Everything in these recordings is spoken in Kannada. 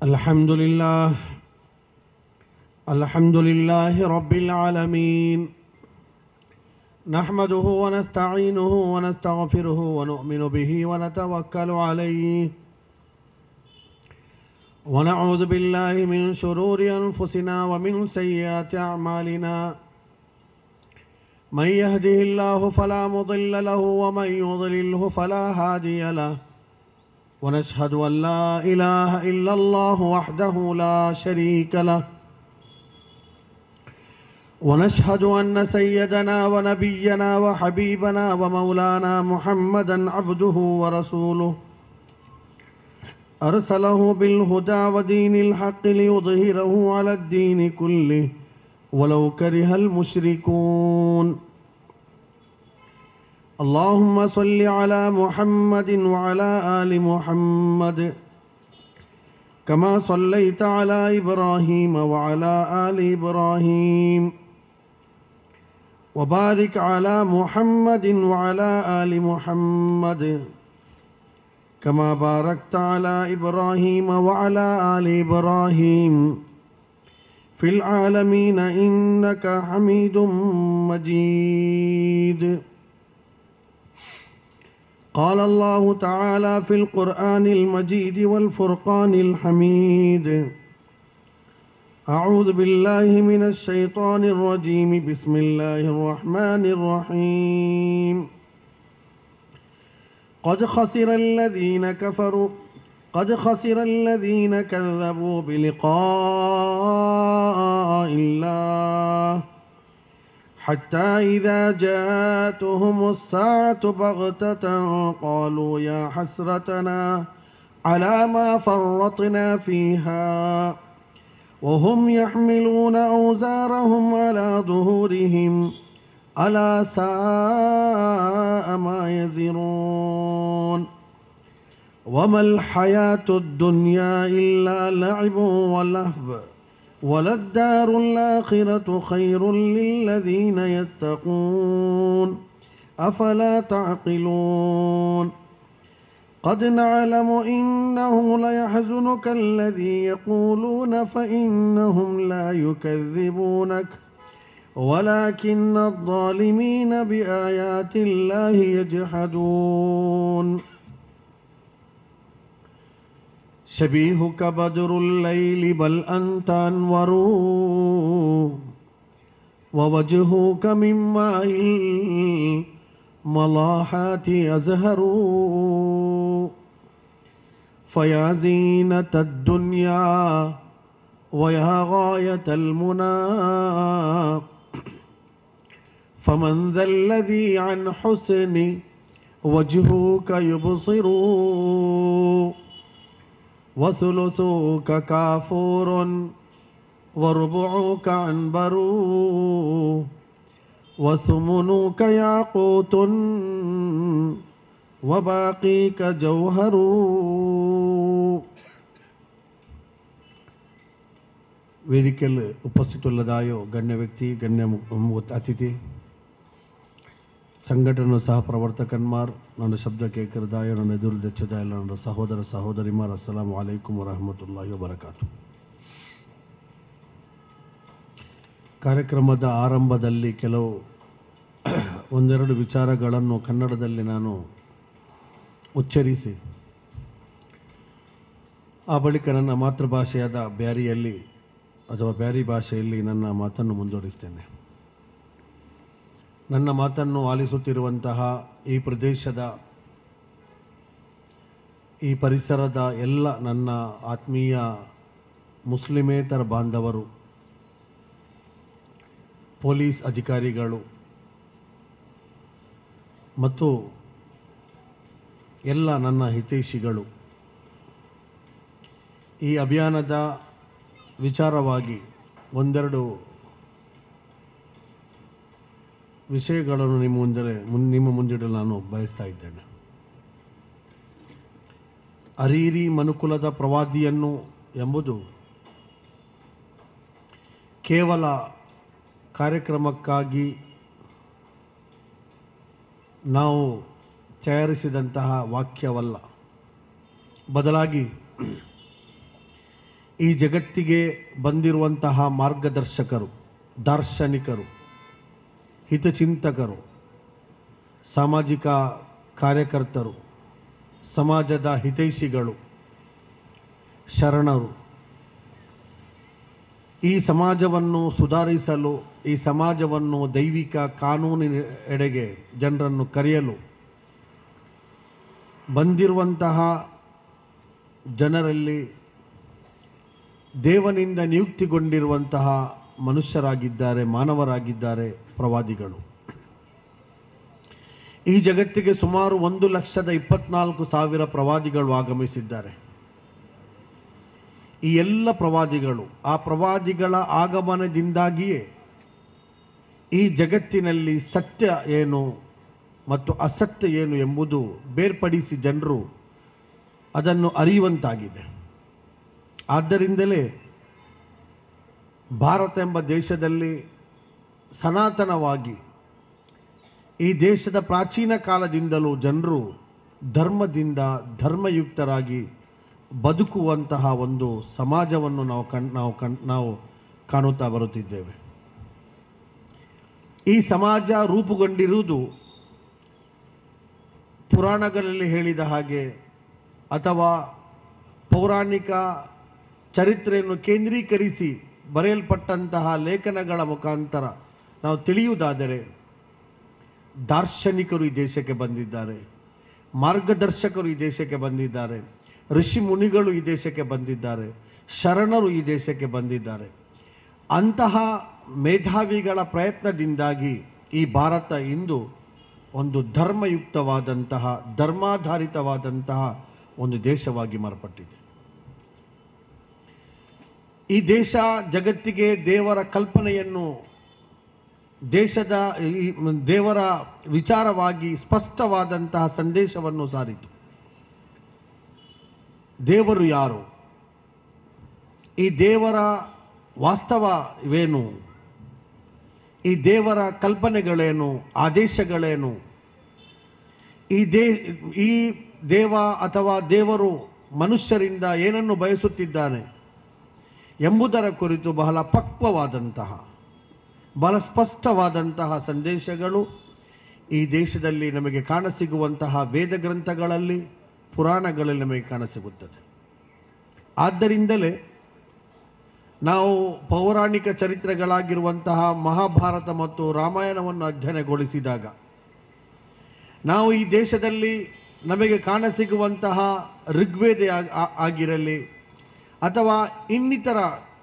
الحمد لله رب العالمين، نحمده ونستعينه ونستغفره ونؤمن به ونتوكل عليه، ونعوذ بالله من شرور أنفسنا ومن سيئات أعمالنا، من يهده الله فلا مضل له ومن يضلله فلا هادي له، ونشهد أن لا إله إلا الله وحده لا شريك له، ونشهد أن سيدنا ونبينا وحبيبنا ومولانا محمدا عبده ورسوله، أرسله بالهدى ودين الحق ليظهره على الدين كله ولو كره المشركون. اللهم صل على محمد وعلى آل محمد كما صليت على إبراهيم وعلى آل إبراهيم، وبارك على محمد وعلى آل محمد كما باركت على إبراهيم وعلى آل إبراهيم في العالمين إنك حميد مجيد. قال الله تعالى في القرآن المجيد والفرقان الحميد: أعوذ بالله من الشيطان الرجيم، بسم الله الرحمن الرحيم. قد خسر الذين كذبوا بلقاء الله حتى إذا جاءتهم الساعة بغتة قالوا يا حسرتنا على ما فرطنا فيها وهم يحملون أوزارهم على ظهورهم ألا ساء ما يزرون. وما الحياة الدنيا إلا لعب ولهو وللدار الآخرة خير للذين يتقون أفلا تعقلون. قد نعلم إنه ليحزنك الذي يقولون فإنهم لا يكذبونك ولكن الظالمين بآيات الله يجحدون. شبيهك بدر الليل بل أنت أنور ووجهك من ماء الملاحات أزهر. فيا زينة الدنيا ويا غاية المنى فمن ذا الذي عن حسن وجهك يبصر. وثلثك كافور وربعك عنبر وثمنك ياقوت وباقيك جوهر. ವೇದಿಕೆಯಲ್ಲಿ ಉಪಸ್ಥಿತುಳ್ಳದಾಯೋ ಗಣ್ಯ ವ್ಯಕ್ತಿ, ಗಣ್ಯ ಅತಿಥಿ, ಸಂಘಟನಾ ಸಹ ಪ್ರವರ್ತಕನ್ಮಾರ್, ನನ್ನ ಶಬ್ದ ಕೇಕರದಾಯೋ, ನನ್ನ ಎದುರು ದೆಚ್ಚದಾಯ ನನ್ನ ಸಹೋದರ ಸಹೋದರಿಮಾರ್, ಅಸ್ಸಲಾಮು ಅಲೈಕುಂ ವರಹಮತುಲ್ಲಾಹಿ ವಬರಕಾತು. ಕಾರ್ಯಕ್ರಮದ ಆರಂಭದಲ್ಲಿ ಒಂದೆರಡು ವಿಚಾರಗಳನ್ನು ಕನ್ನಡದಲ್ಲಿ ನಾನು ಉಚ್ಚರಿಸಿ ಆ ಬಳಿಕ ನನ್ನ ಮಾತೃಭಾಷೆಯಾದ ಬ್ಯಾರಿಯಲ್ಲಿ ಅಥವಾ ಬ್ಯಾರಿ ಭಾಷೆಯಲ್ಲಿ ನನ್ನ ಮಾತನ್ನು ಮುಂದುವರಿಸ್ತೇನೆ. ನನ್ನ ಮಾತನ್ನು ಆಲಿಸುತ್ತಿರುವಂತಹ ಈ ಪ್ರದೇಶದ, ಈ ಪರಿಸರದ ಎಲ್ಲ ನನ್ನ ಆತ್ಮೀಯ ಮುಸ್ಲಿಮೇತರ ಬಾಂಧವರು, ಪೊಲೀಸ್ ಅಧಿಕಾರಿಗಳು ಮತ್ತು ಎಲ್ಲ ನನ್ನ ಹಿತೈಷಿಗಳು, ಈ ಅಭಿಯಾನದ ವಿಚಾರವಾಗಿ ಒಂದೆರಡು ವಿಷಯಗಳನ್ನು ನಿಮ್ಮ ಮುಂದಿಡಲು ನಾನು ಬಯಸ್ತಾ ಇದ್ದೇನೆ. ಅರೀರಿ ಮನುಕುಲದ ಪ್ರವಾದಿಯನ್ನು ಎಂಬುದು ಕೇವಲ ಕಾರ್ಯಕ್ರಮಕ್ಕಾಗಿ ನಾವು ತಯಾರಿಸಿದಂತಹ ವಾಕ್ಯವಲ್ಲ, ಬದಲಾಗಿ ಈ ಜಗತ್ತಿಗೆ ಬಂದಿರುವಂತಹ ಮಾರ್ಗದರ್ಶಕರು, ದಾರ್ಶನಿಕರು, ಹಿತಚಿಂತಕರು, ಸಾಮಾಜಿಕ ಕಾರ್ಯಕರ್ತರು, ಸಮಾಜದ ಹಿತೈಷಿಗಳು, ಶರಣರು, ಈ ಸಮಾಜವನ್ನು ಸುಧಾರಿಸಲು, ಈ ಸಮಾಜವನ್ನು ದೈವಿಕ ಕಾನೂನಿನ ಎಡೆಗೆ ಜನರನ್ನು ಕರೆಯಲು ಬಂದಿರುವಂತಹ ಜನರಲ್ಲಿ ದೇವನಿಂದ ನಿಯುಕ್ತಿಗೊಂಡಿರುವಂತಹ ಮನುಷ್ಯರಾಗಿದ್ದಾರೆ, ಮಾನವರಾಗಿದ್ದಾರೆ ಪ್ರವಾದಿಗಳು. ಈ ಜಗತ್ತಿಗೆ ಸುಮಾರು 1,24,000 ಪ್ರವಾದಿಗಳು ಆಗಮಿಸಿದ್ದಾರೆ. ಈ ಎಲ್ಲ ಪ್ರವಾದಿಗಳು, ಆ ಪ್ರವಾದಿಗಳ ಆಗಮನದಿಂದಾಗಿಯೇ ಈ ಜಗತ್ತಿನಲ್ಲಿ ಸತ್ಯ ಏನು ಮತ್ತು ಅಸತ್ಯ ಏನು ಎಂಬುದು ಬೇರ್ಪಡಿಸಿ ಜನರು ಅದನ್ನು ಅರಿಯುವಂತಾಗಿದೆ. ಆದ್ದರಿಂದಲೇ ಭಾರತ ಎಂಬ ದೇಶದಲ್ಲಿ ಸನಾತನವಾಗಿ ಈ ದೇಶದ ಪ್ರಾಚೀನ ಕಾಲದಿಂದಲೂ ಜನರು ಧರ್ಮದಿಂದ ಧರ್ಮಯುಕ್ತರಾಗಿ ಬದುಕುವಂತಹ ಒಂದು ಸಮಾಜವನ್ನು ನಾವು ಕಾಣುತ್ತಾ ಬರುತ್ತಿದ್ದೇವೆ. ಈ ಸಮಾಜ ರೂಪುಗೊಂಡಿರುವುದು ಪುರಾಣಗಳಲ್ಲಿ ಹೇಳಿದ ಹಾಗೆ ಅಥವಾ ಪೌರಾಣಿಕ ಚರಿತ್ರೆಯನ್ನು ಕೇಂದ್ರೀಕರಿಸಿ ಬರೆಯಲ್ಪಟ್ಟಂತಹ ಲೇಖನಗಳ ಮುಖಾಂತರ ನಾವು ತಿಳಿಯುವುದಾದರೆ, ದಾರ್ಶನಿಕರು ಈ ದೇಶಕ್ಕೆ ಬಂದಿದ್ದಾರೆ, ಮಾರ್ಗದರ್ಶಕರು ಈ ದೇಶಕ್ಕೆ ಬಂದಿದ್ದಾರೆ, ಋಷಿ ಮುನಿಗಳು ಈ ದೇಶಕ್ಕೆ ಬಂದಿದ್ದಾರೆ, ಶರಣರು ಈ ದೇಶಕ್ಕೆ ಬಂದಿದ್ದಾರೆ. ಅಂತಹ ಮೇಧಾವಿಗಳ ಪ್ರಯತ್ನದಿಂದಾಗಿ ಈ ಭಾರತ ಇಂದು ಒಂದು ಧರ್ಮಯುಕ್ತವಾದಂತಹ, ಧರ್ಮಾಧಾರಿತವಾದಂತಹ ಒಂದು ದೇಶವಾಗಿ ಮಾರ್ಪಟ್ಟಿದೆ. ಈ ದೇಶ ಜಗತ್ತಿಗೆ ದೇವರ ಕಲ್ಪನೆಯನ್ನು, ದೇವರ ವಿಚಾರವಾಗಿ ಸ್ಪಷ್ಟವಾದಂತಹ ಸಂದೇಶವನ್ನು ಸಾರಿತು. ದೇವರು ಯಾರು, ಈ ದೇವರ ವಾಸ್ತವವೇನು, ಈ ದೇವರ ಕಲ್ಪನೆಗಳೇನು, ಆದೇಶಗಳೇನು, ಈ ದೇವ ಅಥವಾ ದೇವರು ಮನುಷ್ಯರಿಂದ ಏನನ್ನು ಬಯಸುತ್ತಿದ್ದಾನೆ ಎಂಬುದರ ಕುರಿತು ಬಹಳ ಪಕ್ವವಾದಂತಹ, ಬಹಳ ಸ್ಪಷ್ಟವಾದಂತಹ ಸಂದೇಶಗಳು ಈ ದೇಶದಲ್ಲಿ ನಮಗೆ ಕಾಣಸಿಗುವಂತಹ ವೇದ ಗ್ರಂಥಗಳಲ್ಲಿ, ಪುರಾಣಗಳಲ್ಲಿ ನಮಗೆ ಕಾಣಸಿಗುತ್ತದೆ. ಆದ್ದರಿಂದಲೇ ನಾವು ಪೌರಾಣಿಕ ಚರಿತ್ರೆಗಳಾಗಿರುವಂತಹ ಮಹಾಭಾರತ ಮತ್ತು ರಾಮಾಯಣವನ್ನು ಅಧ್ಯಯನಗೊಳಿಸಿದಾಗ ನಾವು ಈ ದೇಶದಲ್ಲಿ ನಮಗೆ ಕಾಣಸಿಗುವಂತಹ ಋಗ್ವೇದ ಆಗಿರಲಿ ಅಥವಾ ಇನ್ನಿತರ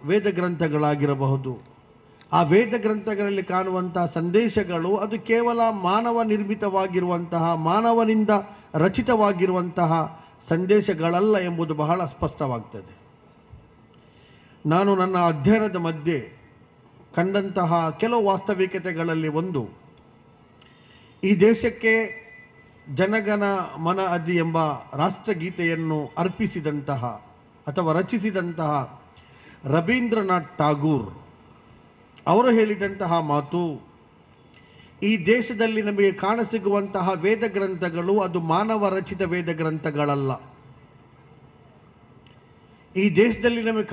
ವೇದ ಗ್ರಂಥಗಳಾಗಿರಬಹುದು, ಆ ವೇದ ಗ್ರಂಥಗಳಲ್ಲಿ ಕಾಣುವಂತಹ ಸಂದೇಶಗಳು ಅದು ಕೇವಲ ಮಾನವ ನಿರ್ಮಿತವಾಗಿರುವಂತಹ, ಮಾನವನಿಂದ ರಚಿತವಾಗಿರುವಂತಹ ಸಂದೇಶಗಳಲ್ಲ ಎಂಬುದು ಬಹಳ ಸ್ಪಷ್ಟವಾಗ್ತದೆ. ನಾನು ನನ್ನ ಅಧ್ಯಯನದ ಮಧ್ಯೆ ಕಂಡಂತಹ ಕೆಲವು ವಾಸ್ತವಿಕತೆಗಳಲ್ಲಿ ಒಂದು, ಈ ದೇಶಕ್ಕೆ ಜನಗಣ ಮನ ಅಧಿ ಎಂಬ ರಾಷ್ಟ್ರಗೀತೆಯನ್ನು ಅರ್ಪಿಸಿದಂತಹ ಅಥವಾ ರಚಿಸಿದಂತಹ ರವೀಂದ್ರನಾಥ್ ಟಾಗೂರ್ ಅವರು ಹೇಳಿದಂತಹ ಮಾತು, ಈ ದೇಶದಲ್ಲಿ ನಮಗೆ ಕಾಣಸಿಗುವಂತಹ ವೇದ ಗ್ರಂಥಗಳು ಅದು ಮಾನವ ರಚಿತ ವೇದ ಗ್ರಂಥಗಳಲ್ಲ. ಈ ದೇಶದಲ್ಲಿ ನಮಗೆ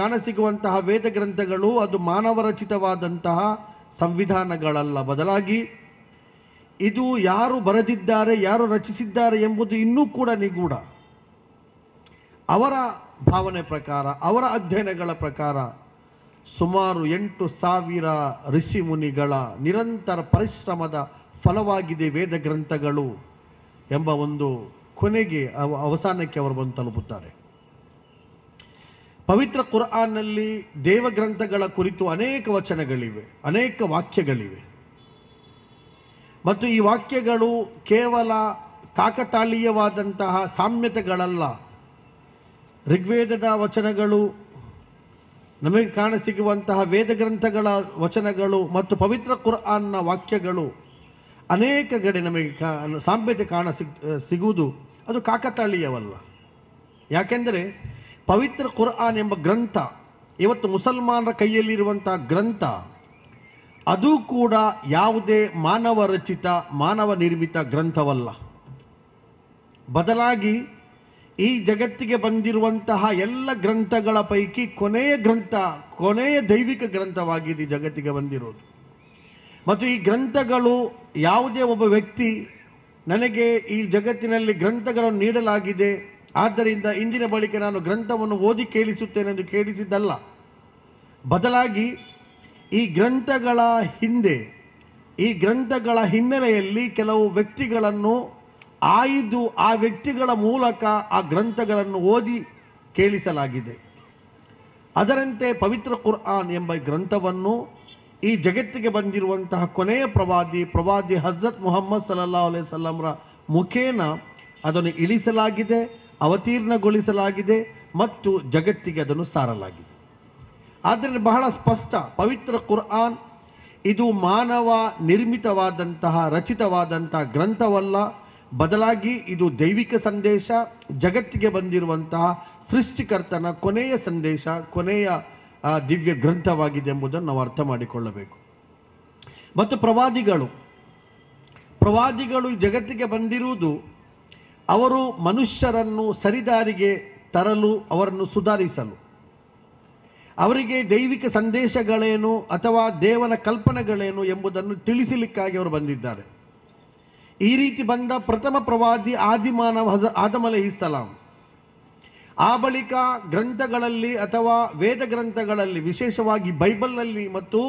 ಕಾಣಸಿಗುವಂತಹ ವೇದ ಗ್ರಂಥಗಳು ಅದು ಮಾನವ ರಚಿತವಾದಂತಹ ಸಂವಿಧಾನಗಳಲ್ಲ. ಬದಲಾಗಿ ಇದು ಯಾರು ಬರೆದಿದ್ದಾರೆ, ಯಾರು ರಚಿಸಿದ್ದಾರೆ ಎಂಬುದು ಇನ್ನೂ ಕೂಡ ನಿಗೂಢ. ಅವರ ಭಾವನೆ ಪ್ರಕಾರ, ಅವರ ಅಧ್ಯಯನಗಳ ಪ್ರಕಾರ ಸುಮಾರು 8,000 ಋಷಿ ಮುನಿಗಳ ನಿರಂತರ ಪರಿಶ್ರಮದ ಫಲವಾಗಿದೆ ವೇದ ಗ್ರಂಥಗಳು ಎಂಬ ಒಂದು ಕೊನೆಗೆ ಅವಸಾನಕ್ಕೆ ಅವರು ಬಂದು ತಲುಪುತ್ತಾರೆ. ಪವಿತ್ರ ಕುರ್ಆನ್ನಲ್ಲಿ ದೇವಗ್ರಂಥಗಳ ಕುರಿತು ಅನೇಕ ವಚನಗಳಿವೆ, ಅನೇಕ ವಾಕ್ಯಗಳಿವೆ. ಮತ್ತು ಈ ವಾಕ್ಯಗಳು ಕೇವಲ ಕಾಕತಾಳೀಯವಾದಂತಹ ಸಾಮ್ಯತೆಗಳಲ್ಲ. ಋಗ್ವೇದದ ವಚನಗಳು, ನಮಗೆ ಕಾಣಸಿಗುವಂತಹ ವೇದ ಗ್ರಂಥಗಳ ವಚನಗಳು ಮತ್ತು ಪವಿತ್ರ ಕುರ್ಆನ್ನ ವಾಕ್ಯಗಳು ಅನೇಕ ಕಡೆ ನಮಗೆ ಸಾಮ್ಯತೆ ಸಿಗುವುದು ಅದು ಕಾಕತಾಳೀಯವಲ್ಲ. ಯಾಕೆಂದರೆ ಪವಿತ್ರ ಕುರ್ಆನ್ ಎಂಬ ಗ್ರಂಥ ಇವತ್ತು ಮುಸಲ್ಮಾನರ ಕೈಯಲ್ಲಿರುವಂತಹ ಗ್ರಂಥ ಅದು ಕೂಡ ಯಾವುದೇ ಮಾನವ ರಚಿತ, ಮಾನವ ನಿರ್ಮಿತ ಗ್ರಂಥವಲ್ಲ. ಬದಲಾಗಿ ಈ ಜಗತ್ತಿಗೆ ಬಂದಿರುವಂತಹ ಎಲ್ಲ ಗ್ರಂಥಗಳ ಪೈಕಿ ಕೊನೆಯ ಗ್ರಂಥ, ಕೊನೆಯ ದೈವಿಕ ಗ್ರಂಥವಾಗಿದೆ ಈ ಜಗತ್ತಿಗೆ ಬಂದಿರೋದು. ಮತ್ತು ಈ ಗ್ರಂಥಗಳು ಯಾವುದೇ ಒಬ್ಬ ವ್ಯಕ್ತಿ ನನಗೆ ಈ ಜಗತ್ತಿನಲ್ಲಿ ಗ್ರಂಥಗಳನ್ನು ನೀಡಲಾಗಿದೆ, ಆದ್ದರಿಂದ ಇಂದಿನ ಬಳಿಕ ನಾನು ಗ್ರಂಥವನ್ನು ಓದಿ ಕೇಳಿಸುತ್ತೇನೆಂದು ಕೇಳಿಸಿದ್ದಲ್ಲ. ಬದಲಾಗಿ ಈ ಗ್ರಂಥಗಳ ಹಿಂದೆ, ಈ ಗ್ರಂಥಗಳ ಹಿನ್ನೆಲೆಯಲ್ಲಿ ಕೆಲವು ವ್ಯಕ್ತಿಗಳನ್ನು ಆಯ್ದು ಆ ವ್ಯಕ್ತಿಗಳ ಮೂಲಕ ಆ ಗ್ರಂಥಗಳನ್ನು ಓದಿ ಕೇಳಿಸಲಾಗಿದೆ. ಅದರಂತೆ ಪವಿತ್ರ ಕುರ್ಆನ್ ಎಂಬ ಗ್ರಂಥವನ್ನು ಈ ಜಗತ್ತಿಗೆ ಬಂದಿರುವಂತಹ ಕೊನೆಯ ಪ್ರವಾದಿ ಹಜರತ್ ಮುಹಮ್ಮದ್ ಸಲ್ಲಲ್ಲಾಹು ಅಲೈಹಿ ವಸಲ್ಲಂರ ಮುಖೇನ ಅದನ್ನು ಇಳಿಸಲಾಗಿದೆ, ಅವತೀರ್ಣಗೊಳಿಸಲಾಗಿದೆ ಮತ್ತು ಜಗತ್ತಿಗೆ ಅದನ್ನು ಸಾರಲಾಗಿದೆ. ಆದ್ದರಿಂದ ಬಹಳ ಸ್ಪಷ್ಟ, ಪವಿತ್ರ ಕುರ್ಆನ್ ಇದು ಮಾನವ ನಿರ್ಮಿತವಾದಂತಹ ರಚಿತವಾದಂತಹ ಗ್ರಂಥವಲ್ಲ, ಬದಲಾಗಿ ಇದು ದೈವಿಕ ಸಂದೇಶ, ಜಗತ್ತಿಗೆ ಬಂದಿರುವಂತಹ ಸೃಷ್ಟಿಕರ್ತನ ಕೊನೆಯ ಸಂದೇಶ, ಕೊನೆಯ ದಿವ್ಯ ಗ್ರಂಥವಾಗಿದೆ ಎಂಬುದನ್ನು ನಾವು ಅರ್ಥ ಮಾಡಿಕೊಳ್ಳಬೇಕು. ಮತ್ತು ಪ್ರವಾದಿಗಳು ಜಗತ್ತಿಗೆ ಬಂದಿರುವುದು ಅವರು ಮನುಷ್ಯರನ್ನು ಸರಿದಾರಿಗೆ ತರಲು, ಅವರನ್ನು ಸುಧಾರಿಸಲು, ಅವರಿಗೆ ದೈವಿಕ ಸಂದೇಶಗಳೇನು ಅಥವಾ ದೇವನ ಕಲ್ಪನೆಗಳೇನು ಎಂಬುದನ್ನು ತಿಳಿಸಲಿಕ್ಕಾಗಿ ಅವರು ಬಂದಿದ್ದಾರೆ. ಈ ರೀತಿ ಬಂದ ಪ್ರಥಮ ಪ್ರವಾದಿ ಆದಿಮಾನವ ಆದಮ್ ಅಲೈಹಿಸ್ಸಲಾಂ. ಆ ಬಳಿಕ ಗ್ರಂಥಗಳಲ್ಲಿ ಅಥವಾ ವೇದ ಗ್ರಂಥಗಳಲ್ಲಿ, ವಿಶೇಷವಾಗಿ ಬೈಬಲ್ನಲ್ಲಿ ಮತ್ತು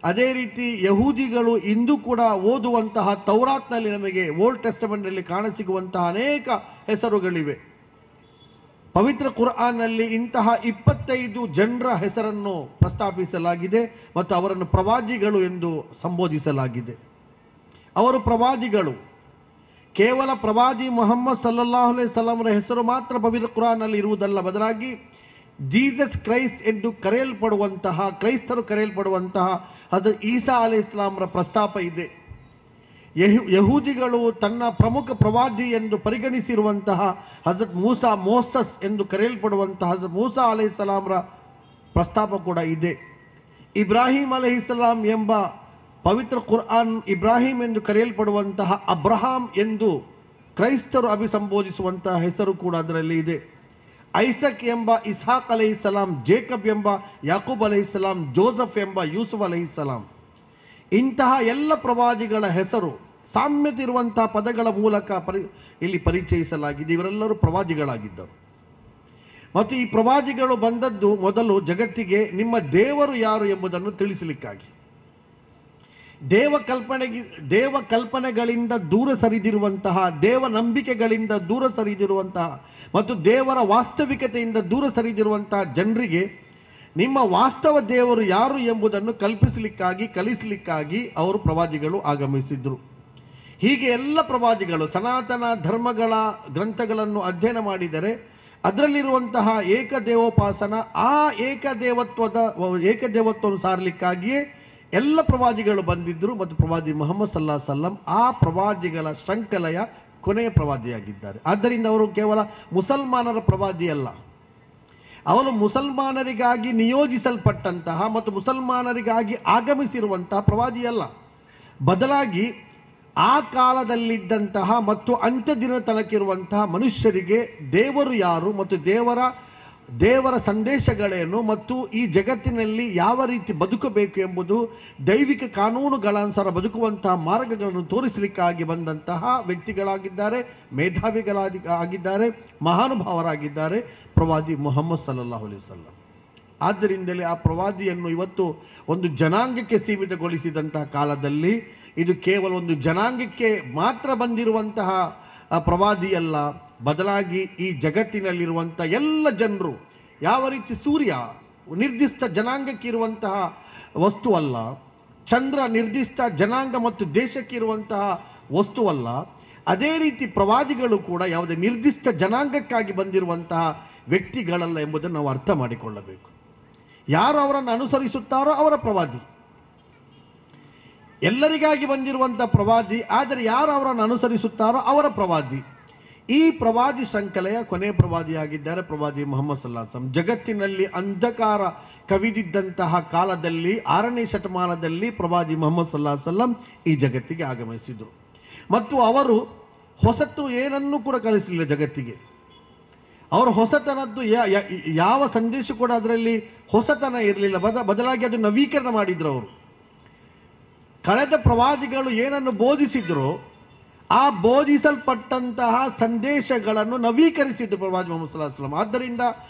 ಅದೇ ರೀತಿ ಯಹೂದಿಗಳು ಇಂದು ಕೂಡ ಓದುವಂತಹ ತೌರಾತ್ನಲ್ಲಿ, ನಮಗೆ ಓಲ್ಡ್ ಟೆಸ್ಟಮೆಂಟ್ನಲ್ಲಿ ಕಾಣಸಿಗುವಂತಹ ಅನೇಕ ಹೆಸರುಗಳಿವೆ. ಪವಿತ್ರ ಕುರ್ಆನ್ನಲ್ಲಿ ಇಂತಹ 25 ಜನರ ಹೆಸರನ್ನು ಪ್ರಸ್ತಾಪಿಸಲಾಗಿದೆ ಮತ್ತು ಅವರನ್ನು ಪ್ರವಾದಿಗಳು ಎಂದು ಸಂಬೋಧಿಸಲಾಗಿದೆ. ಅವರು ಪ್ರವಾದಿಗಳು, ಕೇವಲ ಪ್ರವಾದಿ ಮುಹಮ್ಮದ್ ಸಲ್ಲಲ್ಲಾಹು ಅಲೈಹಿ ವಸಲ್ಲಂರ ಹೆಸರು ಮಾತ್ರ ಪವಿತ್ರ ಕುರ್ಆನ್ನಲ್ಲಿ ಇರುವುದಲ್ಲ, ಬದಲಾಗಿ ಜೀಸಸ್ ಕ್ರೈಸ್ಟ್ ಎಂದು ಕರೆಯಲ್ಪಡುವಂತಹ, ಕ್ರೈಸ್ತರು ಕರೆಯಲ್ಪಡುವಂತಹ ಹಜರತ್ ಈಸಾ ಅಲೈಹಿಸ್ಸಲಾಂರ ಪ್ರಸ್ತಾಪ ಇದೆ. ಯಹೂದಿಗಳು ತನ್ನ ಪ್ರಮುಖ ಪ್ರವಾದಿ ಎಂದು ಪರಿಗಣಿಸಿರುವಂತಹ ಹಜರತ್ ಮೋಸಸ್ ಎಂದು ಕರೆಯಲ್ಪಡುವಂತಹ ಹಜರತ್ ಮೂಸಾ ಅಲೈಹಿಸ್ಸಲಾಂರ ಪ್ರಸ್ತಾಪ ಕೂಡ ಇದೆ. ಇಬ್ರಾಹಿಂ ಅಲೈಹಿಸ್ಸಲಾಂ ಎಂಬ ಪವಿತ್ರ ಕುರ್ಆನ್ ಇಬ್ರಾಹಿಂ ಎಂದು ಕರೆಯಲ್ಪಡುವಂತಹ ಅಬ್ರಹಾಂ ಎಂದು ಕ್ರೈಸ್ತರು ಅಭಿಸಂಬೋಧಿಸುವಂತಹ ಹೆಸರು ಕೂಡ ಅದರಲ್ಲಿ ಇದೆ. ಐಸಕ್ ಎಂಬ ಇಸ್ಹಾಕ್ ಅಲೈಹಿಸ್ಸಲಾಂ, ಜೇಕಬ್ ಎಂಬ ಯಾಕೂಬ್ ಅಲೈಹಿಸ್ಸಲಾಂ, ಜೋಸಫ್ ಎಂಬ ಯೂಸುಫ್ ಅಲೈಹಿಸ್ಸಲಾಂ. ಇಂತಹ ಎಲ್ಲ ಪ್ರವಾದಿಗಳ ಹೆಸರು ಸಾಮ್ಯತೆ ಇರುವಂತಹ ಪದಗಳ ಮೂಲಕ ಇಲ್ಲಿ ಪರಿಚಯಿಸಲಾಗಿದೆ. ಇವರೆಲ್ಲರೂ ಪ್ರವಾದಿಗಳಾಗಿದ್ದರು. ಮತ್ತು ಈ ಪ್ರವಾದಿಗಳು ಬಂದದ್ದು ಮೊದಲು ಜಗತ್ತಿಗೆ ನಿಮ್ಮ ದೇವರು ಯಾರು ಎಂಬುದನ್ನು ತಿಳಿಸಲಿಕ್ಕಾಗಿ. ದೇವ ಕಲ್ಪನೆಗಳಿಂದ ದೂರ ಸರಿದಿರುವಂತಹ, ದೇವ ನಂಬಿಕೆಗಳಿಂದ ದೂರ ಸರಿದಿರುವಂತಹ ಮತ್ತು ದೇವರ ವಾಸ್ತವಿಕತೆಯಿಂದ ದೂರ ಸರಿದಿರುವಂತಹ ಜನರಿಗೆ ನಿಮ್ಮ ವಾಸ್ತವ ದೇವರು ಯಾರು ಎಂಬುದನ್ನು ಕಲ್ಪಿಸಲಿಕ್ಕಾಗಿ, ಕಲಿಸಲಿಕ್ಕಾಗಿ ಅವರು ಪ್ರವಾದಿಗಳು ಆಗಮಿಸಿದರು. ಹೀಗೆ ಎಲ್ಲ ಪ್ರವಾದಿಗಳು ಸನಾತನ ಧರ್ಮಗಳ ಗ್ರಂಥಗಳನ್ನು ಅಧ್ಯಯನ ಮಾಡಿದರೆ ಅದರಲ್ಲಿರುವಂತಹ ಏಕದೇವೋಪಾಸನ, ಆ ಏಕದೇವತ್ವವನ್ನು ಸಾರಲಿಕ್ಕಾಗಿಯೇ ಎಲ್ಲ ಪ್ರವಾದಿಗಳು ಬಂದಿದ್ದರು. ಮತ್ತು ಪ್ರವಾದಿ ಮುಹಮ್ಮದ್ ಸಲ್ಲಲ್ಲಾಹು ಅಲೈಹಿ ವಸಲ್ಲಂ ಆ ಪ್ರವಾದಿಗಳ ಶೃಂಖಲೆಯ ಕೊನೆಯ ಪ್ರವಾದಿಯಾಗಿದ್ದಾರೆ. ಆದ್ದರಿಂದ ಅವರು ಕೇವಲ ಮುಸಲ್ಮಾನರ ಪ್ರವಾದಿಯಲ್ಲ, ಅವರು ಮುಸಲ್ಮಾನರಿಗಾಗಿ ನಿಯೋಜಿಸಲ್ಪಟ್ಟಂತಹ ಮತ್ತು ಮುಸಲ್ಮಾನರಿಗಾಗಿ ಆಗಮಿಸಿರುವಂತಹ ಪ್ರವಾದಿಯಲ್ಲ, ಬದಲಾಗಿ ಆ ಕಾಲದಲ್ಲಿದ್ದಂತಹ ಮತ್ತು ಅಂತ್ಯ ದಿನ ತನಕಿರುವಂತಹ ಮನುಷ್ಯರಿಗೆ ದೇವರು ಯಾರು ಮತ್ತು ದೇವರ ಸಂದೇಶಗಳೇನು ಮತ್ತು ಈ ಜಗತ್ತಿನಲ್ಲಿ ಯಾವ ರೀತಿ ಬದುಕಬೇಕು ಎಂಬುದು, ದೈವಿಕ ಕಾನೂನುಗಳನುಸಾರ ಬದುಕುವಂತಹ ಮಾರ್ಗಗಳನ್ನು ತೋರಿಸಲಿಕ್ಕಾಗಿ ಬಂದಂತಹ ವ್ಯಕ್ತಿಗಳಾಗಿದ್ದಾರೆ, ಮೇಧಾವಿಗಳಾಗಿದ್ದಾರೆ, ಮಹಾನುಭಾವರಾಗಿದ್ದಾರೆ ಪ್ರವಾದಿ ಮುಹಮ್ಮದ್ ಸಲ್ಲಲ್ಲಾಹು ಅಲೈಹಿ ವಸಲ್ಲಂ. ಆದ್ದರಿಂದಲೇ ಆ ಪ್ರವಾದಿಯನ್ನು ಇವತ್ತು ಒಂದು ಜನಾಂಗಕ್ಕೆ ಸೀಮಿತಗೊಳಿಸಿದಂತಹ ಕಾಲದಲ್ಲಿ ಇದು ಕೇವಲ ಒಂದು ಜನಾಂಗಕ್ಕೆ ಮಾತ್ರ ಬಂದಿರುವಂತಹ ಪ್ರವಾದಿಯಲ್ಲ, ಬದಲಾಗಿ ಈ ಜಗತ್ತಿನಲ್ಲಿರುವಂಥ ಎಲ್ಲ ಜನರು, ಯಾವ ರೀತಿ ಸೂರ್ಯ ನಿರ್ದಿಷ್ಟ ಜನಾಂಗಕ್ಕೆ ಇರುವಂತಹ ವಸ್ತುವಲ್ಲ, ಚಂದ್ರ ನಿರ್ದಿಷ್ಟ ಜನಾಂಗ ಮತ್ತು ದೇಶಕ್ಕೆ ಇರುವಂತಹ ವಸ್ತುವಲ್ಲ, ಅದೇ ರೀತಿ ಪ್ರವಾದಿಗಳು ಕೂಡ ಯಾವುದೇ ನಿರ್ದಿಷ್ಟ ಜನಾಂಗಕ್ಕಾಗಿ ಬಂದಿರುವಂತಹ ವ್ಯಕ್ತಿಗಳಲ್ಲ ಎಂಬುದನ್ನು ನಾವು ಅರ್ಥ ಮಾಡಿಕೊಳ್ಳಬೇಕು. ಯಾರು ಅವರನ್ನು ಅನುಸರಿಸುತ್ತಾರೋ ಅವರ ಪ್ರವಾದಿ, ಎಲ್ಲರಿಗಾಗಿ ಬಂದಿರುವಂಥ ಪ್ರವಾದಿ, ಆದರೆ ಯಾರು ಅವರನ್ನು ಅನುಸರಿಸುತ್ತಾರೋ ಅವರ ಪ್ರವಾದಿ. ಈ ಪ್ರವಾದಿ ಶೃಂಖಲೆಯ ಕೊನೆಯ ಪ್ರವಾದಿಯಾಗಿದ್ದಾರೆ ಪ್ರವಾದಿ ಮುಹಮ್ಮದ್ ಸಲ್ಲಲ್ಲಾಹು ಅಲೈಹಿ ವಸಲ್ಲಂ. ಜಗತ್ತಿನಲ್ಲಿ ಅಂಧಕಾರ ಕವಿದಿದ್ದಂತಹ ಕಾಲದಲ್ಲಿ 6ನೇ ಶತಮಾನದಲ್ಲಿ ಪ್ರವಾದಿ ಮುಹಮ್ಮದ್ ಸಲ್ಲಲ್ಲಾಹು ಅಲೈಹಿ ವಸಲ್ಲಂ ಈ ಜಗತ್ತಿಗೆ ಆಗಮಿಸಿದರು. ಮತ್ತು ಅವರು ಹೊಸತು ಏನನ್ನೂ ಕೂಡ ಕಲಿಸಲಿಲ್ಲ ಜಗತ್ತಿಗೆ. ಅವರ ಹೊಸತನದ್ದು ಯಾವ ಸಂದೇಶ ಕೂಡ ಅದರಲ್ಲಿ ಹೊಸತನ ಇರಲಿಲ್ಲ, ಬದಲಾಗಿ ಅದು ನವೀಕರಣ ಮಾಡಿದ್ರು ಅವರು. ಕಳೆದ ಪ್ರವಾದಿಗಳು ಏನನ್ನು ಬೋಧಿಸಿದ್ರು ಆ ಬೋಧಿಸಲ್ಪಟ್ಟಂತಹ ಸಂದೇಶಗಳನ್ನು ನವೀಕರಿಸಿದ್ರು ಪ್ರವಾದಿ ಮುಹಮ್ಮದ್ ಸಲ್ಲಲ್ಲಾಹು ಅಲೈಹಿ ವಸಲ್ಲಂ. ಆದ್ದರಿಂದ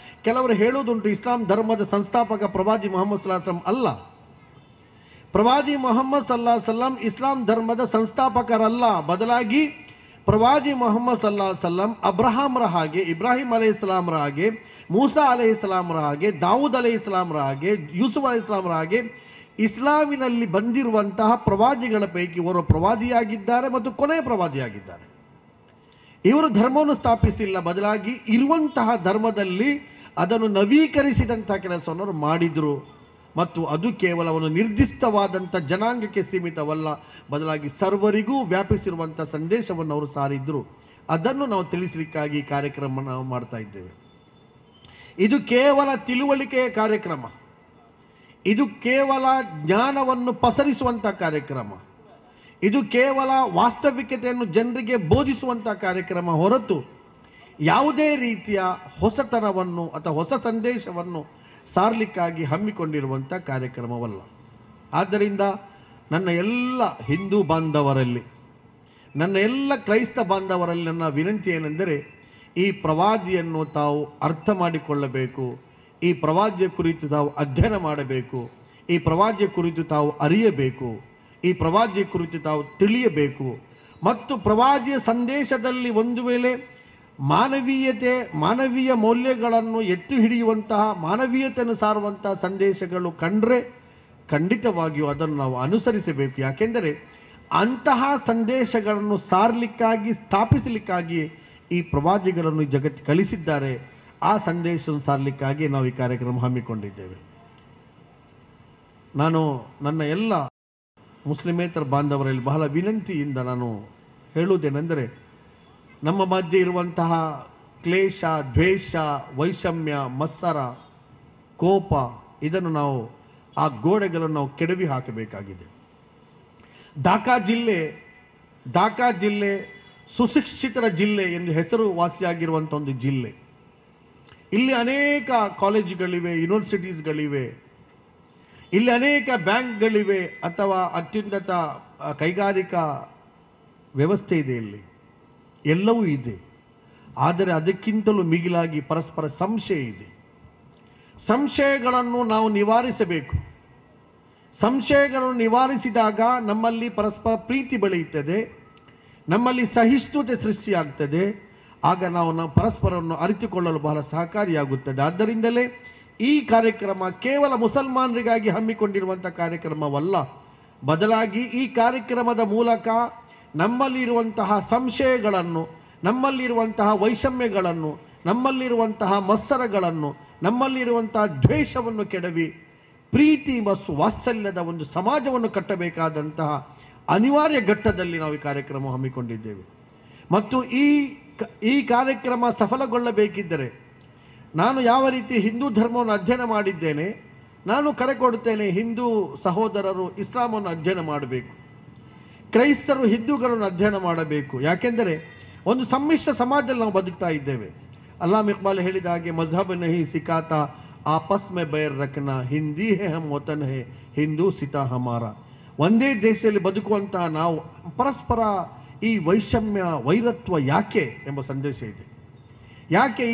ಕೆಲವರು ಹೇಳುವುದುಂಟು, ಇಸ್ಲಾಂ ಧರ್ಮದ ಸಂಸ್ಥಾಪಕ ಪ್ರವಾದಿ ಮುಹಮ್ಮದ್ ಸಲ್ಲಲ್ಲಾಹು ಅಲೈಹಿ ವಸಲ್ಲಂ ಅಲ್ಲ. ಪ್ರವಾದಿ ಮುಹಮ್ಮದ್ ಸಲ್ಲಲ್ಲಾಹು ಅಲೈಹಿ ವಸಲ್ಲಂ ಇಸ್ಲಾಂ ಧರ್ಮದ ಸಂಸ್ಥಾಪಕರಲ್ಲ, ಬದಲಾಗಿ ಪ್ರವಾದಿ ಮುಹಮ್ಮದ್ ಸಲ್ಲಲ್ಲಾಹು ಅಲೈಹಿ ವಸಲ್ಲಂ ಅಬ್ರಹಾಮರ ಹಾಗೆ, ಇಬ್ರಾಹಿಂ ಅಲೈಹಿಸ್ಸಲಾಮರ ಹಾಗೆ, ಮೂಸಾ ಅಲೈಹಿಸ್ಸಲಾಮರ ಹಾಗೆ, ದಾವೂದ್ ಅಲೈಹಿಸ್ಸಲಾಮರ ಹಾಗೆ, ಯೂಸುಫ್ ಅಲೈಹಿಸ್ಸಲಾಮರ ಹಾಗೆ ಇಸ್ಲಾಮಿನಲ್ಲಿ ಬಂದಿರುವಂತಹ ಪ್ರವಾದಿಗಳ ಪೈಕಿ ಇವರು ಪ್ರವಾದಿಯಾಗಿದ್ದಾರೆ ಮತ್ತು ಕೊನೆಯ ಪ್ರವಾದಿಯಾಗಿದ್ದಾರೆ. ಇವರು ಧರ್ಮವನ್ನು ಸ್ಥಾಪಿಸಿಲ್ಲ, ಬದಲಾಗಿ ಇರುವಂತಹ ಧರ್ಮದಲ್ಲಿ ಅದನ್ನು ನವೀಕರಿಸಿದಂತಹ ಕೆಲಸವನ್ನು ಅವರು ಮಾಡಿದರು. ಮತ್ತು ಅದು ಕೇವಲ ಒಂದು ನಿರ್ದಿಷ್ಟವಾದಂಥ ಜನಾಂಗಕ್ಕೆ ಸೀಮಿತವಲ್ಲ, ಬದಲಾಗಿ ಸರ್ವರಿಗೂ ವ್ಯಾಪಿಸಿರುವಂಥ ಸಂದೇಶವನ್ನು ಅವರು ಸಾರಿದ್ರು. ಅದನ್ನು ನಾವು ತಿಳಿಸಲಿಕ್ಕಾಗಿ ಈ ಕಾರ್ಯಕ್ರಮ ನಾವು ಮಾಡ್ತಾ ಇದ್ದೇವೆ. ಇದು ಕೇವಲ ತಿಳುವಳಿಕೆಯ ಕಾರ್ಯಕ್ರಮ, ಇದು ಕೇವಲ ಜ್ಞಾನವನ್ನು ಪಸರಿಸುವಂಥ ಕಾರ್ಯಕ್ರಮ, ಇದು ಕೇವಲ ವಾಸ್ತವಿಕತೆಯನ್ನು ಜನರಿಗೆ ಬೋಧಿಸುವಂಥ ಕಾರ್ಯಕ್ರಮ ಹೊರತು ಯಾವುದೇ ರೀತಿಯ ಹೊಸತನವನ್ನು ಅಥವಾ ಹೊಸ ಸಂದೇಶವನ್ನು ಸಾರಲಿಕ್ಕಾಗಿ ಹಮ್ಮಿಕೊಂಡಿರುವಂಥ ಕಾರ್ಯಕ್ರಮವಲ್ಲ. ಆದ್ದರಿಂದ ನನ್ನ ಎಲ್ಲ ಹಿಂದೂ ಬಾಂಧವರಲ್ಲಿ, ನನ್ನ ಎಲ್ಲ ಕ್ರೈಸ್ತ ಬಾಂಧವರಲ್ಲಿ ನನ್ನ ವಿನಂತಿ ಏನೆಂದರೆ, ಈ ಪ್ರವಾದಿಯನ್ನು ತಾವು ಅರ್ಥ ಮಾಡಿಕೊಳ್ಳಬೇಕು, ಈ ಪ್ರವಾದಿಯ ಕುರಿತು ತಾವು ಅಧ್ಯಯನ ಮಾಡಬೇಕು, ಈ ಪ್ರವಾದಿಯ ಕುರಿತು ತಾವು ಅರಿಯಬೇಕು, ಈ ಪ್ರವಾದಿಯ ಕುರಿತು ತಾವು ತಿಳಿಯಬೇಕು. ಮತ್ತು ಪ್ರವಾದಿಯ ಸಂದೇಶದಲ್ಲಿ ಒಂದು ವೇಳೆ ಮಾನವೀಯ ಮೌಲ್ಯಗಳನ್ನು ಎತ್ತಿ ಹಿಡಿಯುವಂತಹ, ಮಾನವೀಯತೆಯನ್ನು ಸಾರುವಂತಹ ಸಂದೇಶಗಳು ಕಂಡ್ರೆ ಖಂಡಿತವಾಗಿಯೂ ಅದನ್ನು ನಾವು ಅನುಸರಿಸಬೇಕು. ಯಾಕೆಂದರೆ ಅಂತಹ ಸಂದೇಶಗಳನ್ನು ಸಾರಲಿಕ್ಕಾಗಿ, ಸ್ಥಾಪಿಸಲಿಕ್ಕಾಗಿ ಈ ಪ್ರವಾದಿಗಳನ್ನು ಜಗತ್ತು ಕಳಿಸಿದ್ದಾರೆ. ಆ ಸಂದೇಶವನ್ನು ಸಾರಲಿಕ್ಕಾಗಿ ನಾವು ಈ ಕಾರ್ಯಕ್ರಮ ಹಮ್ಮಿಕೊಂಡಿದ್ದೇವೆ. ನಾನು ನನ್ನ ಎಲ್ಲ ಮುಸ್ಲಿಮೇತರ ಬಾಂಧವರಲ್ಲಿ ಬಹಳ ವಿನಂತಿಯಿಂದ ನಾನು ಹೇಳುವುದೇನೆಂದರೆ, ನಮ್ಮ ಮಧ್ಯೆ ಇರುವಂತಹ ಕ್ಲೇಶ, ದ್ವೇಷ, ವೈಷಮ್ಯ, ಮತ್ಸರ, ಕೋಪ, ಇದನ್ನು ನಾವು ಆ ಗೋಡೆಗಳನ್ನು ನಾವು ಕೆಡವಿ ಹಾಕಬೇಕಾಗಿದೆ. ಢಾಕಾ ಜಿಲ್ಲೆ ಸುಶಿಕ್ಷಿತರ ಜಿಲ್ಲೆ ಎಂದು ಹೆಸರು ವಾಸಿಯಾಗಿರುವಂಥ ಒಂದು ಜಿಲ್ಲೆ. ಇಲ್ಲಿ ಅನೇಕ ಕಾಲೇಜುಗಳಿವೆ, ಯೂನಿವರ್ಸಿಟೀಸ್ಗಳಿವೆ, ಇಲ್ಲಿ ಅನೇಕ ಬ್ಯಾಂಕ್ಗಳಿವೆ ಅಥವಾ ಅತ್ಯುನ್ನತ ಕೈಗಾರಿಕಾ ವ್ಯವಸ್ಥೆ ಇದೆ. ಇಲ್ಲಿ ಎಲ್ಲವೂ ಇದೆ. ಆದರೆ ಅದಕ್ಕಿಂತಲೂ ಮಿಗಿಲಾಗಿ ಪರಸ್ಪರ ಸಂಶಯ ಇದೆ. ಸಂಶಯಗಳನ್ನು ನಾವು ನಿವಾರಿಸಬೇಕು. ಸಂಶಯಗಳನ್ನು ನಿವಾರಿಸಿದಾಗ ನಮ್ಮಲ್ಲಿ ಪರಸ್ಪರ ಪ್ರೀತಿ ಬೆಳೆಯುತ್ತದೆ, ನಮ್ಮಲ್ಲಿ ಸಹಿಷ್ಣುತೆ ಸೃಷ್ಟಿಯಾಗ್ತದೆ. ಆಗ ನಾವು ಪರಸ್ಪರವನ್ನು ಅರಿತುಕೊಳ್ಳಲು ಬಹಳ ಸಹಕಾರಿಯಾಗುತ್ತದೆ. ಆದ್ದರಿಂದಲೇ ಈ ಕಾರ್ಯಕ್ರಮ ಕೇವಲ ಮುಸಲ್ಮಾನರಿಗಾಗಿ ಹಮ್ಮಿಕೊಂಡಿರುವಂಥ ಕಾರ್ಯಕ್ರಮವಲ್ಲ, ಬದಲಾಗಿ ಈ ಕಾರ್ಯಕ್ರಮದ ಮೂಲಕ ನಮ್ಮಲ್ಲಿರುವಂತಹ ಸಂಶಯಗಳನ್ನು, ನಮ್ಮಲ್ಲಿರುವಂತಹ ವೈಷಮ್ಯಗಳನ್ನು, ನಮ್ಮಲ್ಲಿರುವಂತಹ ಮತ್ಸರಗಳನ್ನು, ನಮ್ಮಲ್ಲಿರುವಂತಹ ದ್ವೇಷವನ್ನು ಕೆಡವಿ ಪ್ರೀತಿ ಮತ್ತು ವಾತ್ಸಲ್ಯದ ಒಂದು ಸಮಾಜವನ್ನು ಕಟ್ಟಬೇಕಾದಂತಹ ಅನಿವಾರ್ಯ ಘಟ್ಟದಲ್ಲಿ ನಾವು ಈ ಕಾರ್ಯಕ್ರಮ ಹಮ್ಮಿಕೊಂಡಿದ್ದೇವೆ. ಮತ್ತು ಈ ಕಾರ್ಯಕ್ರಮ ಸಫಲಗೊಳ್ಳಬೇಕಿದ್ದರೆ ನಾನು ಯಾವ ರೀತಿ ಹಿಂದೂ ಧರ್ಮವನ್ನು ಅಧ್ಯಯನ ಮಾಡಿದ್ದೇನೆ, ನಾನು ಕರೆ ಕೊಡುತ್ತೇನೆ, ಹಿಂದೂ ಸಹೋದರರು ಇಸ್ಲಾಮನ್ನು ಅಧ್ಯಯನ ಮಾಡಬೇಕು, ಕ್ರೈಸ್ತರು ಹಿಂದೂಗಳನ್ನು ಅಧ್ಯಯನ ಮಾಡಬೇಕು. ಯಾಕೆಂದರೆ ಒಂದು ಸಮ್ಮಿಶ್ರ ಸಮಾಜದಲ್ಲಿ ನಾವು ಬದುಕ್ತಾ ಇದ್ದೇವೆ. ಅಲ್ಲಾಮ ಇಕ್ಬಾಲ್ ಹೇಳಿದ ಹಾಗೆ, ಮಜ್ಹಬ್ ನಹಿ ಸಿಖಾತ ಆಪಸ್ ಮೇ ಬೈರ್ ರಖನಾ, ಹಿಂದಿ ಹೇ ಹಮ್ ವತನ್ ಹೇ ಹಿಂದೂ ಸಿತಾ ಹಮಾರ. ಒಂದೇ ದೇಶದಲ್ಲಿ ಬದುಕುವಂತಹ ನಾವು ಪರಸ್ಪರ ಈ ವೈಷಮ್ಯ, ವೈರತ್ವ ಯಾಕೆ ಎಂಬ ಸಂದೇಶ ಇದೆ. ಯಾಕೆ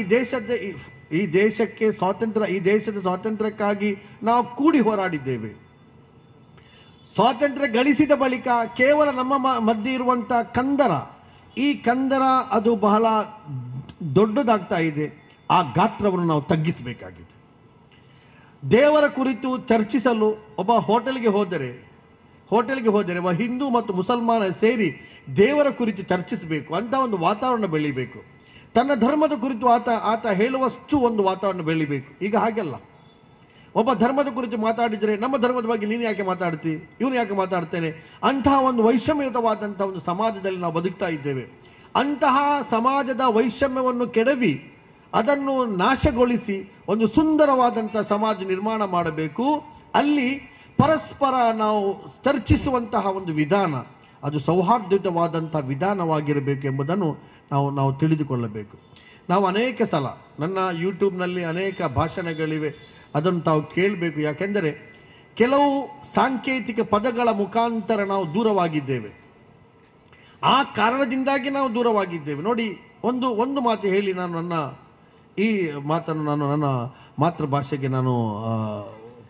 ಈ ದೇಶಕ್ಕೆ ಸ್ವಾತಂತ್ರ್ಯ, ಈ ದೇಶದ ಸ್ವಾತಂತ್ರ್ಯಕ್ಕಾಗಿ ನಾವು ಕೂಡಿ ಹೋರಾಡಿದ್ದೇವೆ. ಸ್ವಾತಂತ್ರ್ಯ ಗಳಿಸಿದ ಬಳಿಕ ಕೇವಲ ನಮ್ಮ ಮಧ್ಯೆ ಇರುವಂಥ ಕಂದರ, ಈ ಕಂದರ ಅದು ಬಹಳ ದೊಡ್ಡದಾಗ್ತಾ ಇದೆ. ಆ ಗಾತ್ರವನ್ನು ನಾವು ತಗ್ಗಿಸಬೇಕಾಗಿದೆ. ದೇವರ ಕುರಿತು ಚರ್ಚಿಸಲು ಒಬ್ಬ ಹೋಟೆಲ್ಗೆ ಹೋದರೆ ಹಿಂದೂ ಮತ್ತು ಮುಸಲ್ಮಾನ ಸೇರಿ ದೇವರ ಕುರಿತು ಚರ್ಚಿಸಬೇಕು ಅಂತ ಒಂದು ವಾತಾವರಣ ಬೆಳಿಬೇಕು. ತನ್ನ ಧರ್ಮದ ಕುರಿತು ಆತ ಹೇಳುವಷ್ಟು ಒಂದು ವಾತಾವರಣ ಬೆಳಿಬೇಕು. ಈಗ ಹಾಗೆಲ್ಲ, ಒಬ್ಬ ಧರ್ಮದ ಕುರಿತು ಮಾತಾಡಿದರೆ ನಮ್ಮ ಧರ್ಮದ ಬಗ್ಗೆ ನೀನು ಯಾಕೆ ಮಾತಾಡ್ತಿ, ಇವನು ಯಾಕೆ ಮಾತಾಡ್ತೇನೆ, ಅಂತಹ ಒಂದು ವೈಷಮ್ಯಯುತವಾದಂಥ ಒಂದು ಸಮಾಜದಲ್ಲಿ ನಾವು ಬದುಕ್ತಾ ಇದ್ದೇವೆ. ಅಂತಹ ಸಮಾಜದ ವೈಷಮ್ಯವನ್ನು ಕೆಡವಿ ಅದನ್ನು ನಾಶಗೊಳಿಸಿ ಒಂದು ಸುಂದರವಾದಂಥ ಸಮಾಜ ನಿರ್ಮಾಣ ಮಾಡಬೇಕು. ಅಲ್ಲಿ ಪರಸ್ಪರ ನಾವು ಚರ್ಚಿಸುವಂತಹ ಒಂದು ವಿಧಾನ ಅದು ಸೌಹಾರ್ದಯುತವಾದಂಥ ವಿಧಾನವಾಗಿರಬೇಕು ಎಂಬುದನ್ನು ನಾವು ತಿಳಿದುಕೊಳ್ಳಬೇಕು. ನಾವು ಅನೇಕ ಸಲ ನನ್ನ ಯೂಟ್ಯೂಬ್ನಲ್ಲಿ ಅನೇಕ ಭಾಷಣಗಳಿವೆ, ಅದನ್ನು ತಾವು ಕೇಳಬೇಕು. ಯಾಕೆಂದರೆ ಕೆಲವು ಸಾಂಕೇತಿಕ ಪದಗಳ ಮುಖಾಂತರ ನಾವು ದೂರವಾಗಿದ್ದೇವೆ. ಆ ಕಾರಣದಿಂದಾಗಿ ನಾವು ದೂರವಾಗಿದ್ದೇವೆ. ನೋಡಿ, ಒಂದು ಮಾತು ಹೇಳಿ ನಾನು ಈ ಮಾತನ್ನು ನನ್ನ ಮಾತೃಭಾಷೆಗೆ ನಾನು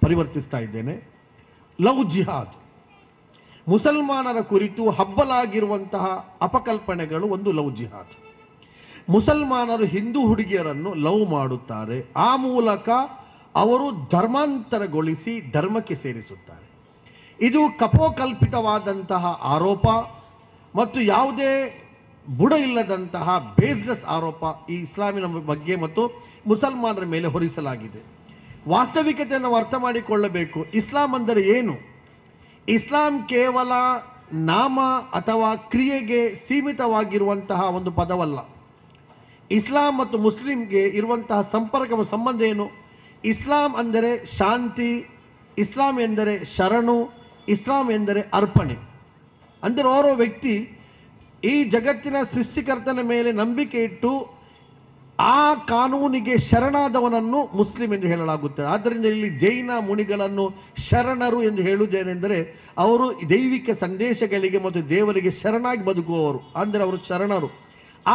ಪರಿವರ್ತಿಸ್ತಾ ಇದ್ದೇನೆ. ಲವ್ ಜಿಹಾದ್, ಮುಸಲ್ಮಾನರ ಕುರಿತು ಹಬ್ಬಲಾಗಿರುವಂತಹ ಅಪಕಲ್ಪನೆಗಳು ಒಂದು ಲವ್ ಜಿಹಾದ್. ಮುಸಲ್ಮಾನರು ಹಿಂದೂ ಹುಡುಗಿಯರನ್ನು ಲವ್ ಮಾಡುತ್ತಾರೆ, ಆ ಮೂಲಕ ಅವರು ಧರ್ಮಾಂತರಗೊಳಿಸಿ ಧರ್ಮಕ್ಕೆ ಸೇರಿಸುತ್ತಾರೆ. ಇದು ಕಪೋಕಲ್ಪಿತವಾದಂತಹ ಆರೋಪ ಮತ್ತು ಯಾವುದೇ ಬುಡ ಇಲ್ಲದಂತಹ ಬೇಸ್ಲೆಸ್ ಆರೋಪ ಈ ಇಸ್ಲಾಮಿನ ಬಗ್ಗೆ ಮತ್ತು ಮುಸಲ್ಮಾನರ ಮೇಲೆ ಹೊರಿಸಲಾಗಿದೆ. ವಾಸ್ತವಿಕತೆಯನ್ನು ನಾವು ಅರ್ಥ ಮಾಡಿಕೊಳ್ಳಬೇಕು. ಇಸ್ಲಾಂ ಅಂದರೆ ಏನು? ಇಸ್ಲಾಂ ಕೇವಲ ನಾಮ ಅಥವಾ ಕ್ರಿಯೆಗೆ ಸೀಮಿತವಾಗಿರುವಂತಹ ಒಂದು ಪದವಲ್ಲ. ಇಸ್ಲಾಂ ಮತ್ತು ಮುಸ್ಲಿಂಗೆ ಇರುವಂತಹ ಸಂಪರ್ಕ ಸಂಬಂಧ ಏನು? ಇಸ್ಲಾಂ ಅಂದರೆ ಶಾಂತಿ, ಇಸ್ಲಾಂ ಎಂದರೆ ಶರಣು, ಇಸ್ಲಾಂ ಎಂದರೆ ಅರ್ಪಣೆ. ಅಂದರೆ ಓರ್ವ ವ್ಯಕ್ತಿ ಈ ಜಗತ್ತಿನ ಸೃಷ್ಟಿಕರ್ತನ ಮೇಲೆ ನಂಬಿಕೆ ಇಟ್ಟು ಆ ಕಾನೂನಿಗೆ ಶರಣಾದವನನ್ನು ಮುಸ್ಲಿಂ ಎಂದು ಹೇಳಲಾಗುತ್ತದೆ. ಆದ್ದರಿಂದ ಇಲ್ಲಿ ಜೈನ ಮುನಿಗಳನ್ನು ಶರಣರು ಎಂದು ಹೇಳುವುದೇನೆಂದರೆ ಅವರು ದೈವಿಕ ಸಂದೇಶಗಳಿಗೆ ಮತ್ತು ದೇವರಿಗೆ ಶರಣಾಗಿ ಬದುಕುವವರು, ಅಂದರೆ ಅವರು ಶರಣರು.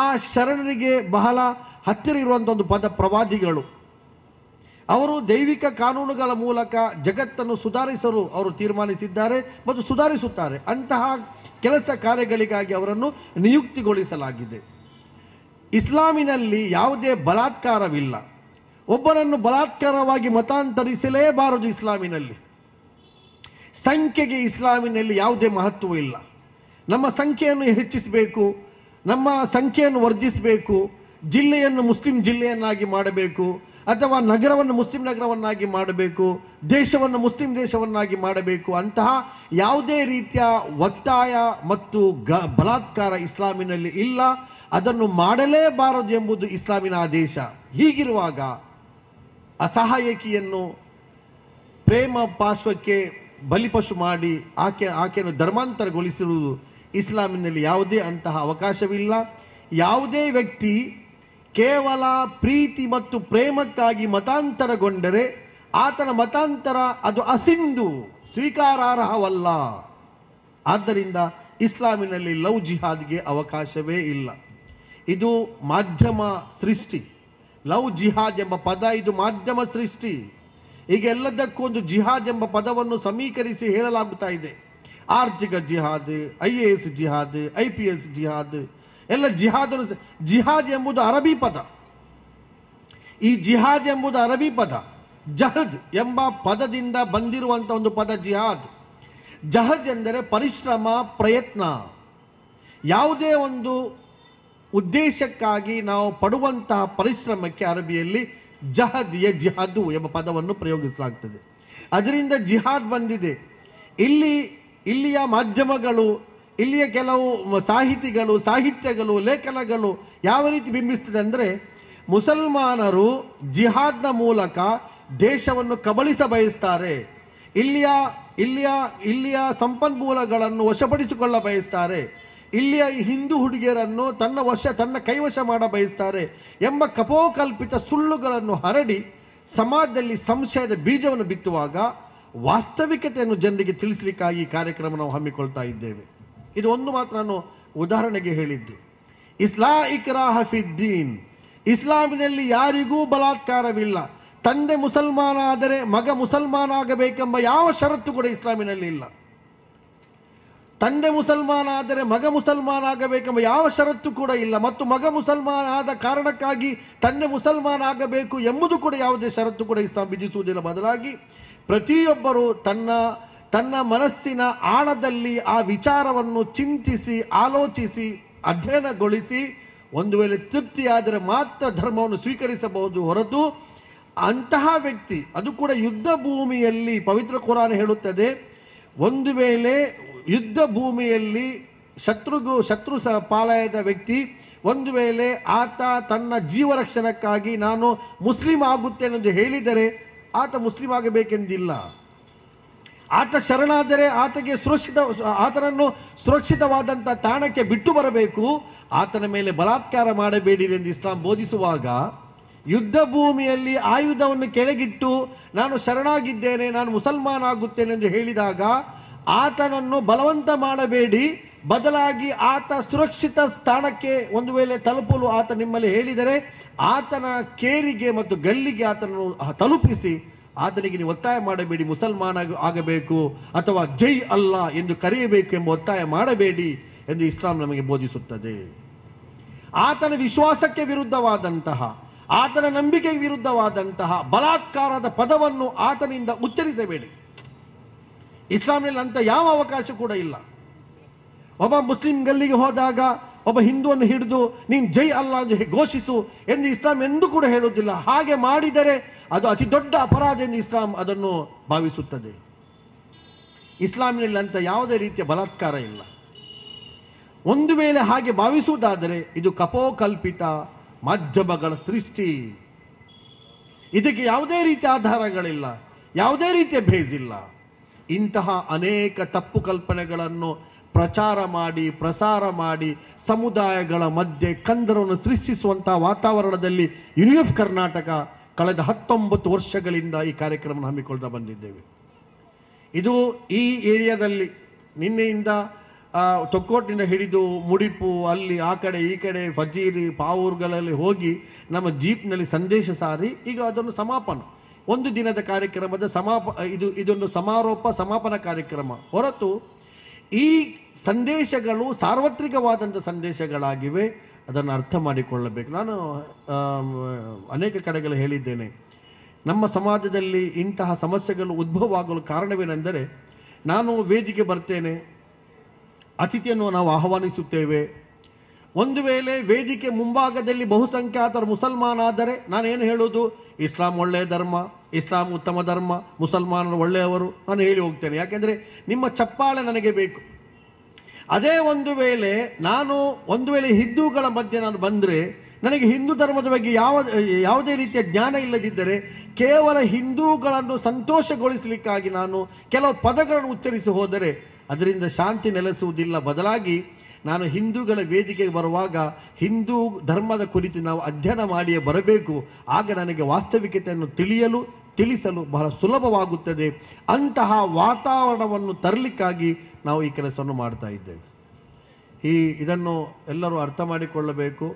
ಆ ಶರಣರಿಗೆ ಬಹಳ ಹತ್ತಿರ ಇರುವಂಥ ಒಂದು ಪದ ಪ್ರವಾದಿಗಳು. ಅವರು ದೈವಿಕ ಕಾನೂನುಗಳ ಮೂಲಕ ಜಗತ್ತನ್ನು ಸುಧಾರಿಸಲು ಅವರು ತೀರ್ಮಾನಿಸಿದ್ದಾರೆ ಮತ್ತು ಸುಧಾರಿಸುತ್ತಾರೆ. ಅಂತಹ ಕೆಲಸ ಕಾರ್ಯಗಳಿಗಾಗಿ ಅವರನ್ನು ನಿಯುಕ್ತಿಗೊಳಿಸಲಾಗಿದೆ. ಇಸ್ಲಾಮಿನಲ್ಲಿ ಯಾವುದೇ ಬಲಾತ್ಕಾರವಿಲ್ಲ. ಒಬ್ಬರನ್ನು ಬಲಾತ್ಕಾರವಾಗಿ ಮತಾಂತರಿಸಲೇಬಾರದು. ಇಸ್ಲಾಮಿನಲ್ಲಿ ಸಂಖ್ಯೆಗೆ ಇಸ್ಲಾಮಿನಲ್ಲಿ ಯಾವುದೇ ಮಹತ್ವ ಇಲ್ಲ. ನಮ್ಮ ಸಂಖ್ಯೆಯನ್ನು ಹೆಚ್ಚಿಸಬೇಕು, ನಮ್ಮ ಸಂಖ್ಯೆಯನ್ನು ವರ್ಧಿಸಬೇಕು, ಜಿಲ್ಲೆಯನ್ನು ಮುಸ್ಲಿಂ ಜಿಲ್ಲೆಯನ್ನಾಗಿ ಮಾಡಬೇಕು, ಅಥವಾ ನಗರವನ್ನು ಮುಸ್ಲಿಂ ನಗರವನ್ನಾಗಿ ಮಾಡಬೇಕು, ದೇಶವನ್ನು ಮುಸ್ಲಿಂ ದೇಶವನ್ನಾಗಿ ಮಾಡಬೇಕು. ಅಂತಹ ಯಾವುದೇ ರೀತಿಯ ಒತ್ತಾಯ ಮತ್ತು ಬಲಾತ್ಕಾರ ಇಸ್ಲಾಮಿನಲ್ಲಿ ಇಲ್ಲ. ಅದನ್ನು ಮಾಡಲೇಬಾರದು ಎಂಬುದು ಇಸ್ಲಾಮಿನ ಆದೇಶ. ಹೀಗಿರುವಾಗ ಅಸಹಾಯಕಿಯನ್ನು ಪ್ರೇಮ ಪಾರ್ಶ್ವಕ್ಕೆ ಬಲಿಪಶು ಮಾಡಿ ಆಕೆಯನ್ನು ಧರ್ಮಾಂತರಗೊಳಿಸುವುದು ಇಸ್ಲಾಮಿನಲ್ಲಿ ಯಾವುದೇ ಅಂತಹ ಅವಕಾಶವಿಲ್ಲ. ಯಾವುದೇ ವ್ಯಕ್ತಿ ಕೇವಲ ಪ್ರೀತಿ ಮತ್ತು ಪ್ರೇಮಕ್ಕಾಗಿ ಮತಾಂತರಗೊಂಡರೆ ಆತನ ಮತಾಂತರ ಅದು ಅಸಿಂಧು, ಸ್ವೀಕಾರಾರ್ಹವಲ್ಲ. ಆದ್ದರಿಂದ ಇಸ್ಲಾಮಿನಲ್ಲಿ ಲವ್ ಜಿಹಾದ್ಗೆ ಅವಕಾಶವೇ ಇಲ್ಲ. ಇದು ಮಾಧ್ಯಮ ಸೃಷ್ಟಿ. ಲವ್ ಜಿಹಾದ್ ಎಂಬ ಪದ ಇದು ಮಾಧ್ಯಮ ಸೃಷ್ಟಿ. ಈಗ ಎಲ್ಲದಕ್ಕೂ ಒಂದು ಜಿಹಾದ್ ಎಂಬ ಪದವನ್ನು ಸಮೀಕರಿಸಿ ಹೇಳಲಾಗುತ್ತಾ ಇದೆ. ಆರ್ಥಿಕ ಜಿಹಾದ್, IAS ಜಿಹಾದ್, IPS ಜಿಹಾದ್, ಎಲ್ಲ ಜಿಹಾದನ್ನು. ಜಿಹಾದ್ ಎಂಬುದು ಅರಬಿ ಪದ. ಈ ಜಿಹಾದ್ ಎಂಬುದು ಅರಬಿ ಪದ. ಜಹದ್ ಎಂಬ ಪದದಿಂದ ಬಂದಿರುವಂಥ ಒಂದು ಪದ ಜಿಹಾದ್. ಜಹದ್ ಎಂದರೆ ಪರಿಶ್ರಮ, ಪ್ರಯತ್ನ. ಯಾವುದೇ ಒಂದು ಉದ್ದೇಶಕ್ಕಾಗಿ ನಾವು ಪಡುವಂತಹ ಪರಿಶ್ರಮಕ್ಕೆ ಅರಬಿಯಲ್ಲಿ ಜಹದ್ ಜಿಹಾದು ಎಂಬ ಪದವನ್ನು ಪ್ರಯೋಗಿಸಲಾಗ್ತದೆ. ಅದರಿಂದ ಜಿಹಾದ್ ಬಂದಿದೆ. ಇಲ್ಲಿಯ ಮಾಧ್ಯಮಗಳು, ಇಲ್ಲಿಯ ಕೆಲವು ಸಾಹಿತ್ಯಗಳು, ಲೇಖನಗಳು ಯಾವ ರೀತಿ ಬಿಂಬಿಸ್ತದೆ ಅಂದರೆ ಮುಸಲ್ಮಾನರು ಜಿಹಾದ್ನ ಮೂಲಕ ದೇಶವನ್ನು ಕಬಳಿಸ ಬಯಸ್ತಾರೆ, ಇಲ್ಲಿಯ ಸಂಪನ್ಮೂಲಗಳನ್ನು ವಶಪಡಿಸಿಕೊಳ್ಳ ಬಯಸ್ತಾರೆ, ಇಲ್ಲಿಯ ಹಿಂದೂ ಹುಡುಗಿಯರನ್ನು ತನ್ನ ಕೈವಶ ಮಾಡ ಬಯಸ್ತಾರೆ ಎಂಬ ಕಪೋಕಲ್ಪಿತ ಸುಳ್ಳುಗಳನ್ನು ಹರಡಿ ಸಮಾಜದಲ್ಲಿ ಸಂಶಯದ ಬೀಜವನ್ನು ಬಿತ್ತುವಾಗ ವಾಸ್ತವಿಕತೆಯನ್ನು ಜನರಿಗೆ ತಿಳಿಸಲಿಕ್ಕಾಗಿ ಈ ಕಾರ್ಯಕ್ರಮ ನಾವು ಹಮ್ಮಿಕೊಳ್ತಾ ಇದ್ದೇವೆ. ಇದು ಒಂದು ಮಾತ್ರ ನಾನು ಉದಾಹರಣೆಗೆ ಹೇಳಿದ್ದು. ಇಸ್ಲಾ ಇಕ್ರಾಹ ಫಿದ್ದೀನ್, ಇಸ್ಲಾಮಿನಲ್ಲಿ ಯಾರಿಗೂ ಬಲಾತ್ಕಾರವಿಲ್ಲ. ತಂದೆ ಮುಸಲ್ಮಾನ ಆದರೆ ಮಗ ಮುಸಲ್ಮಾನ ಆಗಬೇಕೆಂಬ ಯಾವ ಷರತ್ತು ಕೂಡ ಇಸ್ಲಾಮಿನಲ್ಲಿ ಇಲ್ಲ. ತಂದೆ ಮುಸಲ್ಮಾನ ಆದರೆ ಮಗ ಮುಸಲ್ಮಾನ ಆಗಬೇಕೆಂಬ ಯಾವ ಷರತ್ತು ಕೂಡ ಇಲ್ಲ. ಮತ್ತು ಮಗ ಮುಸಲ್ಮಾನ ಆದ ಕಾರಣಕ್ಕಾಗಿ ತಂದೆ ಮುಸಲ್ಮಾನ ಆಗಬೇಕು ಎಂಬುದು ಕೂಡ ಯಾವುದೇ ಷರತ್ತು ಕೂಡ ಇಸ್ಲಾಂ ವಿಧಿಸುವುದಿಲ್ಲ. ಬದಲಾಗಿ ಪ್ರತಿಯೊಬ್ಬರು ತನ್ನ ಮನಸ್ಸಿನ ಆಳದಲ್ಲಿ ಆ ವಿಚಾರವನ್ನು ಚಿಂತಿಸಿ, ಆಲೋಚಿಸಿ, ಅಧ್ಯಯನಗೊಳಿಸಿ ಒಂದು ವೇಳೆ ತೃಪ್ತಿಯಾದರೆ ಮಾತ್ರ ಧರ್ಮವನ್ನು ಸ್ವೀಕರಿಸಬಹುದು. ಹೊರತು ಅಂತಹ ವ್ಯಕ್ತಿ, ಅದು ಕೂಡ ಯುದ್ಧ ಭೂಮಿಯಲ್ಲಿ, ಪವಿತ್ರ ಕುರಾನ್ ಹೇಳುತ್ತದೆ, ಒಂದು ವೇಳೆ ಯುದ್ಧ ಭೂಮಿಯಲ್ಲಿ ಶತ್ರು ಪಾಲಾಯದ ವ್ಯಕ್ತಿ ಒಂದು ವೇಳೆ ಆತ ತನ್ನ ಜೀವ ರಕ್ಷಣಕ್ಕಾಗಿ ನಾನು ಮುಸ್ಲಿಂ ಆಗುತ್ತೇನೆಂದು ಹೇಳಿದರೆ ಆತ ಮುಸ್ಲಿಂ ಆಗಬೇಕೆಂದಿಲ್ಲ. ಆತ ಶರಣಾದರೆ ಆತನನ್ನು ಸುರಕ್ಷಿತವಾದಂಥ ತಾಣಕ್ಕೆ ಬಿಟ್ಟು ಬರಬೇಕು, ಆತನ ಮೇಲೆ ಬಲಾತ್ಕಾರ ಮಾಡಬೇಡಿ ಎಂದು ಇಸ್ಲಾಂ ಬೋಧಿಸುವಾಗ, ಯುದ್ಧ ಭೂಮಿಯಲ್ಲಿ ಆಯುಧವನ್ನು ಕೆಳಗಿಟ್ಟು ನಾನು ಶರಣಾಗಿದ್ದೇನೆ, ನಾನು ಮುಸಲ್ಮಾನ ಆಗುತ್ತೇನೆ ಎಂದು ಹೇಳಿದಾಗ ಆತನನ್ನು ಬಲವಂತ ಮಾಡಬೇಡಿ, ಬದಲಾಗಿ ಆತ ಸುರಕ್ಷಿತ ಸ್ಥಾನಕ್ಕೆ ಒಂದು ವೇಳೆ ತಲುಪಲು ಆತ ನಿಮ್ಮಲ್ಲಿ ಹೇಳಿದರೆ ಆತನ ಕೇರಿಗೆ ಮತ್ತು ಗಲ್ಲಿಗೆ ಆತನನ್ನು ತಲುಪಿಸಿ ಆತನಿಗೆ ನೀವು ಒತ್ತಾಯ ಮಾಡಬೇಡಿ ಮುಸಲ್ಮಾನ ಆಗಬೇಕು ಅಥವಾ ಜೈ ಅಲ್ಲಾ ಎಂದು ಕರೆಯಬೇಕು ಎಂಬ ಒತ್ತಾಯ ಮಾಡಬೇಡಿ ಎಂದು ಇಸ್ಲಾಂ ನಮಗೆ ಬೋಧಿಸುತ್ತದೆ. ಆತನ ವಿಶ್ವಾಸಕ್ಕೆ ವಿರುದ್ಧವಾದಂತಹ, ಆತನ ನಂಬಿಕೆಗೆ ವಿರುದ್ಧವಾದಂತಹ ಬಲಾತ್ಕಾರದ ಪದವನ್ನು ಆತನಿಂದ ಉಚ್ಚರಿಸಬೇಡಿ. ಇಸ್ಲಾಂನಲ್ಲಿ ಅಂತ ಯಾವ ಅವಕಾಶ ಕೂಡ ಇಲ್ಲ. ಒಬ್ಬ ಮುಸ್ಲಿಂ ಗಲ್ಲಿಗೆ ಹೋದಾಗ ಒಬ್ಬ ಹಿಂದುವನ್ನು ಹಿಡಿದು ನೀನು ಜೈ ಅಲ್ಲಾ ಎಂದು ಘೋಷಿಸು ಎಂದು ಇಸ್ಲಾಂ ಎಂದೂ ಕೂಡ ಹೇಳುವುದಿಲ್ಲ. ಹಾಗೆ ಮಾಡಿದರೆ ಅದು ಅತಿ ದೊಡ್ಡ ಅಪರಾಧ ಎಂದು ಇಸ್ಲಾಂ ಅದನ್ನು ಭಾವಿಸುತ್ತದೆ. ಇಸ್ಲಾಮಿನಲ್ಲಿ ಅಂತ ಯಾವುದೇ ರೀತಿಯ ಬಲಾತ್ಕಾರ ಇಲ್ಲ. ಒಂದು ವೇಳೆ ಹಾಗೆ ಭಾವಿಸುವುದಾದರೆ ಇದು ಕಪೋಕಲ್ಪಿತ ಮಾಧ್ಯಮಗಳ ಸೃಷ್ಟಿ. ಇದಕ್ಕೆ ಯಾವುದೇ ರೀತಿಯ ಆಧಾರಗಳಿಲ್ಲ, ಯಾವುದೇ ರೀತಿಯ ಬೇಸಿಲ್ಲ. ಇಂತಹ ಅನೇಕ ತಪ್ಪು ಕಲ್ಪನೆಗಳನ್ನು ಪ್ರಸಾರ ಮಾಡಿ ಸಮುದಾಯಗಳ ಮಧ್ಯೆ ಕಂದರವನ್ನು ಸೃಷ್ಟಿಸುವಂತಹ ವಾತಾವರಣದಲ್ಲಿ ಯುನಿಎಫ್ ಕರ್ನಾಟಕ ಕಳೆದ 19 ವರ್ಷಗಳಿಂದ ಈ ಕಾರ್ಯಕ್ರಮ ಹಮ್ಮಿಕೊಳ್ತಾ ಬಂದಿದ್ದೇವೆ. ಇದು ಈ ಏರಿಯಾದಲ್ಲಿ ನಿನ್ನೆಯಿಂದ ತೊಕ್ಕೋಟಿನಿಂದ ಹಿಡಿದು ಮುಡಿಪು, ಅಲ್ಲಿ ಆ ಕಡೆ ಈ ಕಡೆ ಫಜೀರಿ ಪಾವೂರುಗಳಲ್ಲಿ ಹೋಗಿ ನಮ್ಮ ಜೀಪ್ನಲ್ಲಿ ಸಂದೇಶ ಸಾರಿ ಈಗ ಅದನ್ನು ಸಮಾಪನ, ಒಂದು ದಿನದ ಕಾರ್ಯಕ್ರಮದ ಇದೊಂದು ಸಮಾಪನ ಕಾರ್ಯಕ್ರಮ ಹೊರತು ಈ ಸಂದೇಶಗಳು ಸಾರ್ವತ್ರಿಕವಾದಂಥ ಸಂದೇಶಗಳಾಗಿವೆ. ಅದನ್ನು ಅರ್ಥ ಮಾಡಿಕೊಳ್ಳಬೇಕು. ನಾನು ಅನೇಕ ಕಡೆಗಳು ಹೇಳಿದ್ದೇನೆ, ನಮ್ಮ ಸಮಾಜದಲ್ಲಿ ಇಂತಹ ಸಮಸ್ಯೆಗಳು ಉದ್ಭವವಾಗಲು ಕಾರಣವೇನೆಂದರೆ, ನಾನು ವೇದಿಕೆ ಬರ್ತೇನೆ, ಅತಿಥಿಯನ್ನು ನಾವು ಆಹ್ವಾನಿಸುತ್ತೇವೆ. ಒಂದು ವೇಳೆ ವೇದಿಕೆ ಮುಂಭಾಗದಲ್ಲಿ ಬಹುಸಂಖ್ಯಾತರು ಮುಸಲ್ಮಾನಾದರೆ ನಾನೇನು ಹೇಳೋದು, ಇಸ್ಲಾಂ ಒಳ್ಳೆಯ ಧರ್ಮ, ಇಸ್ಲಾಂ ಉತ್ತಮ ಧರ್ಮ, ಮುಸಲ್ಮಾನರು ಒಳ್ಳೆಯವರು ನಾನು ಹೇಳಿ ಹೋಗ್ತೇನೆ. ಯಾಕೆಂದರೆ ನಿಮ್ಮ ಚಪ್ಪಾಳೆ ನನಗೆ ಬೇಕು. ಅದೇ ಒಂದು ವೇಳೆ ಹಿಂದೂಗಳ ಮಧ್ಯೆ ನಾನು ಬಂದರೆ, ನನಗೆ ಹಿಂದೂ ಧರ್ಮದ ಬಗ್ಗೆ ಯಾವುದೇ ರೀತಿಯ ಜ್ಞಾನ ಇಲ್ಲದಿದ್ದರೆ ಕೇವಲ ಹಿಂದೂಗಳನ್ನು ಸಂತೋಷಗೊಳಿಸಲಿಕ್ಕಾಗಿ ನಾನು ಕೆಲವು ಪದಗಳನ್ನು ಉಚ್ಚರಿಸಿ ಹೋದರೆ ಅದರಿಂದ ಶಾಂತಿ ನೆಲೆಸುವುದಿಲ್ಲ. ಬದಲಾಗಿ ನಾನು ಹಿಂದೂಗಳ ವೇದಿಕೆಗೆ ಬರುವಾಗ ಹಿಂದೂ ಧರ್ಮದ ಕುರಿತು ನಾವು ಅಧ್ಯಯನ ಮಾಡಿಯೇ ಬರಬೇಕು. ಆಗ ನನಗೆ ವಾಸ್ತವಿಕತೆಯನ್ನು ತಿಳಿಸಲು ಬಹಳ ಸುಲಭವಾಗುತ್ತದೆ. ಅಂತಹ ವಾತಾವರಣವನ್ನು ತರಲಿಕ್ಕಾಗಿ ನಾವು ಈ ಕೆಲಸವನ್ನು ಮಾಡ್ತಾ ಇದ್ದೇವೆ. ಇದನ್ನು ಎಲ್ಲರೂ ಅರ್ಥ ಮಾಡಿಕೊಳ್ಳಬೇಕು.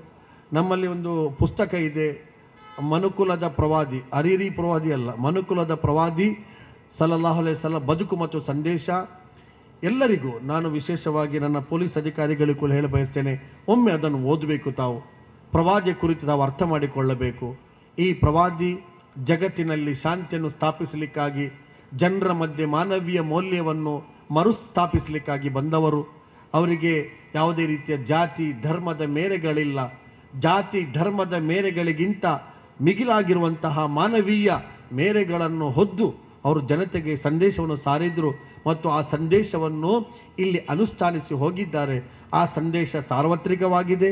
ನಮ್ಮಲ್ಲಿ ಒಂದು ಪುಸ್ತಕ ಇದೆ, ಮನುಕುಲದ ಪ್ರವಾದಿ, ಅರೀರಿ ಪ್ರವಾದಿ ಅಲ್ಲ, ಮನುಕುಲದ ಪ್ರವಾದಿ ಸಲ್ಲಲ್ಲಾಹು ಅಲೈಹಿ ವಸಲ್ಲಂ ಬದುಕು ಮತ್ತು ಸಂದೇಶ. ಎಲ್ಲರಿಗೂ ನಾನು ವಿಶೇಷವಾಗಿ ನನ್ನ ಪೊಲೀಸ್ ಅಧಿಕಾರಿಗಳಿಗೂ ಹೇಳ ಬಯಸ್ತೇನೆ, ಒಮ್ಮೆ ಅದನ್ನು ಓದಬೇಕು. ತಾವು ಪ್ರವಾದಿಯ ಕುರಿತು ತಾವು ಅರ್ಥ ಮಾಡಿಕೊಳ್ಳಬೇಕು. ಈ ಪ್ರವಾದಿ ಜಗತ್ತಿನಲ್ಲಿ ಶಾಂತಿಯನ್ನು ಸ್ಥಾಪಿಸಲಿಕ್ಕಾಗಿ, ಜನರ ಮಧ್ಯೆ ಮಾನವೀಯ ಮೌಲ್ಯವನ್ನು ಮರುಸ್ಥಾಪಿಸಲಿಕ್ಕಾಗಿ ಬಂದವರು. ಅವರಿಗೆ ಯಾವುದೇ ರೀತಿಯ ಜಾತಿ ಧರ್ಮದ ಮೇರೆಗಳಿಲ್ಲ. ಜಾತಿ ಧರ್ಮದ ಮೇರೆಗಳಿಗಿಂತ ಮಿಗಿಲಾಗಿರುವಂತಹ ಮಾನವೀಯ ಮೇರೆಗಳನ್ನು ಹೊದ್ದು ಅವರು ಜನತೆಗೆ ಸಂದೇಶವನ್ನು ಸಾರಿದರು ಮತ್ತು ಆ ಸಂದೇಶವನ್ನು ಇಲ್ಲಿ ಅನುಷ್ಠಾನಿಸಿ ಹೋಗಿದ್ದಾರೆ. ಆ ಸಂದೇಶ ಸಾರ್ವತ್ರಿಕವಾಗಿದೆ,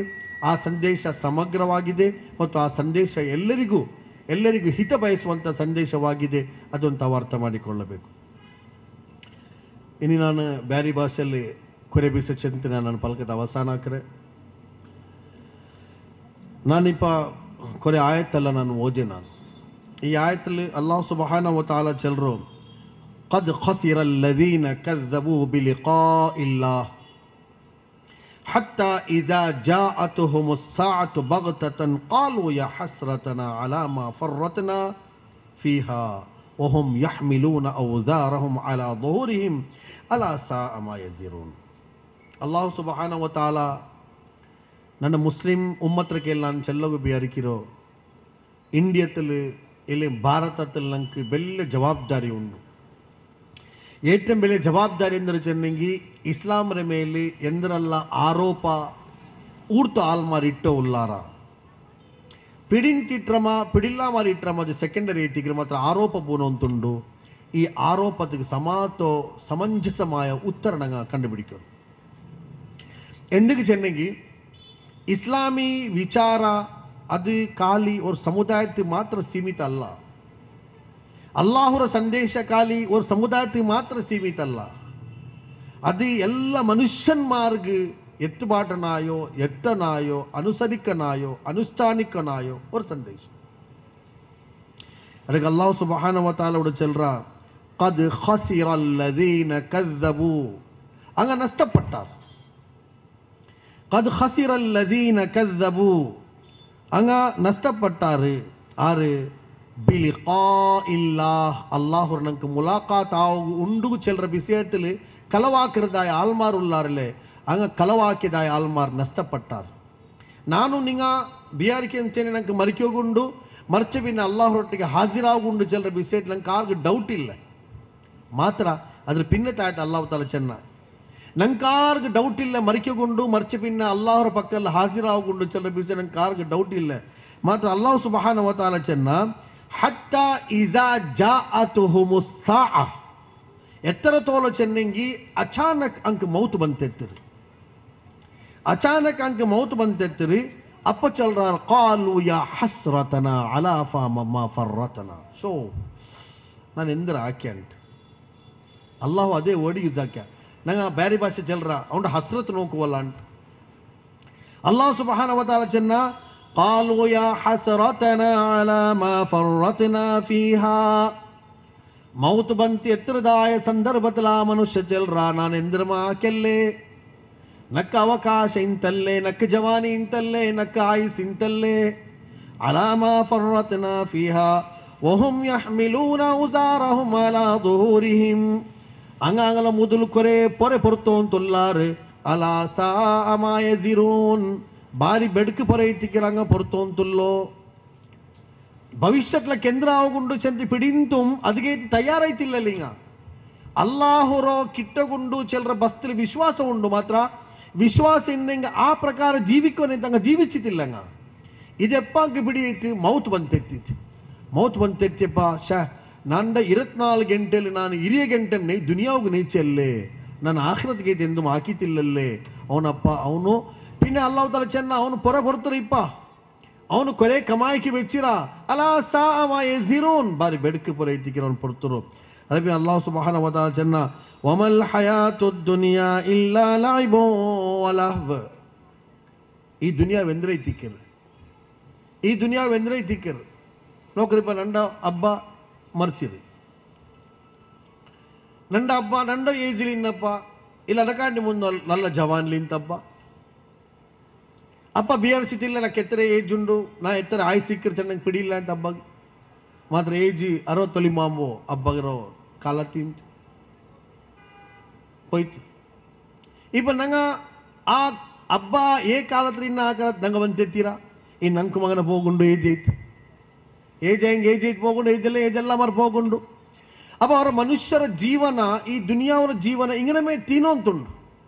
ಆ ಸಂದೇಶ ಸಮಗ್ರವಾಗಿದೆ ಮತ್ತು ಆ ಸಂದೇಶ ಎಲ್ಲರಿಗೂ ಹಿತ ಬಯಸುವಂಥ ಸಂದೇಶವಾಗಿದೆ. ಅದನ್ನು ತಾವು ಅರ್ಥ ಮಾಡಿಕೊಳ್ಳಬೇಕು. ಇನ್ನು ನಾನು ಬ್ಯಾರಿ ಭಾಷೆಯಲ್ಲಿ ಕೊರೆ ಬೀಸ ಚಿಂತನೆ ನಾನು ಪಲಕದ ಅವಸಾನ ಹಾಕ್ರೆ ನಾನಿಪ್ಪ ಕೊರೆ ಆಯತ್ತಲ್ಲ ನಾನು ಓದಿ. ಈ ಆಯತ್ತಲ್ಲಿ ಅಲ್ಲಾಹ್ ಸುಬ್ಹಾನಹು ವ ತಆಲಾ ಚಲ್ರು قد خسر الذين كذبوا بلقاء الله حتى إذا جاءتهم الساعة بغتة قالوا يا حسرتنا على ما فرطنا فيها وهم يحملون أوزارهم على ظهورهم ألا ساء ما يزرون. ಅಲ್ಲಾಹ್ ಸುಬ್ಹಾನಹು ವ ತಆಲಾ ನನ್ನ ಮುಸ್ಲಿಂ ಉಮ್ಮತ್ರಕ್ಕೆ ನಾನು ಚೆಲ್ಲಗು ಬಿಯಾರಿಕಿರೋ ಇಂಡಿಯത്തിൽ ಇಲ್ಲಿ ಭಾರತത്തിൽ ನಂಗೆ ಬೆಲ್ಲ ಜವಾಬ್ದಾರಿ ಉಂಟು. ഏറ്റവും വലിയ ജവാബ്ദാരി എന്ന് വെച്ചിട്ടുണ്ടെങ്കിൽ ഇസ്ലാമിന്റെ മേലെ എന്തെല്ല ആരോಪ ಊರ್ತ ಆಲ್ಮಾರಿ ಇಟ್ಟೋ ಉಲ್ಲಾರ ಪಿಡಿಲ್ಲ ಮಾರಿ ಇಟ್ರಮ ಅದು ಸೆಕೆಂಡರಿ ಐತಿಗ್ರೆ ಮಾತ್ರ ಆರೋಪ ಪೂನೊಂದುಂಡು. ಈ ಆರೋಪಕ್ಕೆ ಸಮಂಜಸമായ ಉತ್ತರಣ ಕಂಡುപിടിക്കും. എന്തിക്ക് ചെന്നെങ്കിൽ ഇസ്ലാമി വിചാര അത് ಖಾಲಿ ഒരു ಸಮುದಾಯಕ್ಕೆ ಮಾತ್ರ ಸೀಮಿತ ಅಲ್ಲ. ಅಲ್ಲಾಹುರ ಸಂದೇಶ ಖಾಲಿ ಒಂದು ಸಮುದಾಯಕ್ಕೆ ಮಾತ್ರ ಸೀಮಿತ ಅಲ್ಲ, ಅದು ಎಲ್ಲ ಮನುಷ್ಯನ್ಮಾರ್ಗ ಎತ್ತುಬಾಟನಾಯೋ ಎತ್ತನಾಯೋ ಅನುಸರಿಕನಾಯೋ ಅನುಷ್ಠಾನಿಕನಾಯೋ ஒரு சந்தேஷம். அதுக்கு அல்லாஹ் சுப்ஹானஹு வ தஆலா சொல்றா قد خسر الذين كذبوا அங்க நஷ்டப்பட்டார். قد خسر الذين كذبوا அங்க நஷ்டப்பட்டாரு. ஆறு பிலிகாஇல்லாஹ் அல்லாஹ் நமக்கு முலாகாத் உண்டு செல்ற விஷயத்தில் ಕಲವಾಕಿರದಾಯ ಆಲ್ಮಾರ್ ಉಲ್ಲಾರಲೆ ಹಂಗ ಕಲವಾಕಿದಾಯ ಆಲ್ಮಾರ್ ನಷ್ಟಪಟ್ಟಾರ್. ನಾನು ನಿಂಗ ಬಿಯಾರಿಕೆ ಅಂತೇನೆ ನಂಗೆ ಮರಿಕೋಗುಂಡು ಮರ್ಚಬಿನ ಅಲ್ಲಾಹರೊಟ್ಟಿಗೆ ಹಾಜಿರಾಗುಂಡು ಚೆಲ್ಲರ ಬಿಸೇಟ್ ನಂಗೆ ಕಾರ್ಗೆ ಡೌಟ್ ಇಲ್ಲ, ಮಾತ್ರ ಅದ್ರ ಪಿನ್ನತಾಯ್ತು ಅಲ್ಲಾಹ್ ತಾಲ ಚೆನ್ನ ನಂಗೆ ಕಾರ್ಗೆ ಡೌಟ್ ಇಲ್ಲ, ಮರಿಕೋಗುಂಡು ಮರ್ಚಬಿನ್ನ ಅಲ್ಲಾಹರ ಪಕ್ಕದಲ್ಲಿ ಹಾಜಿರಾಗುಂಡು ಚೆಲ್ಲರ ಬಿಸೆ ನಂಗೆ ಕಾರ್ಗೆ ಡೌಟ್ ಇಲ್ಲ, ಮಾತ್ರ ಅಲ್ಲಾಹ್ ಸುಬ್ಹಾನಹು ವ ತಆಲಾ ಚೆನ್ನ ಹತ್ತಾ ಇಜಾ ಜಾಅತುಹುಮುಸ್ ಸಾಅ ಎತ್ತರ ತೋಲ ಚೆನ್ನಂಗಿ ಅಚಾನಕ್ ಅಂಕ ಮೌತ್ ಬಂತೆತ್ತಿರಿ. ಅಚಾನಕ್ ಅಂಕ ಮೌತ್ ಬಂತೆತ್ತಿರಿ. ಅಪ್ಪ ಚಲ್ರಾರ್ ಕಾಲು ಯಾ ಹಸ್ರತನ ಅಲಾಫಾ ಮಮ್ಮ ಫರ್ರತನ. ಸೊ ನಾನು ಎಂದ್ರ ಆಕೆ ಅಂಟ ಅಲ್ಲಾಹು ಅದೇ ವರ್ಡ್ ಯೂಸ್ ಆಕ್ಯ ನಂಗೆ ಬೇರೆ ಭಾಷೆ ಚಲ್ರ ಅವನ ಹಸ್ರತ್ ನೋಕುವಲ್ಲ ಅಂಟ. ಅಲ್ಲಾಹ್ ಸುಬ್ಹಾನಹು ವ ತಆಲಾ ಚೆನ್ನ ಕಾಲು ಯಾ ಹಸ್ರತನ ಅಲಾ ಮಾ ಫರ್ರತನ ಫೀಹಾ. ಮೌತ್ ಬಂತು ಎತ್ತರದಾಯ ಸಂದರ್ಭದಲ್ಲಿ ಆ ಮನುಷ್ಯ ಚೆಲ್ರ ನಾನು ಎಂದ್ರಮಾ ಕೆಲ್ಲೆ ನಕ್ಕ ಅವಕಾಶ ಇಂತಲ್ಲೇ ನಕ್ಕ ಜವಾನಿ ಇಂತಲ್ಲೇ ನಕ್ಕ ಆಯುಸ್ ಇಂತಲ್ಲೇ ಅಲಾಮಾ ಫರ್ರತ್ನ ಫೀಹಾ ವಹುಂ ಯಹ್ಮಿಲೂನ ಉಜಾರಹುಂ ಅಲಾ ದುಹೂರಿಹಿಂ. ಅಂಗಾಂಗಲ ಮುದುಲು ಕೊರೆ ಪೊರೆ ಪೊರ್ತೋಂತುಲ್ಲಾರು ಅಲಾ ಸಾಅ ಮಾ ಯಜಿರೂನ್ ಬಾರಿ ಬೆಡ್ಕು ಪೊರೆ ಇತ್ತಿಕ್ಕಿರಂಗ ಪೊರ್ತೋಂತುಲ್ಲೋ. ಭವಿಷ್ಯತ್ಲ ಕೇಂದ್ರ ಆಗುಂಡು ಚಂದ್ರಿ ಪಿಡಿಂತು ಅದಕ್ಕೆ ತಯಾರೈತಿಲ್ಲ ಈಗ ಅಲ್ಲಾಹುರೋ ಕಿಟ್ಟಗುಂಡು ಚೆಲ್ರ ಬಸ್ತಲಿ ವಿಶ್ವಾಸ ಉಂಡು, ಮಾತ್ರ ವಿಶ್ವಾಸ ಇನ್ನಂಗ ಆ ಪ್ರಕಾರ ಜೀವಿಕೋನೆಂತಂಗ ಜೀವಿಸಿತಿಲ್ಲಂಗ ಇದೆಪ್ಪಾಂಗೆ ಬಿಡಿಯಿತು ಮೌತ್ ಬಂತೆತ್ತಿತ್ತು. ಮೌತ್ ಬಂತೆತ್ತಪ್ಪ ನಂಡ 24 ಗಂಟೆಯಲ್ಲಿ ನಾನು ಹಿರಿಯ ಗಂಟೆ ದುನಿಯಾவுக்கு ನೀಚಲ್ಲೇ ನಾನು ಆಖಿರತ್ಗೆ ಎಂದು ಹಾಕಿತಿಲ್ಲಲ್ಲೇ ಅವನಪ್ಪ ಅವನು ಪಿನ್ನ ಅಲ್ಲಾಹ್ ತಾಲ ಚೆನ್ನ ಅವನು ಪೊರ ಬರ್ತಾರೆ ಇಪ್ಪ ಅವನು ಕೊರೆ ಕಮಾಯಿಗೆ ಬೆಚ್ಚಿರ ಅಲಾ ಸಾಅ ಮಾ ಯಜಿರೂನ್ ಬಾರಿ ಬೆಡ್ಕು ಪೊರೆ ಇತ್ತಿಕ್ಕಿರವನು ಪೊರ್ತರು. ಅದಕ್ಕೆ ಅಲ್ಲಾಹ್ ಸುಬ್ಹಾನಹು ವ ತಆಲಾ ಚೆನ್ನ ವಮಲ್ ಹಯಾತುದ್ ದುನಿಯಾ ಇಲ್ಲಾ ಲೈಬು ವ ಲಹ್ವ್. ಈ ದುನಿಯಾವೆಂದ್ರೆ ಇತ್ತಿಕ್ಕಿರು, ಈ ದುನಿಯಾವೆಂದ್ರೆ ಇತ್ತಿಕ್ಕಿರು ನೋಕ್ರಿಪ್ಪ ನಂಡ ಹಬ್ಬ ಮರ್ಚಿರಿ, ನಂಡ ಹಬ್ಬ ನಂಡ ಏಜ್ಲಿ ಇನ್ನಪ್ಪ ಇಲ್ಲ ಅದಕ್ಕಾಂಡಿ ಮುಂದೆ ನಲ್ಲ ಜವಾನ್ಲಿ ಇಂತಪ್ಪ ಅಪ್ಪ ಬಿಯರ್ಸಿತಿಲ್ಲ ನಾ ಕೆತ್ತರೆ ಏಜ್ ಉಂಡು ನಾ ಎತ್ತರ ಆಯ್ ಸಿಕ್ಕರು ಚೆನ್ನಾಗಿ ಪಿಡಿಲ್ಲ ಅಂತ ಹಬ್ಬ ಮಾತ್ರ ಏಜಿ 60 ಮಾಂಬು ಹಬ್ಬಗಿರೋ ಕಾಲ ತಿಂತು ಹೋಯ್ತು. ಇಪ್ಪ ನಂಗೆ ಆ ಹಬ್ಬ ಏ ಕಾಲತ್ರ ಇನ್ನು ಆ ಕಾಲത്ത് ನಂಗೆ ಬಂತೆತ್ತೀರಾ ಇನ್ನು ನಂಗೆ ಮಗನ ಹೋಗುಂಡು ಏಜ್ ಐತಿ ಏಜ್ ಹೆಂಗೆ ಏಜ್ ಐತಿ ಹೋಗುಂಡು ಏಜೆಲ್ಲ ಮರ ಹೋಗುಂಡು. ಅಪ್ಪ ಅವರ ಮನುಷ್ಯರ ಜೀವನ ಈ ದುನಿಯಾವರ ಜೀವನ ಇಂಗನ ಮೇ ತೀನೋ ಅಂತುಂಡು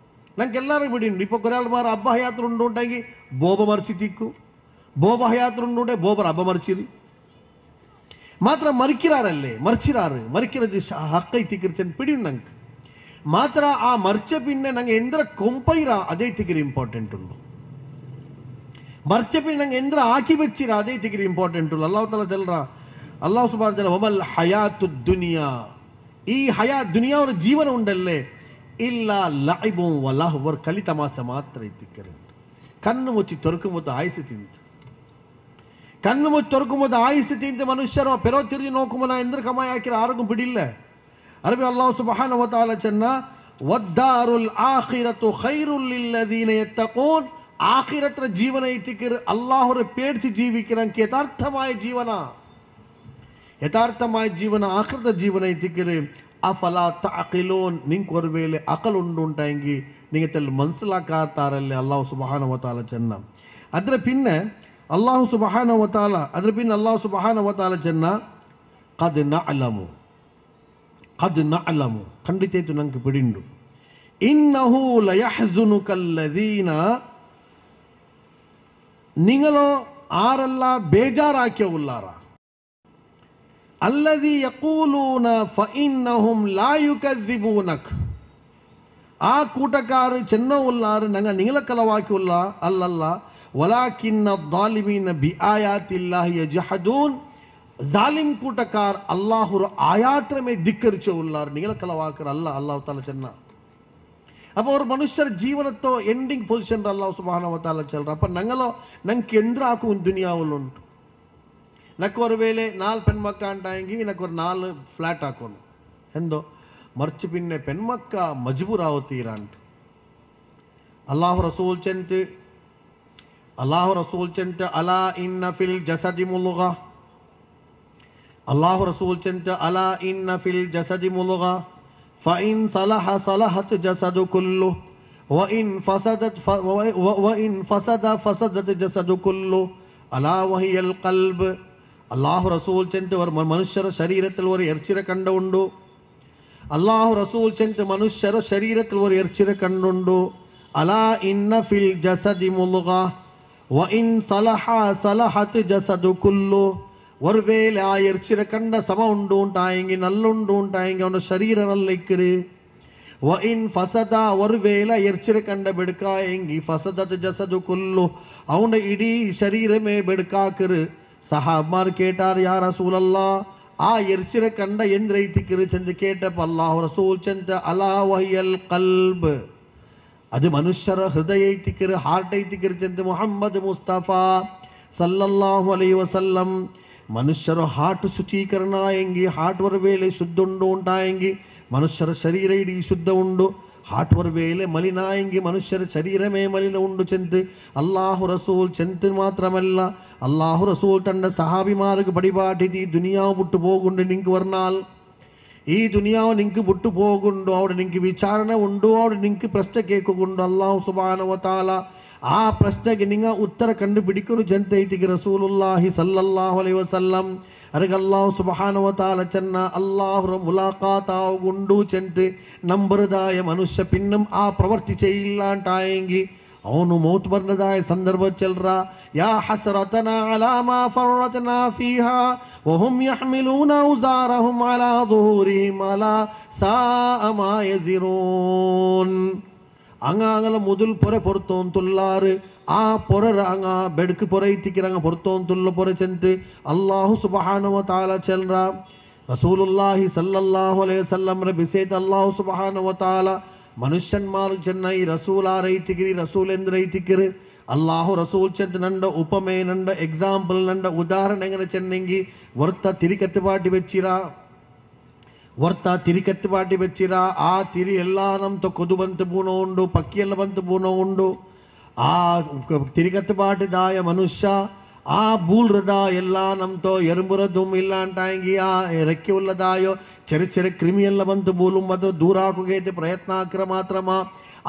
ನಂಗೆ ಎಲ್ಲರೂ ಬಿಡಿಂಡು. ಇಪ್ಪ ಕೊರೆಯಾಳ ಮಾರ ಹಬ್ಬ ಹಯಾತ್ರ ಉಂಡು ಉಂಟಾಗಿ ಬೋಬ ಮರ್ಚಿ ತಿಕ್ಕು ಬೋಬ ಹಯಾತ್ರ ಉಂಡುಂಡೆ ಬೋಬರ ಹಬ್ಬ ಮರ್ಚಿರಿ ಮಾತ್ರ ಮರ್ಕಿರಾರಲ್ಲೇ ಮರ್ಚಿರಾರು ಮರ್ಕಿರದು ಹಕ್ಕೈ ತಿಕ್ಕಿರ್ಚಂದು ಪಿಡಿಂಡು ನಂಗೆ ಮಾತ್ರ ಆ ಮರ್ಚ ಪಿನ್ನೆ ನಂಗೆ ಎಂದ್ರ ಕೊಂಪೈರ ಅದೇ ತಿಗಿರಿ ಇಂಪಾರ್ಟೆಂಟ್ ಉಂಡು. ಮರ್ಚ ಪಿನ್ ನಂಗೆ ಎಂದ್ರ ಹಾಕಿ ಬೆಚ್ಚಿರ ಅದೇ ತಿಗಿರಿ ಇಂಪಾರ್ಟೆಂಟ್ ಉಂಡು. ಅಲ್ಲಾಹ್ ತಾಲ ಚೆಲ್ರ ಅಲ್ಲಾಹ್ ಸುಬ್ಹಾನಹು ವ ತಆಲಾ ವಮಲ್ ಹಯಾತು ದುನಿಯಾ ಈ ಹಯಾ ದುನಿಯಾವರ ಜೀವನ ಉಂಡಲ್ಲೇ ಇಲ್ಲ ಲೈಬು ವ ಲಹ್ವ್ ಕಲಿ ತಮಾಸ ಮಾತ್ರ ಇತ್ತಿಕ್ಕರು. ಕಣ್ಣು ಮುಚ್ಚಿ ತೊರಕುಮುತ್ತ ಆಯಿಸಿ ತಿಂತು ಕಣ್ಣು ಮುಚ್ಚಿ ತೊರಕುಮುತ್ತ ಆಯಿಸಿ ತಿಂತು ಮನುಷ್ಯರು ಪೆರೋ ತಿರುಗಿ ನೋಕುಮನ ಎಂದ್ರ ಕಮಾಯಿ ಹಾಕಿರ ಆರೋಗ್ಯ ಬಿಡಿಲ್ಲ. ಅರಬಿ ಅಲ್ಲಾಹ್ ಸುಬ್ಹಾನಹು ವ ತಆಲಾ ಚೆನ್ನ ವದ್ದಾರುಲ್ ಆಖಿರತು ಖೈರುಲ್ ಲಿಲ್ಲದೀನ ಯತ್ತಖೂನ್. ಆಖಿರತ್ರ ಜೀವನ ಇತ್ತಿಕ್ಕರು ಅಲ್ಲಾಹರ ಪೇಡ್ಸಿ ಜೀವಿಕಿರಂಗೆ ಯಥಾರ್ಥಮಾಯ ಜೀವನ ಆಖಿರದ ಜೀವನ ಇತ್ತಿಕ್ಕರು ಅಫಲಾ ತಅಕಿಲೂನ್. ನಿಂಗೆ ஒரு ವೇಳೆ ಅಕಲ್ ಉಂಟಾಂಗಿ ನಿಂಗೆ ತಲ್ಲಿ ಮನಸ್ಸಲಾಕಾತಾರಲ್ಲೇ ಅಲ್ಲಾಹ್ ಸುಬ್ಹಾನಹು ವ ತಆಲಾ ಚೆನ್ನ. ಅದರ ಪಿನ್ನೆ ಅಲ್ಲಾಹ್ ಸುಬ್ಹಾನಹು ವ ತಆಲಾ ಅಲ್ಲಾಹ್ ಸುಬ್ಹಾನಹು ವ ತಆಲಾ ಚೆನ್ನ ಕದ್ ನಅಲಮು ಖಂಡಿತ ಇತ್ತು ನಂಗೆ ಬಿಡಿಂಡು ಇನ್ನಹು ಲಯಹ್ಜುನುಕಲ್ಲದೀನ ನಿಂಗಲೋ ಆರೆಲ್ಲ ಬೇಜಾರಾಕ್ಯವುಲ್ಲಾರ ಅಲ್ಲದಿ ಯಕೂಲೂನ ಫಇನ್ನಹುಂ ಲಾ ಯುಕದ್ದಿಬೂನಕ್. ಆ ಕೂಟಕಾರು ಚೆನ್ನವುಲ್ಲಾರು ನಂಗೆ ನಿಂಗಲ ಕಲವಾಕ್ಯುಲ್ಲ ಅಲ್ಲಲ್ಲ ವಲಾಕಿನ್ನ ದಾಲಿಮೀನ ಬಿ ಆಯಾತಿಲ್ಲಾಹಿ ಯಜಹದೂನ್. ಜಾಲಿಂ ಕೂಟಕಾರ ಅಲ್ಲಾಹುರ ಆಯಾತ್ರಮೇ ಧಿಕ್ಕರಿಚೋ ಉಲ್ಲಾರು ನಿಗಲ ಕಲವಾಕರ ಅಲ್ಲಾಹು ತಾಲ ಚೆನ್ನ அப்போ ஒரு மனுஷர் ஜீவனத்தோ எண்டிங் பொசிஷன் அல்லாஹ் சுப்ஹானஹு வ தஆலா சொல்ற அப்ப நங்களோ நங்கு எந்திராக்கும் துனியாவில் உண்டு నాకు ஒரு వేళ 4 పెన్మక్క అంటాయింగి నాకు ஒரு 4 ఫ్లాట్ ಹಾಕೋನು ಎಂದೋ ಮರ್ಚಿ ಪಿನ್ನೆ పెన్మక్క ಮಜ್ಬೂರ್ ಆವತೀರಾ ಅಂತ ಅಲ್ಲಾಹ್ ರಸೂಲ್ ಚಂತ ಅಲಾ ಇನ್ನ ಫಿಲ್ ಜಸದಿ ಮುಲ್ಗಾ ಅಲ್ಲಾಹ್ ರಸೂಲ್ ಚಂತ ಅಲಾ ಇನ್ನ ಫಿಲ್ ಜಸದಿ ಮುಲ್ಗಾ ಫಇನ್ ಸಲಹ ಸಲಹತ್ ಜಸದು ಕುಲ್ಲು ವಇನ್ ಫಸದತ್ ಜಸದು ಕುಲ್ಲು ಅಲಾ ವಹಿಯಲ್ ಕಲ್ಬ್ ಅಲ್ಲಾಹು ರಸೂಲ್ ಚೆಂತ ಮನುಷ್ಯರ ಶರೀರത്തിൽ ഒരു എർച്ചിര കണ്ടുണ്ട് അല്ലാഹു റസൂൽ ചെന്ത മനുഷ്യര ശരീരത്തിൽ ഒരു എർച്ചിര കണ്ടുണ്ട് അലാ ഇന്ന ഫിൽ ജസദി മുൽഗ വ ഇൻ സലഹ സലഹത് ജസദു കുല്ലു ഒരുവേള ആ എർച്ചിര കണ്ട സമ ഉണ്ട് ഉണ്ടായെങ്കിൽ നല്ലുണ്ട് ഉണ്ടായെങ്കിൽ അവൻ്റെ ശരീരം നല്ലിക്കര് വ ഇൻ ഫസദ ഒരുവേള എർച്ചിര കണ്ട ബെടുക്കായെങ്കിൽ ഫസദത് ജസദു കുല്ലു അവൻ്റെ ഇടീ ശരീരമേ ബെടുക്കാക്കര് സഹാബാർ കേട്ടാർ യാ റസൂലല്ലാ ആ എർച്ചിര കണ്ട എന്തിരൈത്തിക്കര് ചെന്ന് കേട്ടപ്പോൾ അല്ലാഹു റസൂൽ ചെന്ന് അലാ വഹിയൽ ഖൽബ് ಅದು ಮನುಷ್ಯರ ಹೃದಯ ಐತಿಕರು ಹಾರ್ಟ್ ಐತಿಕರು ಚೆಂದ ಮುಹಮ್ಮದ್ ಮುಸ್ತಫಾ ಸಲ್ಲಲ್ಲಾಹು ಅಲೈಹಿ ವಸಲ್ಲಂ ಮನುಷ್ಯರ ಹಾರ್ಟ್ ಶುಚೀಕರಣ ಎಂಗಿ ಹಾರ್ಟ್ ವರ ವೇಳೆ ಶುದ್ಧ ಉಂಡು ಉಂಟಾಯಂಗಿ ಮನುಷ್ಯರ ಶರೀರ ಇಡೀ ಶುದ್ಧ ಉಂಡು ಹಾರ್ಟ್ ವರ ವೇಳೆ ಮಲಿನ ಎಂಗಿ ಮನುಷ್ಯರ ಶರೀರಮೇ ಮಲಿನ ಉಂಡು ಚೆಂತ ಅಲ್ಲಾಹು ರಸೂಲ್ ಚೆಂತ ಮಾತ್ರಮಲ್ಲ ಅಲ್ಲಾಹು ರಸೂಲ್ ತಂಡ ಸಹಾಬಿಮಾರ್ಗ ಬಡಿಬಾಟಿದಿ ದುನಿಯಾವು ಬಿಟ್ಟು ಹೋಗುಂಡು ನಿಂಗೆ ವರ್ನಾಲ್ ಈ ದುನಿಯಾವು ನಿಂಗೆ ಬಿಟ್ಟು ಹೋಗುಂಡು ಅವಳು ನಿಂಗೆ ವಿಚಾರಣೆ ಉಂಡು ಅವಳು ನಿಂಗೆ ಪ್ರಶ್ನೆ ಕೇಕುಗುಂಡು ಅಲ್ಲಾಹು ಸುಬ್ಹಾನಹು ವ ತಆಲಾ ಆ ಪ್ರಶ್ನೆಗೆ ನಿಂಗ ಉತ್ತರ ಕಂಡು ಬಿಡಿಕರು ಜನತೆ ಐತಿಗೆ ರಸೂಲುಲ್ಲಾಹಿ ಸಲ್ಲಲ್ಲಾಹು ಅಲೈಹಿ ವಸಲ್ಲಂ ಅರಗ ಅಲ್ಲಾಹು ಸುಬ್ಹಾನಹು ವ ತಆಲಾ ಚೆನ್ನ ಅಲ್ಲಾಹುರ ಮುಲಾಕಾತಾಗುಂಡು ಚೆಂತೆ ನಂಬರದಾಯ ಮನುಷ್ಯ ಪಿನ್ನಂ ಆ ಪ್ರವರ್ತಿ ചെയ്യില്ല ಅಂಟಾಯಂಗಿ ಅವನು ಮೌತ್ ಬರ್ನದಾಯ ಸಂದರ್ಭ ಚಲ್ರ ಯಾ ಹಸರತನಾ ಅಲಾ ಮಾ ಫರತನಾ ಫೀಹಾ ವಹುಂ ಯಹ್ಮಿಲೂನ ಔಜಾರಹುಂ ಅಲಾ ದುಹೂರಿಹಿಂ ಅಲಾ ಸಾಅ ಮಾ ಯಜಿರೂನ್ ಅಂಗಾಂಗಲ ಮೊದಲು ಪೊರೆ ಪೊರ್ತೋಂತುಲ್ಲಾರು ಆ ಪೊರರ ಅಂಗ ಬೆಡ್ಕು ಪೊರೆ ಇತ್ತಿಕ್ಕಿರಂಗ ಪೊರ್ತೋಂತುಲ್ಲ ಪೊರೆ ಚೆಂತೆ ಅಲ್ಲಾಹು ಸುಬ್ಹಾನಹು ವ ತಆಲಾ ಚಲ್ರ ರಸೂಲುಲ್ಲಾಹಿ ಸಲ್ಲಲ್ಲಾಹು ಅಲೈಹಿ ವಸಲ್ಲಂ ರ ಬಿಸೇತ ಅಲ್ಲಾಹು ಸುಬ್ಹಾನಹು ವ ತಆಲಾ ಮನುಷ್ಯನ್ಮಾರು ಚೆನ್ನೈ ರಸೂಲಾರೈತಿಗಿರಿ ರಸೂಲೆಂದ್ರೈತಿಕಿರು ಅಲ್ಲಾಹು ರಸೂಲ್ ಚೆಂತ ನಂಡ ಉಪಮೆ ನಂಡ ಎಕ್ಸಾಂಪಲ್ ನಂಡ ಉದಾಹರಣೆಗಳ ಚೆನ್ನಂಗಿ ವರ್ತ ತಿರಿಕತ್ತುಪಾಟಿ ಬೆಚ್ಚಿರ ಆ ತಿರಿ ಎಲ್ಲ ನಮ್ತ ಕೊದು ಬಂತು ಬೂನೋ ಉಂಡು ಪಕ್ಕಿ ಎಲ್ಲ ಬಂತು ಬೂನೋ ಉಂಡು ಆ ತಿರಿಕತ್ತುಪಾಟಿದಾಯ ಮನುಷ್ಯ ಆ ಬೂಲ್ರದ ಎಲ್ಲ ನಮ್ತೋ ಎರುಂಬುರದು ಇಲ್ಲ ಅಂಟಾಂಗಿ ಆ ರೆಕ್ಕೆ ಉಲ್ಲದಾಯೋ ಚೆರೆ ಕ್ರಿಮಿ ಎಲ್ಲ ಬಂತು ಬೂಲು ಮಾತ್ರ ದೂರ ಹಾಕುಗೈತೆ ಪ್ರಯತ್ನ ಹಾಕ್ರ ಮಾತ್ರಮ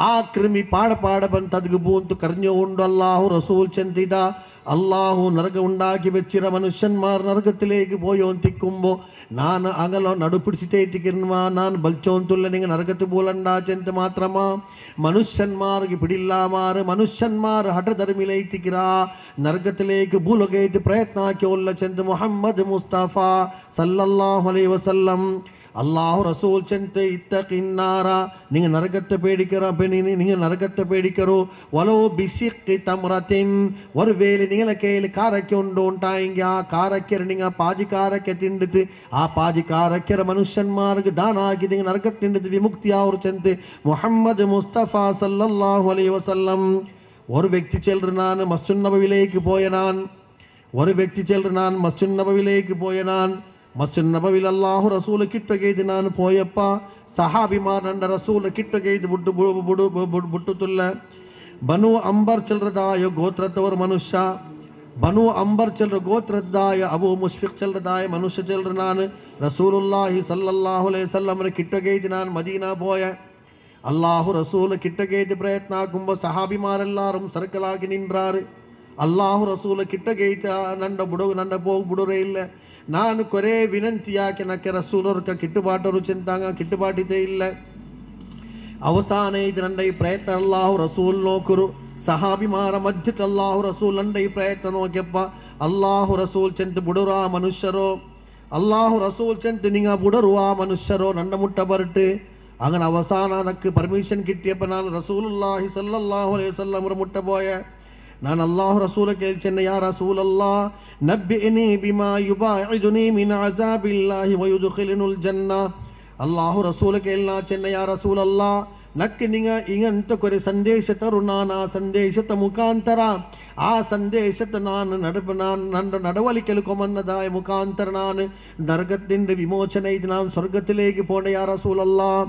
ಆ ಕ್ರಿಮಿ ಪಾಡ ಬಂತು ಅದಕ್ಕೆ ಬೂಂತು ಕರ್ಣ್ಯ ಉಂಡು ಅಲ್ಲಾಹು ರಸೂಲ್ ಚೆಂತಿದ അള്ളാഹു നരകം ഉണ്ടാക്കി വെച്ചിര മനുഷ്യന്മാർ നരകത്തിലേക്ക് പോയോന്തിക്കുമ്പോൾ ഞാൻ അകലോ നടുപിടിച്ചിട്ടേറ്റിക്കിരുന്ന ഞാൻ ബൽച്ചോന്തുള്ള നിങ്ങൾ നരകത്ത് പോലണ്ടാ ചെന്ത് മാത്രമാ മനുഷ്യന്മാർക്ക് പിടില്ലാമാറ് മനുഷ്യന്മാർ ഹഠധർമ്മിലേത്തിക്കിറ നരകത്തിലേക്ക് ഭൂലകേറ്റ് പ്രയത്നാക്കിയുള്ള ചെന്ത് മുഹമ്മദ് മുസ്തഫ സല്ലല്ലാഹു അലൈഹി വസല്ലം അള്ളാഹു റസൂൽ ചെന്ത് ഇത്തഖിന്നാറ നിങ്ങൾ നരകത്തെ പേടിക്കറ നിങ്ങൾ നരകത്തെ പേടിക്കറോ വലോ ബിശിഖി തംറത്തിൻ ഒരു വേള നിങ്ങളെ കയ്യിൽ കാരക്ക ഉണ്ടായെങ്കിൽ ആ കാരക്കര നിങ്ങൾ പാതി കാരക്ക തിണ്ടിട്ട് ആ പാതി കാരക്കര മനുഷ്യന്മാർക്ക് ദാനാക്കി നിങ്ങൾ നരകത്തിണ്ടിട്ട് വിമുക്തിയാവർ ചെന്ത് മുഹമ്മദ് മുസ്തഫ സല്ലല്ലാഹു അലൈഹി വസല്ലം ഒരു വ്യക്തി ചെല്ലു ഞാൻ മസ്ജിദ് നബവിയിലേക്ക് പോയ ഞാൻ ಮಸ್ಜಿದ್ ನಬವಿಲ್ ಅಲ್ಲಾಹು ರಸೂಲ್ ಕಿಟ್ಟಗೈದು ನಾನು ಪೋಯಪ್ಪ ಸಹಾಬಿಮಾರ್ ನಂಡ ರಸೂಲ್ ಕಿಟ್ಟಗೈದು ಬುಟ್ಟುತುಲ್ಲ ಬನು ಅಂಬರ್ ಚಲ್ರದಾಯ ಗೋತ್ರದವರ ಮನುಷ್ಯ ಬನು ಅಂಬರ್ ಚಲ್ರ ಗೋತ್ರದಾಯ ಅಬು ಮುಷ್ಫಿಕ್ ಚಲ್ರದಾಯ ಮನುಷ್ಯ ಚಲ್ರ ನಾನು ರಸೂಲುಲ್ಲಾಹಿ ಸಲ್ಲಲ್ಲಾಹು ಅಲೈಹಿ ವಸಲ್ಲಂ ಕಿಟ್ಟಗೈದು ನಾನು ಮದೀನಾ ಪೋಯ ಅಲ್ಲಾಹು ರಸೂಲ್ ಕಿಟ್ಟಗೈದು ಪ್ರಯತ್ನ ಆಗುಂಬ ಸಹಾಬಿಮಾರೆಲ್ಲಾರು ಸರ್ಕಲಾಗಿ ನಿಂಡ್ರಾರು ಅಲ್ಲಾಹು ರಸೂಲ್ ಕಿಟ್ಟಗೈತ ನಂಡ ಬಿಡುರೇ ಇಲ್ಲ ನಾನು ಕೊರೆ ವಿನಂತಿಯಾಕೆ ನಕ್ಕೆ ರಸೂಲರ್ಕ ಕಿಟ್ಟುಬಾಟರು ಚೆಂತಾಂಗ ಕಿಟ್ಟುಬಾಟಿತೇ ಇಲ್ಲ ಅವಸಾನ ಇದು ನಂಡ ಈ ಪ್ರಯತ್ನ ಅಲ್ಲಾಹು ರಸೂಲ್ ನೋಕರು ಸಹಾಬಿಮಾರ ಮಧ್ಯಕ್ಕೆ ಅಲ್ಲಾಹು ರಸೂಲ್ ನಂಡ ಈ ಪ್ರಯತ್ನ ನೋಕೆಪ್ಪ ಅಲ್ಲಾಹು ರಸೂಲ್ ಚೆಂತ ಬುಡರು ಆ ಮನುಷ್ಯರೋ ಅಲ್ಲಾಹು ರಸೂಲ್ ಚೆಂತ ನಿಂಗ ಬುಡರು ಆ ಮನುಷ್ಯರೋ ನಂಡ ಮುಟ್ಟ ಬರಟು അങ്ങനെ അവസാനം എനിക്ക് പെർമിഷൻ കിട്ടിയപ്പോൾ ഞാൻ റസൂലുള്ളാഹി സല്ലല്ലാഹു അലൈഹി വസല്ലം മുട്ട പോയ நான் அல்லாஹ் ரசூலை கேள்ச்சென்ன யா ரசூலல்லாஹ் நப்பிஇனி பிமா யுபாஇதுனி மின் அஸாபில்லாஹி வ யுத்கிலுல் ஜன்னா அல்லாஹ் ரசூலை கேள்னா ಚೆನ್ನ யா ரசூலல்லாஹ் ನಕ್ಕೆ ನಿಂಗ ಇಂಗಂತ ಕೊರೆ ಸಂದೇಶತರು ನಾನು ಆ ಸಂದೇಶದ ಮುಖಾಂತರ ಆ ಸಂದೇಶದ ನಾನು ನನ್ನ ನಡವಳಿಕೆಲು ಕೊಮನ್ನದಾಯ ಮುಖಾಂತರ ನಾನು നരകത്തിന്റെ വിമോചന ഇത് ഞാൻ സ്വർഗത്തിലേക്ക് പോണ്ട യാ റസൂലല്ലാഹ്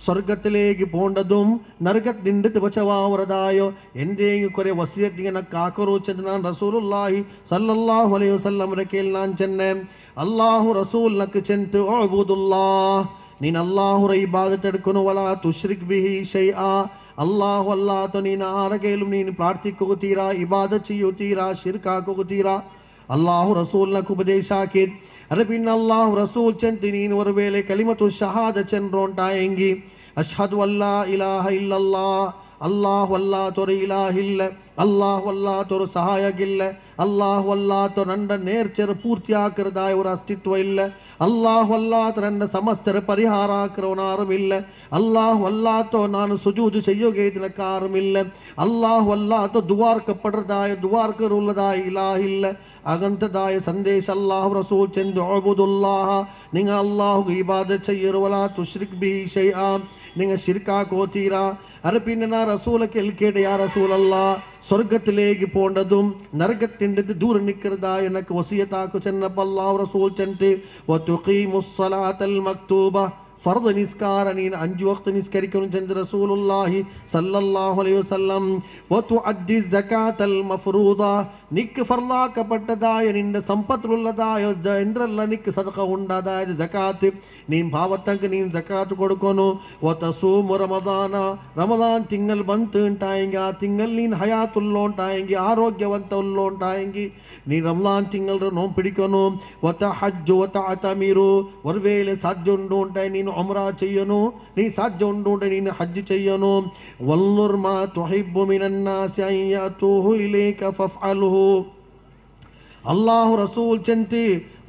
സ്വർഗത്തിലേക്ക് പോണ്ടതും നരകത്തിന്റെ ബചവാവറതായോ എന്തെങ്കിലും കുറെ വസിയത്ത് ഇങ്ങനെ കാക്കറോച്ചത് ഞാൻ റസൂലുള്ളാഹി സല്ലല്ലാഹു അലൈഹി വസല്ലം റക്കേൽ ഞാൻ ചെന്നെ അല്ലാഹു റസൂൽ നക്ക് ചെന്ത് ഉബുദുല്ലാഹ് ನೀನು ಅಲ್ಲಾಹುರ ಇಬಾದತ್ ಎಡ್ಕೊನು ವಲಾ ತುಶ್ರಿಕ್ ಬಿಹಿ ಶೈಆ ಅಲ್ಲಾಹು ಅಲ್ಲಾಹ್ ನೀನು ಆರಗೇಲು ನೀನು ಪ್ರಾರ್ಥಿಕೋತೀರಾ ಇಬಾದತ್ ചെയ്യുತ್ತೀರಾ ಶಿರ್ಕ್ ಹಾಕೋತೀರಾ ಅಲ್ಲಾಹು ರಸೂಲ್ನಕ್ಕೆ ಉಪದೇಶ ಹಾಕಿದ್ ಅರೆ ಪಿನ್ನ ಅಲ್ಲಾಹು ರಸೂಲ್ ಚೆಂತಿ ನೀನು ஒரு வேளை ಕಲಿಮತು ಶಹಾದ ಚೆನ್ರೋಂಟಾಯಂಗಿ ಅಶ್ಹದು ಅಲ್ಲಾ ಇಲಾಹ ಇಲ್ಲಲ್ಲಾಹ್ ಅಲ್ಲಾಹು ಅಲ್ಲಾ ತೊರೆ ಇಲಾಹಿಲ್ಲ ಅಲ್ಲಾಹು ಅಲ್ಲಾ ತೊರೆ ಸಹಾಯಗಿಲ್ಲ ಅಲ್ಲಾಹು ಅಲ್ಲಾ ತೊ ನನ್ನ ನೇರ್ಚರ ಪೂರ್ತಿ ಆಕರದಾಯ ಅವರ ಅಸ್ತಿತ್ವ ಇಲ್ಲ ಅಲ್ಲಾಹು ಅಲ್ಲಾ ನನ್ನ ಸಮಸ್ಯರ ಪರಿಹಾರ ಆಕರವನಾರುമില്ല ಅಲ್ಲಾಹು ಅಲ್ಲಾ ತೊ ನಾನು ಸುಜೂದು ചെയ്ಯೋಗೆ ഇതിനക്കാരുമില്ല ಅಲ್ಲಾಹು ಅಲ್ಲಾ ತೊ ದುವಾರ್ಕಪಡದಾಯ ದುವಾರ್ಕರುಲ್ಲದಾಯ ಇಲಾಹಿಲ್ಲ ಅಗಂತದಾಯ ಸಂದೇಶ ಅಲ್ಲಾಹು ರಸೂಲ್ ಚೆಂದು ಉಬುದುಲ್ಲಾಹ ನಿಂಗ ಅಲ್ಲಾಹು ಇಬಾದತ್ ചെയ്യറുവലാ തുശ്രിക് ബിഹി ശൈആ നിങ്ങ ശിർക്കാക്കോതീരാ അറബിന്ന റസൂല കേൾക്കേട യാ റസൂലല്ലാഹ് സ്വർഗ്ഗത്തിലേക്ക് പോണ്ടതും നരകത്തിന്റെ ദൂര നിക്കറതാ എനിക്ക് വസിയത്താക്കു ചെന്നപ്പോൾ അല്ലാഹു റസൂൽ ചെന്ത് വതുഖീമുസ് സ്വലാത്തൽ മക്തൂബ ഫർദ് നിസ്കാര നീ 5 വക്ത് നിസ്കരിക്കുന്നു ചെന്ന് റസൂലുള്ളാഹി സല്ലല്ലാഹു അലൈഹി വസല്ലം വതുഅദ്ദി സകാത്തൽ മഫ്റൂദ നിക്ക് ഫർലാക്കപ്പെട്ടതായ നിന്റെ സമ്പത്തുള്ളതായ എന്റെല്ല നിക്ക് സദഖ ഉണ്ടാതായ സകാത്ത് നീ ഭാവത്തക്ക് നീ സകാത്ത് കൊടുക്കുന്നു വതസൂമു റമദാന റമദാൻ തിങ്കൾ ಬಂತು ഉണ്ടായെങ്കിൽ ആ തിങ്കൾ നീ ഹയാത്തുള്ള ഉണ്ടായെങ്കിൽ ആരോഗ്യವಂತ ഉണ്ടായെങ്കിൽ നീ റമദാൻ തിങ്കൾ നോമ്പ് പിടിക്കുന്നു വതഹജ്ജു വതഅതമിരു ഒരുവേളെ സാധ്യ ഉണ്ടായി നീ ഉംറ ചെയ്യണു നീ സാധ്യ ഉണ്ട് നീ ഹജ്ജ് ചെയ്യണു വൽനുർ മാ തുഹിബ്ബു മിനൻ നാസി അൻ യഅതൂഹു ഇലൈക ഫഫ്അൽഹു അല്ലാഹു റസൂൽ ചെന്തി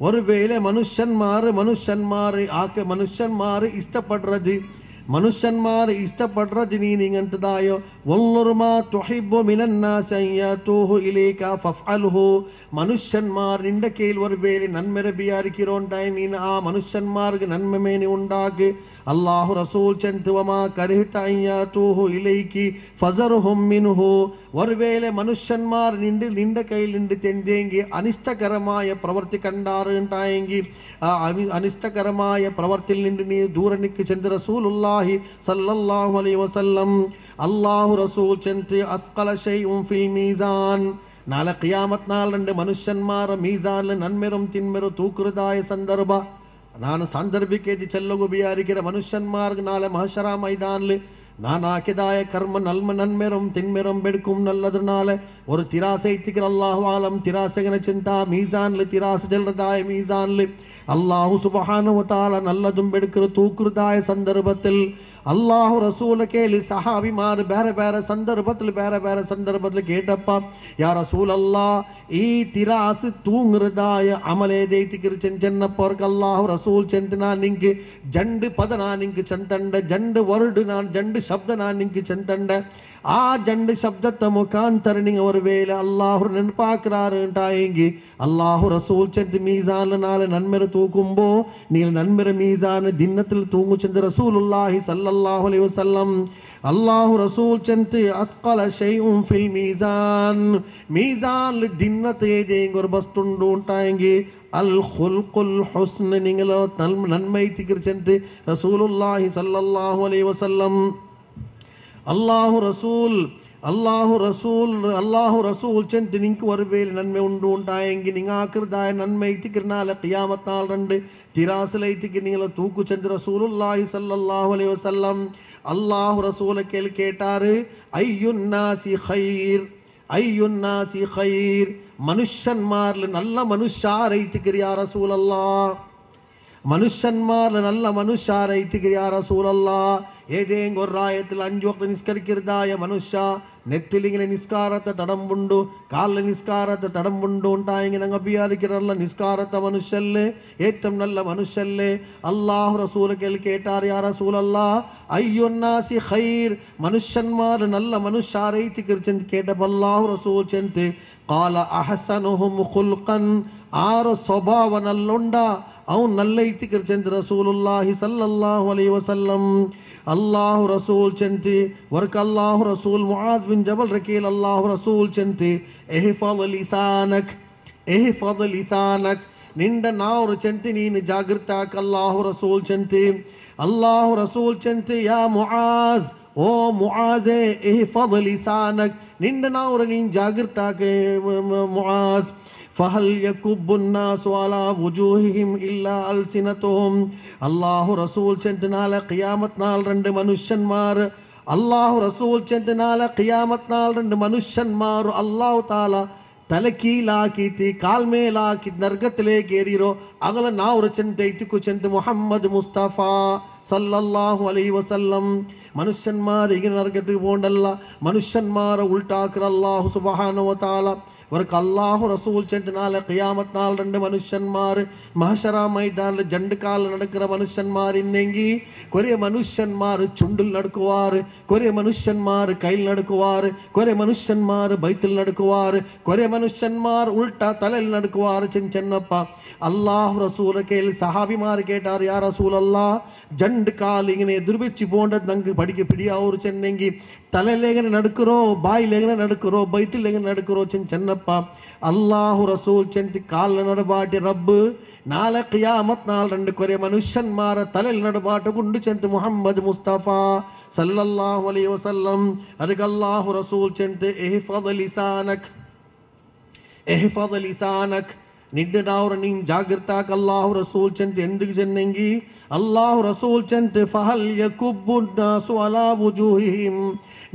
ഒരുവേളെ മനുഷ്യന്മാർ ഇഷ്ടപ്പെടുறது ಮನುಷ್ಯನ್ಮಾರು ಇಷ್ಟಪಡ್ರದು ನೀನು ಹಿಂಗಂತದಾಯೋ ವಲ್ಲುರ್ಮಾ ತುಹಿಬ್ಬು ಮಿನನ್ನಾಸಿ ಅನ್ ಯಅತೂಹು ಇಲೈಕ ಫಫ್ಅಲ್ಹು ಮನುಷ್ಯನ್ಮಾರ್ ನಿಂಡ ಕೇಳುವರ ಬೇರೆ ನನ್ಮೆರೆ ಬಿಯಾರಿಕಿರೋಂಟಾಯಿ ನೀನು ಆ ಮನುಷ್ಯನ್ಮಾರ್ಗೆ ನನ್ಮೆ ಮೇನೆ ಉಂಡಾಗಿ ಅಲ್ಲಾಹು ರಸೂಲ್ ಚೆಂತು ವಮಾ ಕರಿಹಿತ ಅನ್ ಯಅತೂಹು ಇಲೈಕಿ ಫಜರ್ಹುಮ್ ಮಿನ್ಹು ഒരുവേളെ മനുഷ്യന്മാർ നിന്റെ കയ്യിൽ നിന്ന് തെന്തെങ്കിൽ അനിഷ്ടകരമായ പ്രവൃത്തി കണ്ടാറ് ഉണ്ടായെങ്കിൽ ആ അനിഷ്ടകരമായ പ്രവൃത്തിയിൽ നിന്ന് നീ ദൂരെ നിൽക്ക് ചെന്ന് റസൂലുള്ളാഹി സല്ലല്ലാഹു അലൈഹി വസല്ലം അല്ലാഹു റസൂൽ ചെന്ന് അസ്ഖല ശൈഉൻ ഫിൽ മീസാൻ നാളെ ഖിയാമത്ത് നാളുണ്ട് മനുഷ്യന്മാർ മീസാനിൽ നന്മരും തിന്മരും തൂക്കുറതായ സന്ദർഭ ನಾನು ಸಾಂದರ್ಭಿಕೇತಿ ಚೆಲ್ಲಗು ಬಿಯಾರಿಕೆರ ಮನುಷ್ಯನ್ಮಾರ್ಗ ನಾಳೆ ಮಹಶರ ಮೈದಾನ್ಲಿ நான் ஆக்கிதாய கர்ம நன்மெரும் தின்மெரும் பெடுக்கும் நல்லதுனால ஒரு திராசை திக்கிற அல்லாஹு ஆலம் திராசகன சிந்தா மீசான்ல திராசு செல்றதாய மீசான்ல அல்லாஹு சுபஹானஹு வ தஆலா நல்லதும் பெடுக்கிற தூக்குறதாய சந்தர்ப்பத்தில் ಅಲ್ಲಾಹು ರಸೂಲ ಕೇಳಿ ಸಹಾಬಿಮಾರು ಬೇರೆ ಬೇರೆ ಸಂದರ್ಭದಲ್ಲಿ ಕೇಟಪ್ಪ ಯಾ ರಸೂಲಲ್ಲಾ ಈ ತಿರಾಸು ತೂಂಗ್ರದಾಯ ಅಮಲೇದೈತಿಗಿರು ಚೆನ್ನಪ್ಪವ್ರಿಗೆ ಅಲ್ಲಾಹು ರಸೂಲ್ ಚೆಂತ ನಾನು ನಿಂಗೆ ಜಂಡು ಪದ ನಾನು ನಿಂಗೆ ಚೆಂತಂಡ ಜಂಡು ವರ್ಡ್ ನಾನು ಜಂಡು ಶಬ್ದ ನಾನು ನಿಂಗೆ ಚೆಂತಂಡ ಆ ಜಂಡು ಶಬ್ದದ ಮುಖಾಂತರ நீங்கள் ஒரு வேளை அல்லாஹ் நினைப்பாக்குறாருன்ட்டாயங்கி அல்லாஹ் ரசூல் சென்று மீசான் நாளை நன்மரை தூக்கும்போ நீங்கள் நன்மரை மீசான் தின்னத்தில் தூங்கு சென்று ரசூலுல்லாஹி ஸல்லல்லாஹு அலைஹி வஸல்லம் அல்லாஹ் ரசூல் சென்று அஸ்கல ஷைஉன் ஃபில் மீசான் மீசான் தின்னத்தை ஏதேங்க ஒரு வஸ்துண்டு ఉంటాయంగి அல் ஹுல்குல் ஹுஸ்ன் நீங்கள் நன்மை திக்ர் சென்று ரசூலுல்லாஹி ஸல்லல்லாஹு அலைஹி வஸல்லம் ಅಲ್ಲಾಹು ರಸೂಲ್ ಚೆಂತ ನಿಂಕು ಒರಬೇಲಿ ನನ್ಮೆ ಉಂಟಾಯಂಗಿ ನಿಂಗ ಆಕೃದಾಯ ನನ್ಮೆ ಐತಿಕಿರ್ನಾಲ ಕಿಯಾಮತ್ ನಾಲ್ ರಂಡು ತಿರಾಸಲ ಐತಿಕಿ ನಿಂಗಲ ತೂಕು ಚೆಂದ ರಸೂಲುಲ್ಲಾಹಿ ಸಲ್ಲಲ್ಲಾಹು ಅಲೈಹಿ ವಸಲ್ಲಂ ಅಲ್ಲಾಹು ರಸೂಲ ಕೇಟಾರು ಅಯ್ಯುನ್ನಾಸಿ ಖೈರ್ ಮನುಷ್ಯನ್ಮಾರ್ಲು ನಲ್ಲ ಮನುಷ್ಯಾರ ಐತಿಕಿರಿ ಯಾ ರಸೂಲಲ್ಲಾಹ್ മനുഷ്യന്മാരിൽ നല്ല മനുഷ്യരൈത്തിക്കിരി യാ റസൂലല്ലാഹ് ഏതെങ്കിലും ഒരു റായത്തിൽ 5 വക്ത് നിസ്കരിക്കരുതായ മനുഷ്യ നെത്തിലിങ്ങനെ നിസ്കാരത്തെ തടമ്പുണ്ടു കാലിൽ നിസ്കാരത്തെ തടമ്പുണ്ടു ഉണ്ടായെങ്കിൽ ഞങ്ങൾ വിചാരിக்கிறല്ല നിസ്കാരത്തെ മനുഷ്യല്ലേ ഏറ്റവും നല്ല മനുഷ്യല്ലേ അല്ലാഹു റസൂൽ കേട്ടാർ യാ റസൂലല്ലാ അയ്യുന്നാസി ഖൈർ മനുഷ്യന്മാർ നല്ല മനുഷ്യരൈತಿ കുറിച്ച് കേട്ടപ്പോൾ അല്ലാഹു റസൂൽ ചെന്ത് ഖാല അഹ്സനുഹും ഖുൽഖൻ ആര സ്വഭാവ നല്ലുണ്ട അവൻ നല്ലൈತಿ കുറിച്ച് റസൂലുള്ളാഹി സല്ലല്ലാഹു അലൈഹി വസല്ലം അല്ലാഹു റസൂൽ ചെന്ത് വർക്ക് അല്ലാഹു റസൂൽ മുആസ് ബിൻ ജബൽ റക്കീൽ അല്ലാഹു റസൂൽ ചെന്ത് ഇഹ്ഫദ് ലിസാനക് നിന്റെ നാവ് ചെന്ത് നീನು ಜಾಗೃತಾಕ ಅಲ್ಲಾಹು ರಸೂಲ್ ಚೆಂತಿ ಅಲ್ಲಾಹು ರಸೂಲ್ ಚೆಂತಿ ಯಾ ಮುಆಜ್ ಓ ಮುಆಜೆ ಇಹ್ಫದ್ ಲಿಸಾನಕ್ ನಿಂದ ನಾವ್ ನೀನು ಜಾಗೃತಾಕ ಮುಆಜ್ فهل يكب الناس على وجوههم الا السنتهم അല്ലാഹു റസൂൽ ചെന്ത് നാളെ ഖിയാമത്ത് നാൾ രണ്ട് മനുഷ്യന്മാർ അല്ലാഹു റസൂൽ ചെന്ത് നാളെ ഖിയാമത്ത് നാൾ രണ്ട് മനുഷ്യന്മാർ അല്ലാഹു തആല തലക്കീലാക്കിയിട്ട് കാൽമേലാക്കി നരകത്തിലേക്ക് ഏറിയോ അകല നാവ് ചെന്തൈറ്റിക്കു ചെന്ത് മുഹമ്മദ് മുസ്തഫ സല്ലല്ലാഹു അലൈഹി വസല്ലം മനുഷ്യന്മാർ ഇങ്ങനെ നരകത്തിൽ പോകണ്ടല്ല മനുഷ്യന്മാരെ ഉൾട്ടാക്കർ അല്ലാഹു സുബ്ഹാനഹു വ തആല അവർക്ക് അല്ലാഹു റസൂൽ ചെന്ത് നാളെ ഖിയാമത്ത് നാൾ രണ്ട് മനുഷ്യന്മാർ മഹ്ശറ മൈതാനിൽ രണ്ട് കാലിൽ നടക്കുന്ന മനുഷ്യന്മാർ ഇന്നെങ്കിൽ കുറേ മനുഷ്യന്മാർ ചുണ്ടിൽ നടക്കുവാർ കുറേ മനുഷ്യന്മാർ കയ്യിൽ നടക്കുവാർ കുറേ മനുഷ്യന്മാർ ബൈത്തിൽ നടക്കുവാർ കുറേ മനുഷ്യന്മാർ ഉൾട്ട തലയിൽ നടക്കുവാർ ചെന്നപ്പ അല്ലാഹു റസൂൽ കേൾ സഹാബിമാർ കേട്ടാർ യാ റസൂലല്ലാ രണ്ട് കാൽ ഇങ്ങനെ എതിർവെച്ച് പോകേണ്ടത് ഞങ്ങൾക്ക് പഠിക്ക പിടിയാവൂർ ചെന്നെങ്കിൽ തലയിലെങ്ങനെ നടക്കുറോ ബായിലെങ്ങനെ നടക്കുറോ ബൈത്തിലെങ്ങനെ നടക്കുറോ ചെന്നപ്പ അല്ലാഹു റസൂൽ ചെന്തി കാലിൽ നടപാട്ടി റബ്ബ് നാളെ ഖിയാമത്ത് നാൾ രണ്ട് കുറേ മനുഷ്യന്മാരെ തലയിൽ നടപാട്ട് കൊണ്ട് ചെന്ത് മുഹമ്മദ് മുസ്തഫ സല്ലല്ലാഹു അലൈഹി വസല്ലം ಅದಕ್ಕೆ അല്ലാഹു റസൂൽ ചെന്ത് ഇഹ്ഫദ് ലിസാനക് ನಿಡ್ಡ ನಾವ್ರ ನೀನು ಜಾಗೃತಾಕ ಅಲ್ಲಾಹು ರಸೂಲ್ ಚೆಂತ ಎಂದಿಗೆ ಚೆನ್ನಂಗಿ ಅಲ್ಲಾಹು ರಸೂಲ್ ಚೆಂತ ಫಹಲ್ ಯಕುಬ್ಬು ನಾಸು ಅಲಾ ವುಜೂಹಿಹಿಂ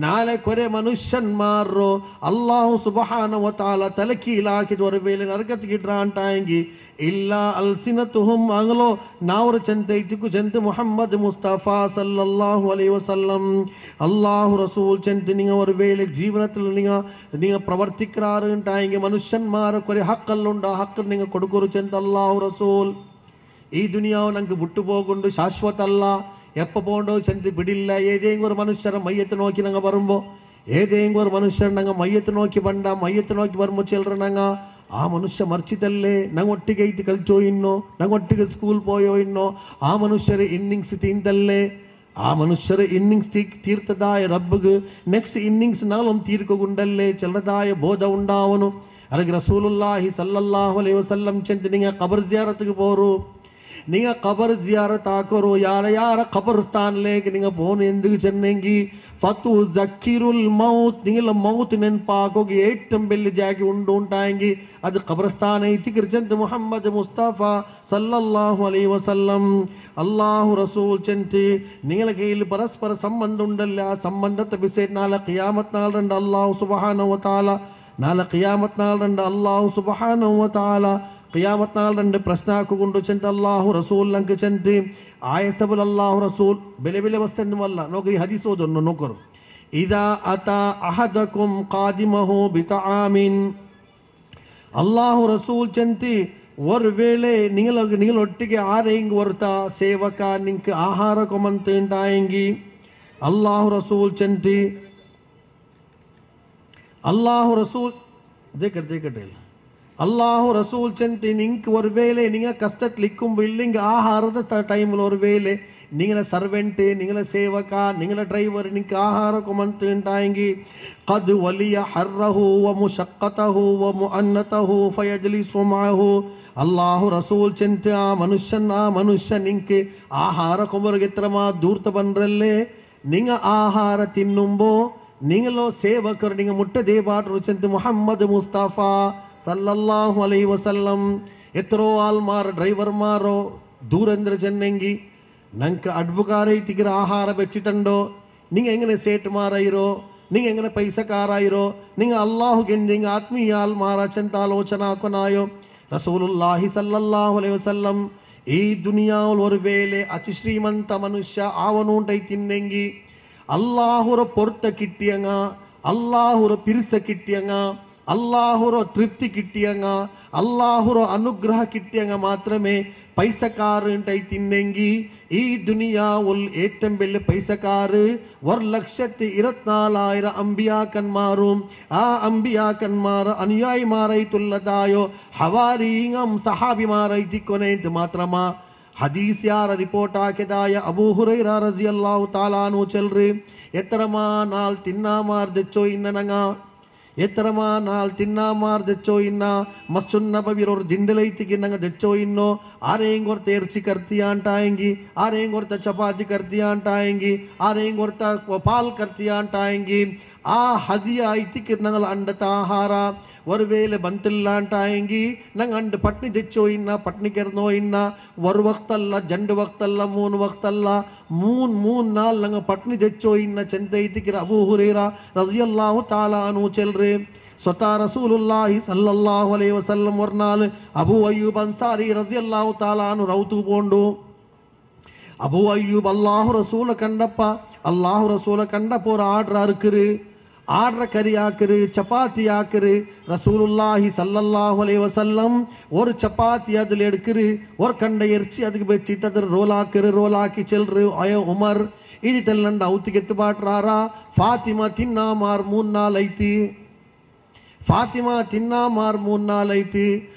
ನಾಳೆ ಕೊರೆ ಮನುಷ್ಯನ್ಮಾರು ಅಲ್ಲಾಹು ಸುಬ್ಹಾನಹು ವ ತಆಲ ತಲಕೀಲಾಕಿದವರ ವೇಳೆ ನರಕತ್ತಿಗಿಡ್ರ ಅಂಟಾಯಂಗಿ ಇಲ್ಲ ಅಲ್ಸಿನತುಹುಂ ಅಂಗಲೋ ನಾವ್ರ ಚೆಂತ ಇತಿಕು ಚೆಂತ ಮುಹಮ್ಮದ್ ಮುಸ್ತಫಾ ಸಲ್ಲಲ್ಲಾಹು ಅಲೈಹಿ ವಸಲ್ಲಂ ಅಲ್ಲಾಹು ರಸೂಲ್ ಚೆಂತ നിങ്ങവർ ವೇಳೆ ಜೀವನത്തിൽ നിങ്ങൾ പ്രവർത്തിക്കാറുണ്ടായെങ്കിൽ മനുഷ്യന്മാരെ കുറെ ഹക്കല്ലുണ്ട് ഹക്ക് നിങ്ങൾ കൊടുക്കൊരു ചെന്ത അല്ലാഹു റസൂൽ ഈ ദുനിയാവ് ഞങ്ങൾക്ക് വിട്ടുപോകൊണ്ട് ശാശ്വതല്ല എപ്പോൾ പോകണ്ടോ ചെന്ത് പിടില്ല ഏതെങ്കിലും ഒരു മനുഷ്യരെ മയ്യത്ത് നോക്കി ഞങ്ങൾ വരുമ്പോൾ ഏതെങ്കിലും ഒരു മനുഷ്യർ ഞങ്ങൾ മയ്യത്ത് നോക്കി ಬಂದ ಮಯ್ಯത്ത് നോക്കി വരുമ്പോൾ ചിലർ ഞങ്ങൾ ಆ ಮನುಷ್ಯ ಮರ್ಚಿತಲ್ಲೇ ನಂಗೆ ಒಟ್ಟಿಗೆ ಐತಿ ಕಲ್ಚೋ ಇನ್ನೋ ನಂಗೆ ಒಟ್ಟಿಗೆ ಸ್ಕೂಲ್ ಪೋಯೋ ಇನ್ನೋ ಆ ಮನುಷ್ಯರ ಇನ್ನಿಂಗ್ಸ್ ತಿಂದಲ್ಲೇ ಆ ಮನುಷ್ಯರ ಇನ್ನಿಂಗ್ಸ್ ತೀರ್ತದಾಯ ರಬ್ಬಿಗೆ ನೆಕ್ಸ್ಟ್ ಇನ್ನಿಂಗ್ಸ್ ನಾಲೊಂದು ತೀರ್ಕೊಗುಂಡಲ್ಲೇ ಚಲದಾಯ ಬೋಧ ಉಂಡಾವನು ಅದಕ್ಕೆ ರಸೂಲುಲ್ಲಾಹಿ ಸಲ್ಲಲ್ಲಾಹು ಅಲೈಹಿ ವಸಲ್ಲಂ ಚೆಂದ ನಿಂಗೆ ಕಬರ್ ಜಿಯಾರತ್ಗೆ போರು നിങ്ങൾ ഖബർ സിയാറത്ത് ആക്കറോ യാര ഖബർസ്ഥാനിലേക്ക് നിങ്ങൾ പോകുന്ന എന്തിക്ക് ചെന്നെങ്കിൽ ഫതു സക്കിറുൽ മൗത്ത് നിങ്ങൾ മൗത്ത് നെൻപാക്കുക ഏറ്റവും വലിയ ജാഗ ഉണ്ടായെങ്കിൽ അത് ഖബർസ്ഥാനെ എത്തിക്കിറിച്ചെന്ത് മുഹമ്മദ് മുസ്തഫ സല്ലല്ലാഹു അലൈഹി വസല്ലം അല്ലാഹു റസൂൽ ചെന്ത് നിങ്ങളെ കയ്യിൽ പരസ്പര സംബന്ധം ഉണ്ടല്ല ആ സംബന്ധത്തെ വിഷയം നാളെ ഖിയാമത്ത് നാളുണ്ട് അല്ലാഹു സുബ്ഹാനഹു വ തആല നാളെ ഖിയാമത്ത് നാളുണ്ട് അല്ലാഹു സുബ്ഹാനഹു വ തആല ഖിയാമത്ത് നാൾ രണ്ട് പ്രശ്നാക്കുകൊണ്ട് ചെന്ത് അല്ലാഹു റസൂൽ നമുക്ക് ചെന്ത് ആയസബുൽ അല്ലാഹു റസൂൽ ബെലെ വസ്തുവല്ല നോക്ക് ഈ ഹദീസ് ഓതുന്നു നോക്കറു ഇദാ അതാ അഹദകും ഖാദിമഹു ബിതആമിൻ അല്ലാഹു റസൂൽ ചെന്ത് ഒരു ವೇಳೆ നിങ്ങൾ ഒട്ടിಗೆ ആരെങ്കിലും ഒരുത്ത സേവക നിങ്ങൾക്ക് ആഹാര കൊമന്ത് ഉണ്ടായെങ്കിൽ അല്ലാഹു റസൂൽ ചെന്ത് അല്ലാഹു റസൂൽ ദേക്കട്ടെ അല്ലാഹു റസൂൽ ചെന്ത് നിങ്ങൾക്ക് ഒരു ವೇಳೆ നിങ്ങൾ കഷ്ടത്തിലിരിക്കുമ്പോൾ ഇല്ലെങ്കിൽ ആഹാರದ ടൈമിൽ ഒരു ವೇಳೆ നിങ്ങളെ സർവൻറ്റ് നിങ്ങളെ സേവക നിങ്ങളെ ഡ്രൈവർ നിങ്ങൾക്ക് ആഹാര കൊമന്ത് ഉണ്ടായെങ്കിൽ ഖദ് വലിയ ഹർറഹു വ മുശഖതഹു വ മുഅന്നതഹു ഫയജ്ലിസു മഅഹു അല്ലാഹു റസൂൽ ചെന്ത് ആ മനുഷ്യൻ നിങ്ങൾക്ക് ആഹാര കൊമರಿಗೆ എത്രമാ ദൂരത്ത് ಬಂದ್ರಲ್ಲೇ നിങ്ങൾ ആഹാര തിന്നുമ്പോൾ നിങ്ങളോ സേവകർ നിങ്ങൾ മുട്ടದೇ ಬಾಟ್ರು ಚೆಂತ മുഹമ്മദ് മുസ്തഫ സല്ലല്ലാഹു അലൈഹി വസല്ലം എത്രോ ആൾമാർ ഡ്രൈവർമാരോ ദൂരേന്ദ്ര ചെന്നെങ്കിൽ ഞങ്ങൾക്ക് അഡ്വക്കാരൈത്തിಗಿರ ആഹാര വെച്ചിട്ടുണ്ടോ നിങ്ങൾ എങ്ങനെ സേട്ടുമാരായിരോ നിങ്ങൾ എങ്ങനെ പൈസക്കാരായിരോ നിങ്ങൾ അള്ളാഹുಗೆಂದಿಗೆ ಆತ್ಮೀಯ ಆಲ್ಮಾರ ಚೆಂತ ಆಲೋಚನೆ ಹಾಕೊನಾಯೋ റസൂലുള്ളാഹി സല്ലല്ലാഹു അലൈഹി വസല്ലം ഈ ദുനിയാവിൽ ഒരു ವೇಳೆ ಅತಿ ಶ್ರೀಮಂತ ಮನುಷ್ಯ ಅವನುಂಟೈ ತಿನ್ನೆಂಗಿ ಅಲ್ಲಾಹುರ ಪೊರ್ತ ಕಿಟ್ಟಿಯಂಗ ಅಲ್ಲಾಹುರ ಪಿರಿಸ ಕಿಟ್ಟಿಯಂಗ ಅಲ್ಲಾಹುರ ತೃಪ್ತಿ ಕಿಟ್ಟಿಯಂಗ ಅಲ್ಲಾಹುರ ಅನುಗ್ರಹ ಕಿಟ್ಟಿಯಂಗ ಮಾತ್ರಮೇ പൈസക്കാറ് തിന്നെങ്കി ഈ ദുനിയാവുൽ ഏറ്റവും വലിയ പൈസക്കാറ് 1,24,000 അമ്പിയാക്കന്മാരും ആ അമ്പിയാക്കന്മാർ അനുയായിമാരായിട്ടുള്ളതായോ ഹവാരീങ്ങം സഹാബിമാരായിട്ടിക്കൊനേന്ത് മാത്രമാ ഹദീസ് യാര റിപ്പോർട്ടാക്കിയതായ അബൂ ഹുറൈറ റളിയല്ലാഹു തആല അൻഹു ചെൽറ് എത്രമാ നാൾ തിന്നാമാർ ദെച്ചോ ഇന്നനങ്ങ ಎತ್ತರಮಾ ನಾಲ್ ತಿನ್ನಾಮಾರ್ ದೆಚ್ಚೋ ಇನ್ನ ಮಸ್ಸುನ್ ನಬವಿರೋರ್ ದಿಂಡಲೈತಿಗೆ ನಂಗೆ ದೆಚ್ಚೋ ಇನ್ನೋ ಆರೇಂಗೊರ್ತ ಎರ್ಚಿ ಕರ್ತಿಯಾ ಅಂಟಾಯಂಗಿ ಆರೇಂಗೊರ್ತ ಚಪಾತಿ ಕರ್ತಿಯಾ ಅಂಟಾಯಂಗಿ ಆರೇಂಗೊರ್ತ ಪಾಲ್ ಕರ್ತಿಯಾ ಅಂಟಾಯಂಗಿ ಆ ಹದಿಯ ಐತಿಗೆ ನಂಗಲ ಅಂಡತ ಆಹಾರ ಒರ್ವೇಲೆ ಬಂತಿಲ್ಲ ಅಂಟಾಯಂಗಿ ನಂಗೆ ಅಂಡ್ ಪಟ್ನಿ ದೆಚ್ಚೋ ಇನ್ನ ಪಟ್ನಿ ಕೆರ್ನೋ ಇನ್ನ ಒರ್ ವಕ್ತಲ್ಲ ಜಂಡು ವಕ್ತಲ್ಲ ಮೂನ್ ವಕ್ತಲ್ಲ ಮೂನ್ ನಾಲ್ ನಂಗೆ ಪಟ್ನಿ ದೆಚ್ಚೋ ಇನ್ನ ಚೆಂತ ಐತಿಗೆ ಅಬೂ ಹುರೈರ ರಜಿಯಲ್ಲಾಹು ತಾಲಾ ಅನ್ಹು ಚೆಲ್ರೆ ಸ್ವತಃ ರಸೂಲುಲ್ಲಾಹಿ ಸಲ್ಲಲ್ಲಾಹು ಅಲೈಹಿ ವಸಲ್ಲಂ ವರ್ನಾಲ್ ಅಬೂ ಅಯ್ಯೂಬ್ ಅನ್ಸಾರಿ ರಜಿಯಲ್ಲಾಹು ತಾಲಾ ಅನ್ಹು ರೌತು ಪೋಂಡು ಅಬೂ ಅಯ್ಯೂಬ್ ಅಲ್ಲಾಹು ರಸೂಲ ಕಂಡಪ್ಪ ಅಲ್ಲಾಹು ರಸೂಲ ಕಂಡಪ್ಪ ஒரு ஆர்டர் இருக்குது ஆர்டரை கறி ஆக்குரு சப்பாத்தி ஆக்குரு ரசூலுல்லாஹி சல்லல்லாஹு அலைஹி வஸல்லம் ஒரு சப்பாத்தி அதில் எடுக்குரு ஒரு கண்டை எரிச்சி அதுக்கு வச்சு ததர் ரோல் ஆக்கி செல்று அயோ உமர் இது தெல்லண்ட அவுத்துக்கு எத்துபாட்டுறாரா ஃபாத்திமா தின்னாமார் 3 நாள் ஐத்தி ಫಾತಿಮಾ ತಿನ್ನಾಮಾರ್ 3 ನಾள் ಐತಿ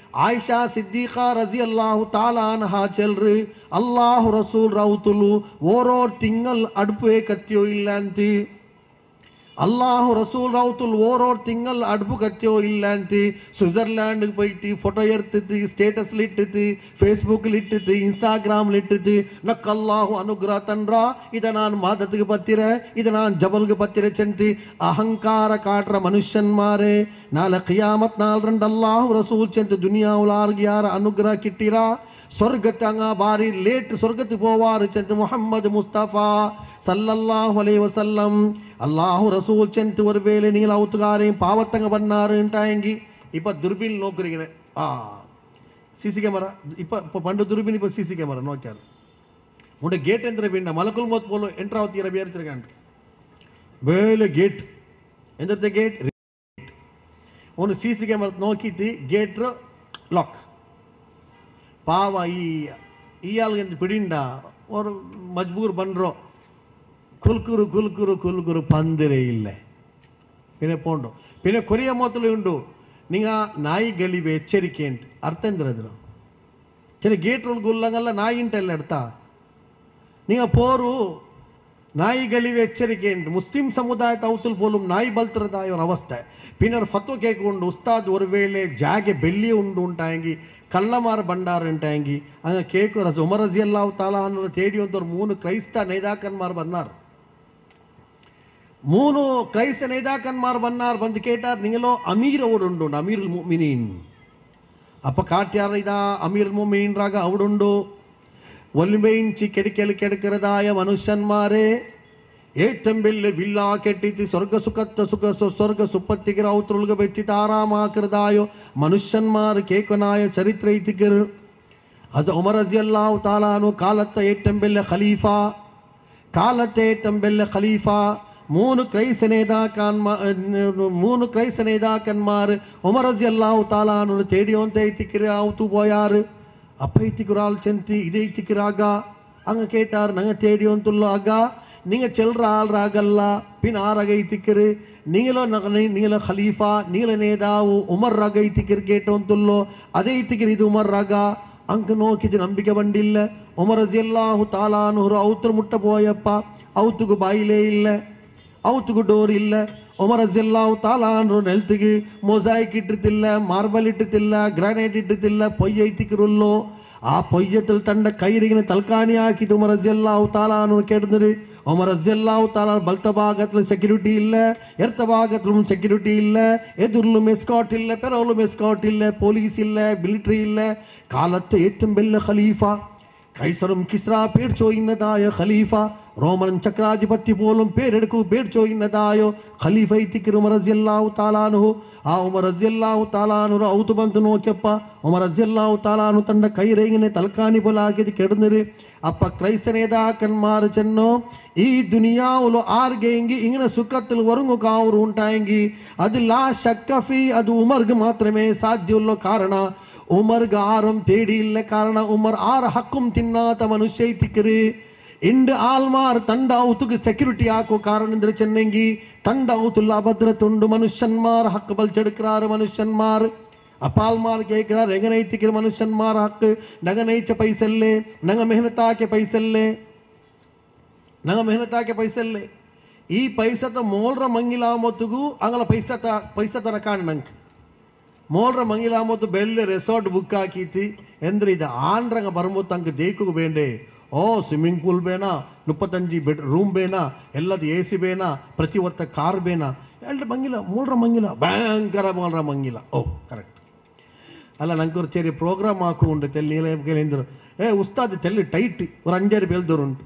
ಆಯಿಷಾ ಸಿದ್ದೀಖಾ ರಜಿಯಲ್ಲಾಹು ತಾಲಾ ಅನ್ಹಾ ಚೆಲ್ರು ಅಲ್ಲಾಹು ರಸೂಲ್ ರೌತುಲು ಓರೋರ್ ತಿಂಗಲ್ ಅಡ್ಪೇ ಕತ್ತಿಯೋ ಇಲ್ಲ ಅಂತಿ ಅಲ್ಲಾಹು ರಸೂಲ್ ರೌತುಲ್ ಓರೋರ್ ತಿಂಗಲ್ ಅಡ್ಪು ಕತ್ತಿಯೋ ಇಲ್ಲ ಅಂತಿ ಸ್ವಿಟ್ಜರ್ಲ್ಯಾಂಡ್ಗೆ ಪೈತಿ ಫೋಟೋ ಎರ್ತಿತ್ತು ಸ್ಟೇಟಸ್ಲಿ ಇಟ್ಟಿತ್ತು ಫೇಸ್ಬುಕ್ಲಿ ಇಟ್ಟಿತ್ತು ಇನ್ಸ್ಟಾಗ್ರಾಮ್ಲಿ ಇಟ್ಟಿತ್ತು ನಕ್ಕಲ್ಲಾಹು ಅನುಗ್ರಹ ತಂದ್ರ ಇದ ನಾನು ಮಾದತ್ಗೆ ಬತ್ತಿರೆ ಇದ ನಾನು ಜಬಲ್ಗೆ ಬತ್ತಿರೆ ಚೆಂತಿ ಅಹಂಕಾರ ಕಾಟ್ರ ಮನುಷ್ಯನ್ಮಾರೆ ನಾಳೆ ಕಿಯಾಮತ್ ನಾಲ್ ರಂಡ್ ಅಲ್ಲಾಹು ರಸೂಲ್ ಚೆಂತ ದುನಿಯಾವುಲಾರ್ಗೆ ಯಾರ ಅನುಗ್ರಹ ಕಿಟ್ಟಿರಾ ಸ್ವರ್ಗಕ್ಕೆ ಹಂಗ ಬಾರಿ ಲೇಟ್ ಸ್ವರ್ಗಕ್ಕೆ போவார் ಚೆಂತ ಮುಹಮ್ಮದ್ ಮುಸ್ತಫಾ ಸಲ್ಲಲ್ಲಾಹು ಅಲೈಹಿ ವಸಲ್ಲಂ ಅಲ್ಲಾಹು ರಸೂಲ್ ಚೆಂತ ஒரு வேளை நீல அவுத்துகாரையும் பாவத்தங்க பண்ணாருன்ட்டாயங்கி இப்போ துர்பின் நோக்குறீங்க சிசி கேமரா இப்போ பண்டு துர்பின் இப்போ சிசி கேமரா நோக்கியாரு உண்ட கேட் எந்திர வேண்டாம் மலக்குல் மோத் போல என்ட்ராவத்தி ரபி அரிச்சிருக்கான் வேலை கேட் எந்திரத்த கேட் ஒன்று சிசி கேமரா நோக்கிட்டு கேட் லாக் ಪಾವ ಈ ಆಲ್ಗೆ ಪಿಡಿಂಡ ಅವರು ಮಜ್ಬೂರ್ ಬಂದ್ರು ಕುಲ್ಕುರು ಪಂದಿರೇ ಇಲ್ಲ ಪಿನೆ ಪೋಂಡು ಪಿನೆ ಕೊರಿಯ ಮೊತ್ತಲು ಉಂಡು ನಿಂಗ ನಾಯಿ ಗಲಿವೆ ಎಚ್ಚರಿಕೆ ಉಂಟು ಅರ್ಥ ಎಂದ್ರದ್ರು ಚಿನ್ನ ಗೇಟ್ ರೋಲ್ ಗುಲ್ಲಂಗಲ್ಲ ನಾಯಿ ಉಂಟಲ್ಲ ಅರ್ಥ ನಿಂಗ ಪೋರು ನಾಯಿ ಗಲಿವೆ ಎಚ್ಚರಿಕೆ ಉಂಟು ಮುಸ್ಲಿಂ ಸಮುದಾಯದ ಅವತಲ್ ಪೋಲು ನಾಯಿ ಬಲ್ತರದಾಯವರ ಅವಸ್ಥೆ ಪಿನ್ನರ್ ಫತ್ವ ಕೇಳ್ಕೊಂಡು ಉಸ್ತಾದ್ ஒரு வேளை ಜಾಗೆ ಬೆಳ್ಳಿ ಉಂಡು ಉಂಟಾಯಂಗಿ ಕಳ್ಳಮಾರ ಬಂಡಾರ ಉಂಟಾಯಂಗಿ ಹಂಗೆ ಕೇಕು ಉಮರ್ ರಜಿಯಲ್ಲಾಹು ತಾಲಾ ಅನ್ನೋರು ತೇಡಿ ಅಂತವ್ರು 3 ಕ್ರೈಸ್ತ ನೇದಾಕನ್ಮಾರ್ ಬನ್ನಾರು 3 ಕ್ರೈಸ್ತ ನೇದಾಕನ್ಮಾರ್ ಬನ್ನಾರು ಬಂದು ಕೇಟಾರ್ ನಿಂಗಲೋ ಅಮೀರ್ ಅವರು ಉಂಡು ಅಮೀರುಲ್ ಮುಮಿನೀನ್ ಅಪ್ಪ ಕಾಟ್ಯಾರ ಇದ ಅಮೀರುಲ್ ಮುಮಿನೀನ್ ರಾಗ ಅವಡುಂಡು ಒಲಿಮೆಯಿಂಚಿ ಕೆಡக்கிறದಾಯ ಮನುಷ್ಯನ್ಮಾರೇ ഏറ്റവും വലിയ വില്ല കെട്ടിച്ച് സ്വർഗ സുപ്പത്തിക്കർ ഔത്രുൽക വെച്ചിട്ട് ആറാമാക്കരുതായോ മനുഷ്യന്മാർ കേൾക്കനായ ചരിത്ര ഇത്തിക്കർ അത് ഉമർ റളിയല്ലാഹു തആല അൻഹു കാലത്തെ ഏറ്റവും വലിയ ഖലീഫ 3 ക്രൈസ്ത നേതാക്കന്മാർ ഉമർ റളിയല്ലാഹു തആല അൻഹു തേടിയോന്തെ ഇത്തിക്കർ ഔത്തു പോയാറ് അപ്പ ഇത്തിക്കുറാൽ ചെന്തി ഇതേ ഇത്തിക്കറാಗ ಹಂಗೆ ಕೇಟಾರು ನಂಗೆ ತೇಡಿಯಂತುಲ್ಲ ಆಗ ನಿಂಗೆ ಚೆಲ್ರ ಆಲ್ರಾಗಲ್ಲ ಪಿನ್ ಆರಾಗೈತಿಕ್ಕರು ನೀಲ ಖಲೀಫಾ ನೀಲ ನೇದಾವು ಉಮರ್ ರಾಗೈತಿಕ್ಕರು ಕೇಟಂತುಲ್ಲೋ ಅದೇ ಇತ್ತಿಕ್ಕರು ಇದು ಉಮರ್ ರಾಗ ಅಂಕ ನೋಕಿದು ನಂಬಿಕೆ ಬಂದಿಲ್ಲ ಉಮರ್ ರಜಿಯಲ್ಲಾಹು ತಾಲಾ ಅನ್ಹು ಔತ್ರ ಮುಟ್ಟ ಪೋಯಪ್ಪ ಔತುಗು ಬಾಯಿಲೇ ಇಲ್ಲ ಔತುಗು ಡೋರ್ ಇಲ್ಲ ಉಮರ್ ರಜಿಯಲ್ಲಾಹು ತಾಲಾ ಅನ್ಹು ನೆಲ್ತಿಗೆ ಮೊಸಾಯಿಕ್ ಇಟ್ಟಿರ್ತಿಲ್ಲ ಮಾರ್ಬಲ್ ಇಟ್ಟಿರ್ತಿಲ್ಲ ಗ್ರಾನೈಟ್ ಇಟ್ಟಿರ್ತಿಲ್ಲ ಪೊಯ್ಯ ಐತಿಕ್ಕರುಲ್ಲೋ ಆ ಪೊಯ್ಯത്തിൽ തൻ്റെ കൈരികിനെ തൽക്കാനിയാക്കിയിട്ട് ഉമർ റളിയല്ലാഹു തആല അൻഹു കേടുന്നത് ഉമർ റളിയല്ലാഹു തആല ബൽത്ത ഭാഗത്തിൽ സെക്യൂരിറ്റി ഇല്ല എർത്ത ഭാഗത്തിലും സെക്യൂരിറ്റി ഇല്ല എതിർലും എസ്കോർട്ട് ഇല്ല പെറോലും എസ്കോർട്ട് ഇല്ല പോലീസ് ഇല്ല മിലിറ്ററി ഇല്ല കാലത്തെ ഏറ്റവും വലിയ ഖലീഫ കൈസറും കിസ്ര പേടിച്ചോയുന്നതായ ഖലീഫ റോമൻ ചക്രാധിപത്യ പോലും പേടിച്ചോയുന്നതായോ ഖലീഫ ഇത്തിക്കർ ഉമർ റളിയല്ലാഹു തആലാനു ആ ഉമർ റളിയല്ലാഹു തആലാനു ഔത്ത് ಬಂತು നോക്കിയപ്പ ഉമർ റളിയല്ലാഹു തആലാനു തന്റെ കൈരേങ്ങിനെ തൽക്കാനി പോലാക്കി കിടന്നിര് അപ്പ ക്രൈസ്ത നേതാക്കന്മാർ ചെന്നോ ഈ ദുനിയാവുలో ആർಗೆಂಗಿ ഇങ്ങനെ സുഖത്തിൽ ഉറങ്ങുകാവർ ഉണ്ടായെങ്കിൽ അത് ലാ ശക്കഫി അത് ഉമർക്ക് മാത്രമേ സാധ്യമുള്ളൂ കാരണം ഉമർക്ക് ആരും പേടിയില്ല കാരണം ഉമർ ആർ ഹക്കും തിന്നാത്ത മനുഷ്യത്തിക്കര് ಇಂಡ್ ಆಲ್ಮಾರ್ ತಂಡ ಔತುಗೆ ಸೆಕ್ಯೂರಿಟಿ ಹಾಕೋ ಕಾರಣ ಅಂದ್ರೆ ಚೆನ್ನಂಗಿ ತಂಡ ಔತುಲ್ಲ ಅಭದ್ರತೆ ಉಂಡು ಮನುಷ್ಯನ್ಮಾರ್ ಹಕ್ ಬಲ್ ಚಡ್ಕ್ರಾರ ಮನುಷ್ಯನ್ಮಾರ್ ಅಪಾಲ್ಮಾರ್ ಕೇಕ್ರಾರ ಹೆಂಗನೈತಿಕಿರ ಮನುಷ್ಯನ್ಮಾರ್ ಹಕ್ ನಗನೈಚ ಪೈಸಲ್ಲೇ ನಂಗ ಮೆಹನತಾಕೆ ಪೈಸಲ್ಲೇ ಈ ಪೈಸತ ಮೋಲ್ರ ಮಂಗಿಲಾ ಮೊತ್ತುಗೂ ಅಂಗಲ ಪೈಸತನ ಕಾಣಂಕ್ ಮೋಲ್ರ ಮಂಗಿಲಾ ಮೊತ್ತು ಬೆಲ್ಲೆ ರೆಸಾರ್ಟ್ ಬುಕ್ ಹಾಕೀತಿ ಎಂದ್ರೆ ಇದು ಆಂಡ್ರಂಗ ಬರ್ಮೊತ್ತು ಅಂಕ ದೇಕು ಬೇಂಡೆ ಓ ಸ್ವಿಮ್ಮಿಂಗ್ ಪೂಲ್ ಬೇನಾ 35 ಬೆಡ್ ರೂಮ್ ಬೇನಾ ಎಲ್ಲದು ಎ ಸಿ ಬೇನಾ ಪ್ರತಿ ವರ್ಷ ಕಾರ್ ಬೇನಾ ಎರಡು ಮಂಗಿಲ ಮೂಲ್ರ ಮಂಗಿಲ ಭಯಂಕರ ಮೂಲ್ರ ಮಂಗಿಲ ಓ ಕರೆಕ್ಟ್ ಅಲ್ಲ ನಂಗೆ ஒரு ചെറിയ പ്രോഗ്രാം ആക്കുന്നുണ്ട് തെല്ലിയിലേന്ദ്ര ഉസ്താദ് തെല്ല് ടൈറ്റ് ഒരു 5-6 പേൽദോറുണ്ട്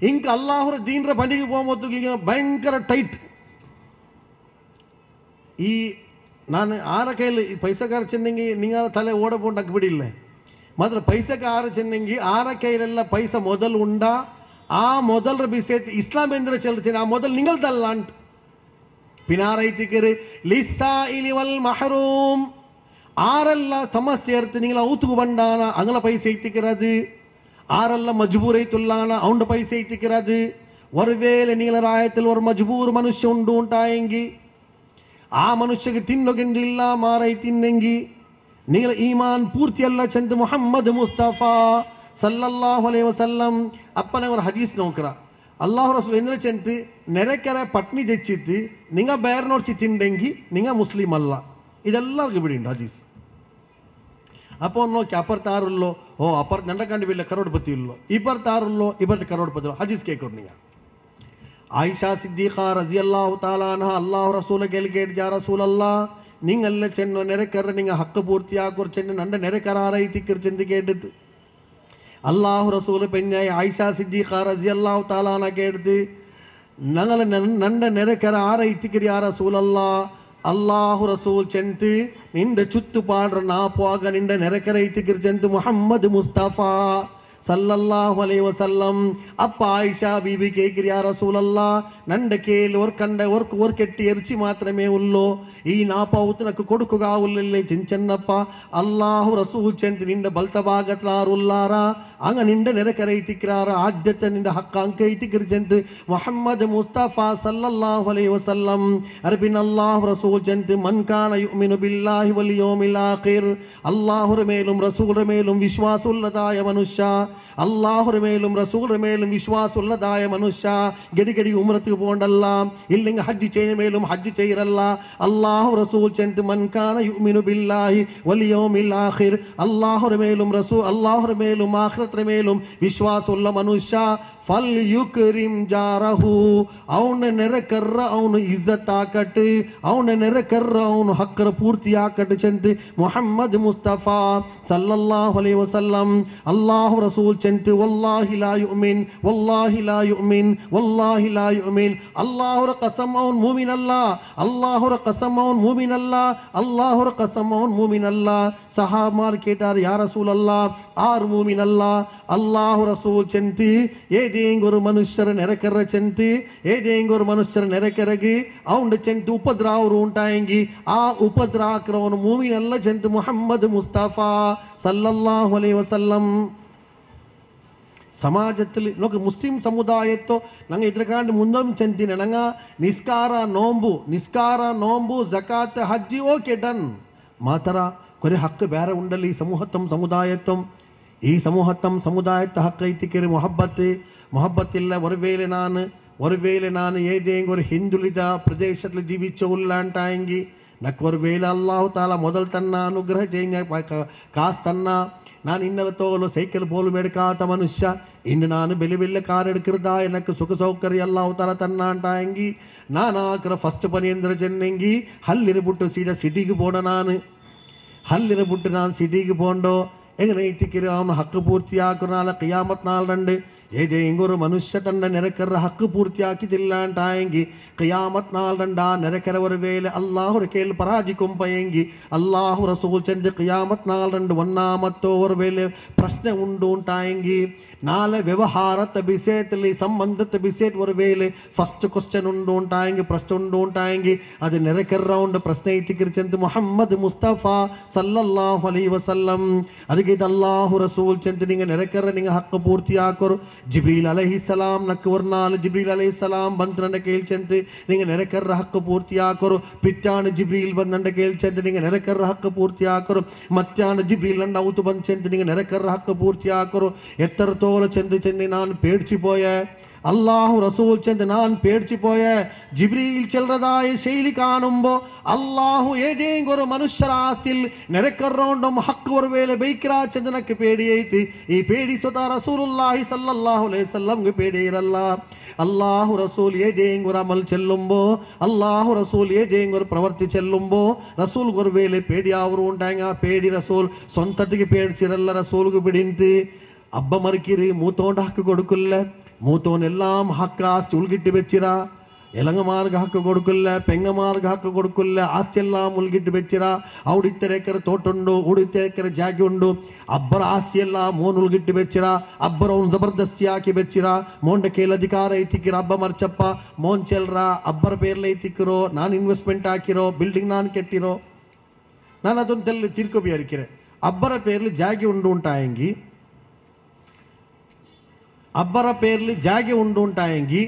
ಇಂಕ ಅಲ್ಲಾಹರ ದೀನ್ರ ಬಂಡಿಗೆ ಹೋಗ್ಬೋದು ಈಗ ಭಯಂಕರ ಟೈಟ್ ಈ ನಾನು ಆರ ಕೈಯಲ್ಲಿ ಪೈಸೆಗಾರ ಚೆನ್ನಂಗಿ ನಿಂಗಾರ ತಲೆ ಓಡಪೋಂಡು ಬಿಡಿಲ್ಲ ಮಾತ್ರ ಪೈಸೆಗಾರ ಚೆನ್ನಂಗಿ ಆರ ಕೈಲೆಲ್ಲ ಪೈಸ ಮೊದಲು ಉಂಡ ಆ ಮೊದಲರ ಬಿಸೇತ್ ಇಸ್ಲಾಂ ಎಂದ್ರೆ ಚೆಲ್ತೀನಿ ಆ ಮೊದಲು ನಿಂಗಲ್ದಲ್ಲ ಅಂಟ್ ಪಿನಾರೈತಿಕರು ಲಿಸ್ಸಾ ಇಲಿವಲ್ ಮಹರೂಮ್ ಆರೆಲ್ಲ ಸಮಸ್ಯೆ ಇರ್ತೀನಿ ನಿಂಗಳ ಔತುಕು ಬಂಡಾನ ಅಂಗಲ ಪೈಸೆ ಐತಿಕಿರದು ಆರೆಲ್ಲ ಮಜ್ಬೂರ್ ಐತುಲ್ಲಾನ ಅವನ ಪೈಸೆ ಐತಿಕಿರದು ಒರ್ವೇಲೆ ನೀಲ ರಾಯത്തിൽ ஒரு ಮಜ್ಬೂರ್ ಮನುಷ್ಯ ಉಂಡು ಉಂಟಾಯಂಗಿ ಆ ಮನುಷ್ಯಗೆ ತಿನ್ನೋಗೆಂದಿಲ್ಲ ಮಾರೈ ತಿನ್ನಂಗಿ ನೀಲ ಈಮಾನ್ ಪೂರ್ತಿಯಲ್ಲ ಚಂದ ಮುಹಮ್ಮದ್ ಮುಸ್ತಫಾ ಸಲ್ಲಲ್ಲಾಹು ಅಲೈಹಿ ವಸಲ್ಲಂ ಅಪ್ಪನವರ ಹದೀಸ್ ನೋಕರ ಅಲ್ಲಾಹು ರಸೂಲ್ ಎಂದ್ರೆ ಚೆಂತ ನೆರೆಕೆರೆ ಪಟ್ನಿ ತೆಚ್ಚಿತ್ತು ನಿಂಗ ಬೇರೆ ನೋಡ್ಚಿ ತಿಂಡೆಂಗಿ ನಿಂಗ ಮುಸ್ಲಿಂ ಅಲ್ಲ ಇದೆಲ್ಲರಿಗೂ ಬಿಡಿಂಡು ಹದೀಸ್ അപ്പോൾ നോക്കി അപ്പുറത്താറുള്ളോ അപ്പുറത്ത് നണ്ടക്കാണ്ട് വീട്ടിലെ കരോട്പതി ഉള്ളോ ഇപ്പുറത്താറുള്ളോ ഇപ്പുറത്തെ കരോട്പതി ഹദീസ് കേൾക്കുന്നു ആയിഷ സിദ്ദീഖ റളിയല്ലാഹു തആല അൻഹ അല്ലാഹു റസൂല കേൾക്കേട്ട് യാ റസൂലല്ലാഹ് നിങ്ങല്ല ചെന്നോ നെരക്കറ നിങ്ങ ഹക്ക് പൂർത്തിയാക്കുർ ചെന്ന നണ്ട നെരക്കറാറൈതിക്കർ ചെന്ന് കേട്ടത് അല്ലാഹു റസൂല പെഞ്ഞായി ആയിഷ സിദ്ദീഖ റളിയല്ലാഹു തആല അൻഹ കേട്ടത് ഞങ്ങൾ നണ്ട നെരക്കറ ആറൈതിക്കർ യാ റസൂലല്ലാഹ് അല്ലാഹു റസൂൽ ചെന്ത് നിന്റെ ചുറ്റുപാടർ നാപ്പോക നിന്റെ നെരക്കറൈതിക്കർ ചെന്ത് മുഹമ്മദ് മുസ്തഫ സല്ലല്ലാഹു അലൈഹി വസല്ലം അപ്പ ആയിഷ ബീബി കേക്കിരി യാ റസൂലല്ലാഹ് നന്റെ കേൽ ഒരു കെട്ടി എർച്ചി മാത്രമേ ഉള്ളൂ ഈ നാപ്പൗത്ത് നക്ക് കൊടുക്കുകയാവുള്ളല്ലേ ചെന്നപ്പ അല്ലാഹു റസൂൽ ചെന്ത് നിന്റെ ബൽത്ത ഭാഗത്തിലാറുള്ളാര അങ്ങ നിന്റെ നെരക്കരൈതിക്രാര ആദ്യത്തെ നിന്റെ ഹക്ക അങ്കൈതിക്കർ ചെന്ത് മുഹമ്മദ് മുസ്തഫ സല്ലല്ലാഹു അലൈഹി വസല്ലം അർബിൻ അല്ലാഹു റസൂൽ ചെന്ത് മൻ കാന യുഅ്മിനു ബില്ലാഹി വൽ യൗമിൽ ആഖിർ അല്ലാഹുവിന്റെ മേലും റസൂലിന്റെ മേലും വിശ്വാസമുള്ളതായ മനുഷ്യ അല്ലാഹുവിന്റെ മേലും റസൂലിന്റെ മേലും വിശ്വാസമുള്ളതായ മനുഷ്യ ഗടി ഉംറക്ക് പോണ്ടല്ല ഇല്ലെങ്കിൽ ഹജ്ജ് ചെയ്യുന്ന മേലും ഹജ്ജ് ചെയ്യറല്ല അല്ലാഹു റസൂൽ ചെന്ത് മൻ കാന യുഅ്മിനു ബില്ലാഹി വൽ യൗമിൽ ആഖിർ അല്ലാഹുവിന്റെ മേലും റസൂൽ അല്ലാഹുവിന്റെ മേലും ആഖിറത്തിന്റെ മേലും വിശ്വാസമുള്ള മനുഷ്യ ഫൽ യുക്രിം ജാറഹു അവനെ നെരക്കറ അവന് ഇസ്സത്ത് ആക്കട്ടെ അവനെ നെരക്കറ അവന് ഹക്കറ പൂർത്തിയാക്കട്ടെ ചെന്ത് മുഹമ്മദ് മുസ്തഫ സല്ലല്ലാഹു അലൈഹി വസല്ലം അല്ലാഹു റസൂൽ ചെന്ത് വല്ലാഹി ലാ യുഅ്മിൻ വല്ലാഹി ലാ യുഅ്മിൻ വല്ലാഹി ലാ യുഅ്മിൻ അല്ലാഹുര ഖസം അവൻ മുഅ്മിനല്ല അല്ലാഹുര ഖസം അവൻ മുഅ്മിനല്ല അല്ലാഹുര ഖസം അവൻ മുഅ്മിനല്ല സഹാബാർ കേട്ടാർ യാ റസൂലല്ലാഹ് ആർ മുഅ്മിനല്ല അല്ലാഹു റസൂൽ ചെന്ത് ഏതെങ്കിലും ഒരു മനുഷ്യർ നെരക്കറ ചെന്ത് ഏതെങ്കിലും ഒരു മനുഷ്യർ നെരക്കരകി അവന്റെ ചെന്ത് ഉപദ്രാവർ ഉണ്ടായെങ്കിൽ ആ ഉപദ്രാക്രവൻ മുഅ്മിനല്ല ചെന്ത് മുഹമ്മദ് മുസ്തഫ സല്ലല്ലാഹു അലൈഹി വസല്ലം ಸಮಾಜത്തിൽ ನೋಕೆ ಮುಸ್ಲಿಂ ಸಮುದಾಯತ್ತೋ ನಂಗೆ ಇದ್ರಕಾಂಡ್ ಮುಂದೊಂದು ಚೆಂತಿನ ನಂಗೆ ನಿಸ್ಕಾರ ನೋಂಬು ಜಕಾತ್ ಹಜ್ಜಿ ಓಕೆ ಡನ್ ಮಾತರ ಕೊರೆ ಹಕ್ಕು ಬೇರೆ ಉಂಡಲ್ಲಿ ಸಮುದಾಯತ್ತಂ ಈ ಸಮುದಾಯತ್ತ ಹಕ್ಕು ಐತಿಕೆರೆ ಮೊಹಬ್ಬತ್ತಿಲ್ಲ ഒരുവേള ನಾನು ഏതെങ്കിലും ഒരു ഹിന്ദുളിത പ്രദേശത്തിൽ ജീവിച്ചുകൊള്ളാണ്ടായെങ്കിൽ నాకు ഒരുവേళ അല്ലാഹു താല മുതൽ തന്നെ അനുഗ്രഹം ചെയ്യുന്ന കാസ്തന്ന ನಾನು ಇನ್ನೆಲ್ಲ ತೋಲು ಸೈಕಲ್ ಬೋಲು ಮೇಡ್ಕಾತ ಮನುಷ್ಯ ಇನ್ನು ನಾನು ಬೆಲೆ ಕಾರ್ ಎಡ್ಕಿರ್ದ ಎನಕ್ಕೆ ಸುಖ ಸೌಕರ್ಯ ಅಲ್ಲಾಹು ತಾಲ ತನ್ನ ಅಂಟಾಯಂಗಿ ನಾನು ಆಕರ ಫಸ್ಟ್ ಪನಿ ಅಂದ್ರೆ ಚೆನ್ನಂಗಿ ಹಲ್ಲಿರ್ಬಿಟ್ಟು ಸೀದಾ ಸಿಟಿಗೆ போன ನಾನು ಹಲ್ಲಿರ ಬಿಟ್ಟು ನಾನು ಸಿಟಿಗೆ ಪೋಂಡೋ ಹೆಂಗೆ ನೈತಿಕಿರಿ ಅವನು ಹಕ್ಕು ಪೂರ್ತಿ ಹಾಕುನಾಲ ಕಿಯಾಮತ್ ನಾಲ್ರಂಡು ಏದೇ ಹಿಂಗೊರು ಮನುಷ್ಯ ತನ್ನ ನೆರೆಕರ ಹಕ್ಕು ಪೂರ್ತಿ ಹಾಕಿತಿಲ್ಲ ಅಂಟಾಯಂಗಿ ಕಿಯಾಮತ್ ನಾಲ್ರಂಡ ನೆರೆಕರವರ ವೇಲೆ ಅಲ್ಲಾಹುರ ಕೇಳಿ ಪರಾಜಿ ಕೊಂಪಯಂಗಿ ಅಲ್ಲಾಹು ರಸೂಲ್ ಚಂದ ಕಿಯಾಮತ್ ನಾಲ್ರಂಡು ಒನ್ನಾಮತ್ತೋವರ ವೇಲೆ ಪ್ರಶ್ನೆ ಉಂಡು ಉಂಟಾಯಂಗಿ ನಾಳೆ ವ್ಯವಹಾರತ ಬಿಸೇತಲ್ಲಿ ಸಂಬಂಧತ ಬಿಸೇಟ್ ವರ ವೇಲೆ ಫಸ್ಟ್ ಕ್ವಶ್ಚನ್ ಉಂಡು ಉಂಟಾಯಂಗಿ ಪ್ರಶ್ನೆ ಉಂಡು ಉಂಟಾಯಂಗಿ ಅದು ನೆರೆಕರ್ರ ಉಂಡು ಪ್ರಶ್ನೆ ಐತಿಕಿರಿ ಚಂದ ಮುಹಮ್ಮದ್ ಮುಸ್ತಫಾ ಸಲ್ಲಲ್ಲಾಹು ಅಲೈಹಿ ವಸಲ್ಲಂ ಅದಕ್ಕೆ ಇದು ಅಲ್ಲಾಹು ರಸೂಲ್ ಚಂದ ನಿಂಗೆ ನೆರೆಕರ್ರ ನಿಂಗೆ ಹಕ್ಕು ಪೂರ್ತಿ ಹಾಕೋರು ಜಿಬ್ರೀಲ್ ಅಲೈಹಿಸ್ಸಲಾಂ ನಕ್ಕವರ್ನಾಲ್ ಜಿಬ್ರೀಲ್ ಅಲೈಹಿಸ್ಸಲಾಂ ಬಂತು ನಂಡ ಕೇಳ್ಚಂತೆ ನಿಂಗೆ ನೆರೆಕರ್ರ ಹಕ್ಕು ಪೂರ್ತಿ ಹಾಕೋರು ಪಿತ್ಯಾನ ಜಿಬ್ರೀಲ್ ಬಂದು ನಂಡ ಕೇಳ್ಚಂತೆ ನಿಂಗೆ ನೆರೆಕರ್ರ ಹಕ್ಕು ಪೂರ್ತಿ ಹಾಕೋರು ಮತ್ಯಾನ ಜಿಬ್ರೀಲ್ ನಂಡ ಅವತು ಬಂಚಂತೆ ನಿಂಗೆ ನೆರೆಕರ್ರ ಹಕ್ಕು ಪೂರ್ತಿ ಹಾಕೋರು ಎತ್ತರ ತೋಲ ಚಂದ ಚೆಂದಿ ನಾನು ಪೇಡ್ಚಿಪೋಯೆ അള്ളാഹു റസൂൽ ചെന്ന് ഞാൻ പേടിച്ചുപോയെ ജിബ്രീൽ ചെല്ലതായ ശൈലി കാണുമ്പോൾ അള്ളാഹു ഏതെങ്കിലും ഒരു മനുഷ്യരാസ്തിൽ നിരക്കറോണ്ടും ഹക്ക് ഒരു വേല ബൈക്കിറാ ചെന്നനക്ക് പേടിയൈತಿ ഈ പേടി സ്വതാ റസൂലുള്ളാഹി സല്ലല്ലാഹു അലൈഹി വസല്ലംಗೆ പേടിയിരല്ല അള്ളാഹു റസൂൽ ഏതെങ്കിലും ഒരു അമൽ ചെല്ലുമ്പോൾ അള്ളാഹു റസൂൽ ഏതെങ്കിലും ഒരു പ്രവൃത്തി ചെല്ലുമ്പോൾ റസൂൽ ഒരു വേല പേടിയാവರು ഉണ്ടാங்க ആ പേടി റസൂൽ സ്വന്തത്തിಗೆ പേടിച്ചിരല്ല റസൂൽಗೆ ಬಿಡಿಂತಿ ಅಬ್ಬ ಮರ್ಕಿರಿ ಮೂತೋಂಡ ಹಕ್ಕು ಕೊಡುಕಲ್ಲ മൂത്തോനെല്ലാം ഹക്ക് ആസ്തി ഉൾകിട്ട് വെച്ചിര എലങ്ങമാർക്ക് ഹക്ക് കൊടുക്കില്ല പെങ്ങമാർക്ക് ഹക്ക് കൊടുക്കില്ല ആസ്തി എല്ലാം ഉൾകിട്ട് വെച്ചിര അവിടെ ഇത്തരേക്കര തോട്ടുണ്ടു ഇവിടെ ഇത്തരേക്കര ಜಾಗ ಉಂಡು ಅಬ್ಬರ ಆಸ್ತಿ ಎಲ್ಲ ಮೋನ್ ಉಳ್ಗಿಟ್ಟು ಬೆಚ್ಚಿರ ಅಬ್ಬರ ಅವ್ನು ಜಬರ್ದಸ್ತಿ ಹಾಕಿ ಬೆಚ್ಚಿರ ಮೋಂಡ ಕೇಲ್ ಅಧಿಕಾರ ಐತಿಕ್ಕಿರ ಅಬ್ಬ ಮರ್ಚಪ್ಪ ಮೋನ್ ಚೆಲ್ರ ಅಬ್ಬರ ಪೇರ್ಲೆ ಐತಿಕ್ಕಿರೋ ನಾನು ಇನ್ವೆಸ್ಟ್ಮೆಂಟ್ ಹಾಕಿರೋ ಬಿಲ್ಡಿಂಗ್ ನಾನು ಕೆಟ್ಟಿರೋ ನಾನು ಅದೊಂದು ತೆಲ್ಲಿ ತಿರ್ಕೊಬಿ ಅರಿಕಿರೆ ಅಬ್ಬರ ಪೇರ್ಲಿ ಜಾಗಿ ಉಂಡು ಉಂಟಾಯಂಗಿ ಅಬ್ಬರ ಪೇರ್ಲಿ ಜಾಗೆ ಉಂಡು ಉಂಟಾಯಂಗಿ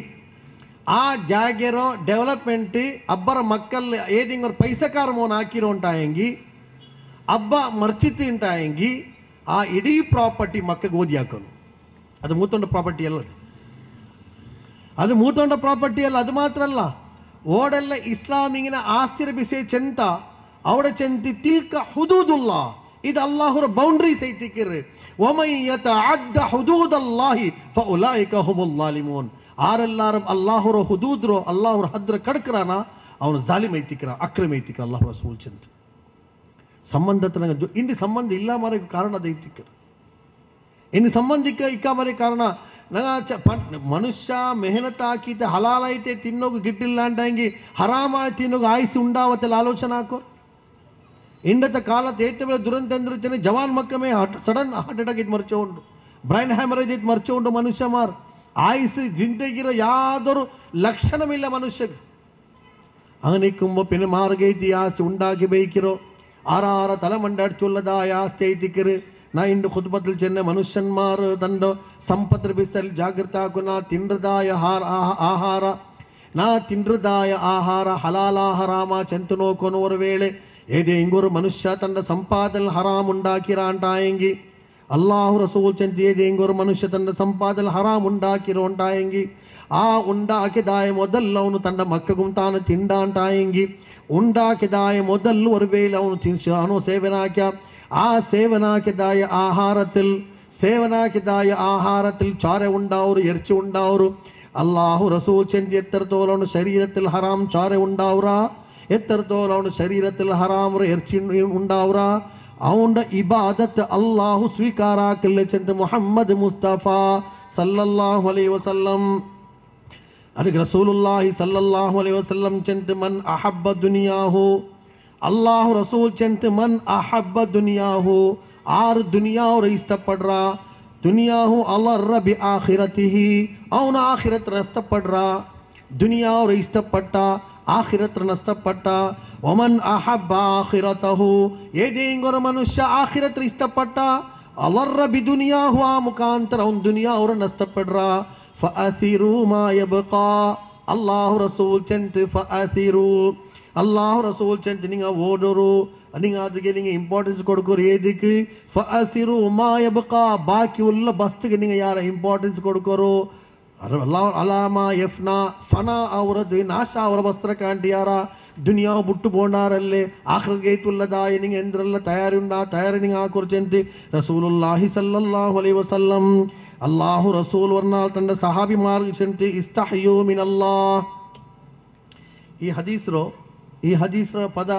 ಆ ಜಾಗೆರೋ ಡೆವಲಪ್ಮೆಂಟ್ ಅಬ್ಬರ ಮಕ್ಕಳು ಏದಿಂಗರು ಪೈಸಕಾರ ಮೋನ್ ಹಾಕಿರೋ ಉಂಟಾಯಂಗಿ ಅಬ್ಬ ಮರ್ಚಿತಿ ಉಂಟಾಯಂಗಿ ಆ ಇಡೀ ಪ್ರಾಪರ್ಟಿ ಮಕ್ಕಗೆ ಓದಿ ಹಾಕೋನು ಅದು ಮೂತೊಂಡ ಪ್ರಾಪರ್ಟಿ ಅಲ್ಲ ಅದು ಮೂತೊಂಡ ಪ್ರಾಪರ್ಟಿ ಅಲ್ಲ ಅದು ಮಾತ್ರ ಅಲ್ಲ ಓಡೆಲ್ಲ ಇಸ್ಲಾಮಿಗಿನ ಆಸ್ತಿರ ಬಿಸೆ ಚೆಂತ ಅವಡ ಚೆಂತಿ ತಿಲ್ಕ ಹುದೂದುಲ್ಲಾ ಇದು ಅಲ್ಲಾಹುರ ಬೌಂಡ್ರೀಸ್ ಐತಿಕ್ಕಿರ್ರಿ ಒಮೈ ಯತಅದ್ದ ಹುದೂದಲ್ಲಾಹಿ ಫಉಲೈಕ ಹುಮುಲ್ ಝಾಲಿಮೂನ್ ಆರೆಲ್ಲಾರು ಅಲ್ಲಾಹುರ ಹುದೂದ್ರೋ ಅಲ್ಲಾಹುರ ಹದ್ರ ಕಡ್ಕರಾನ ಅವನು ಜಾಲಿಮ್ ಐತಿಕ್ರ ಅಕ್ರಮ ಐತಿಕ್ರ ಅಲ್ಲಾಹು ರಸೂಲ್ ಚಂದ ಸಂಬಂಧತನ ಇಂಡಿ ಸಂಬಂಧ ಇಲ್ಲ ಮರೆ ಕಾರಣದ ಐತಿಕ್ರ ಇನ್ನು ಸಂಬಂಧಿಕ ಇಕ್ಕ ಮರೆ ಕಾರಣ ಮನುಷ್ಯ ಮೆಹನತ್ ಹಾಕಿತೆ ಹಲಾಲ್ ಐತೆ ತಿನ್ನೋಗು ಗಿಟ್ಟಿಲ್ಲ ಅಂಟಂಗಿ ಹರಾಮ ತಿನ್ನೋಗು ಆಯ್ಸಿ ಉಂಡಾವತ್ತೆಲ್ಲ ಆಲೋಚನೆ ಹಾಕೋ ಇಂಡತ ಕಾಲത്ത് ഏറ്റവും ദുരന്തം എന്തിന് ജവാൻ മക്കമേ സഡൻ ഹാർട്ട് അറ്റാക്ക് ഇത് മരിച്ചുകൊണ്ട് ബ്രെയിൻ ഹെമറേജ് ഇത് മരിച്ചുകൊണ്ട് മനുഷ്യന്മാർ ആയുസ് ജിന്ദഗിರೋ യാതൊരു ലക്ഷണമില്ല മനുഷ്യക്ക് അങ്ങനെ നിൽക്കുമ്പോൾ പിന്നെ മാർഗൈತಿ ആസ്തി ഉണ്ടാക്കി ബൈക്കിರೋ ആറാറ തലമണ്ടടിച്ചുള്ളതായ ആസ്തി ಐತಿಕ್ಕಿರು ನಾ ಇಂದು ಖುತ್ಬത്തിൽ ಚೆನ್ನ ಮನುಷ್ಯನ್ಮಾರ್ ತಂಡ ಸಂಪತ್ರ ಬಿಸಲ್ ಜಾಗೃತ ಹಾಕುನ ತಿಂಡ್ರದಾಯ ಆಹಾರ ನಾ ತಿಂಡ್ರದಾಯ ಆಹಾರ ಹಲಾಲ ಹರಾಮ ಚೆಂತು ನೋಕೋನವರ ವೇಳೆ ഏതേ ഇങ്ങൊരു മനുഷ്യ തൻ്റെ സമ്പാദന ഹറാം ഉണ്ടാക്കിറാണ്ടായെങ്കിൽ അള്ളാഹു റസൂൽ ചെന്തി ഏതേ ഇങ്ങൊരു മനുഷ്യ തൻ്റെ സമ്പാദന ഹറാം ഉണ്ടാക്കിರೋണ്ടായെങ്കിൽ ആ ഉണ്ടാക്കിയതായ ಮೊದಲು ಅವನು തൻ്റെ മക്കൾക്കും താನು തിണ്ടാണ്ടായെങ്കിൽ ഉണ്ടാക്കിയതായ ಮೊದಲು ഒരു വേല അവನು സേവനാക്കിയ ആ സേവനാക്കിയതായ ആഹാരത്തിൽ ചോര ഉണ്ടാവರು ഇറച്ചി ഉണ്ടാവರು അള്ളാഹു റസൂൽ ചെന്തി എത്രത്തോളം അവನು ശരീരത്തിൽ ഹറാം ചോര ഉണ്ടാവുറാ എത്രത്തോളം അവന് ശരീരത്തിൽ ഹറാം ഇറച്ചി ഉണ്ടാവുക അവൻ്റെ ഇബാദത്ത് അള്ളാഹു സ്വീകാരാക്കില്ല ചെന്ന് മുഹമ്മദ് മുസ്തഫ സല്ലല്ലാഹു അലൈഹി വസല്ലം ಅದಕ್ಕೆ ರಸೂಲುಲ್ಲಾಹಿ ಸಲ್ಲಲ್ಲಾಹು ಅಲೈಹಿ ವಸಲ್ಲಂ ಚೆಂತ ಮನ್ ಅಹಬ್ಬ ದುನಿಯಾಹು ಅಲ್ಲಾಹು ರಸೂಲ್ ಚೆಂತ ಮನ್ ಅಹಬ್ಬ ದುನಿಯಾಹು ಆರು ದುನಿಯಾವ್ರ ಇಷ್ಟಪಡ್ರ ದುನಿಯಾಹು ಅಲ್ಲರ್ರ ಬಿ ಆಖಿರತಿಹಿ ಅವನ ಆಖಿರತ್ ಇಷ್ಟಪಡ್ರ ದುನಿಯಾವ್ರ ಇಷ್ಟಪಟ್ಟ ಆಖಿರತ್ ನಷ್ಟಪಟ್ಟ ಒಮನ್ ಅಹಬ್ಬ ಆಖಿರತಹು ಏದೇ ಇಂಗೊರ ಮನುಷ್ಯ ಆಖಿರತ್ ಇಷ್ಟಪಟ್ಟ ಅಲ್ಲರ್ರ ಬಿ ದುನಿಯಾಹು ಆ ಮುಖಾಂತರ ಅವ್ನು ದುನಿಯಾ ಅವ್ರ ನಷ್ಟಪಡ್ರ ಫಅತಿರು ಮಾ ಯಬ್ಕಾ ಅಲ್ಲಾಹು ರಸೂಲ್ ಚೆಂತ ಫಅತಿರು ಅಲ್ಲಾಹು ರಸೂಲ್ ಚೆಂತ ನಿಂಗೆ ಓಡೋರು നിങ്ങൾ അതിಗೆ നിങ്ങൾ ಇಂಪಾರ್ಟೆನ್ಸ್ കൊടുಕೋರು ಏದಕ್ಕೆ ಫಅಸಿರು ಮಾ ಯಬ್ಕಾ ಬಾಕಿ ಉಲ್ಲ ಬಸ್ತಿಗೆ നിങ്ങൾ ಯಾರ ಇಂಪಾರ್ಟೆನ್ಸ್ കൊടുಕೋರು ಅಲಾಮ ಯಫ್ನಾ ಫನಾ ಅವರದ್ದು ನಾಶ ಅವರ ವಸ್ತ್ರ ಕಾಂಟಿಯಾರ ದುನಿಯಾ ಬಿಟ್ಟು ಬೋಂಡಾರಲ್ಲೇ ಆಖಿರಗೈತುಲ್ಲದಾಯ ನಿಂಗೆ ಎಂದ್ರೆಲ್ಲ ತಯಾರಿ ನಿಂಗೆ ಹಾಕೊರ್ಚಂತಿ ರಸೂಲುಲ್ಲಾಹಿ ಸಲ್ಲಲ್ಲಾಹು ಅಲೈಹಿ ವಸಲ್ಲಂ ಅಲ್ಲಾಹು ರಸೂಲ್ ವರ್ನಾಲ್ ತಂಡ ಸಹಾಬಿ ಮಾರ್ಗಚಂತಿ ಇಸ್ತಹಯು ಮಿನಲ್ಲಾಹ್ ಈ ಹದೀಸ್ರ ಪದ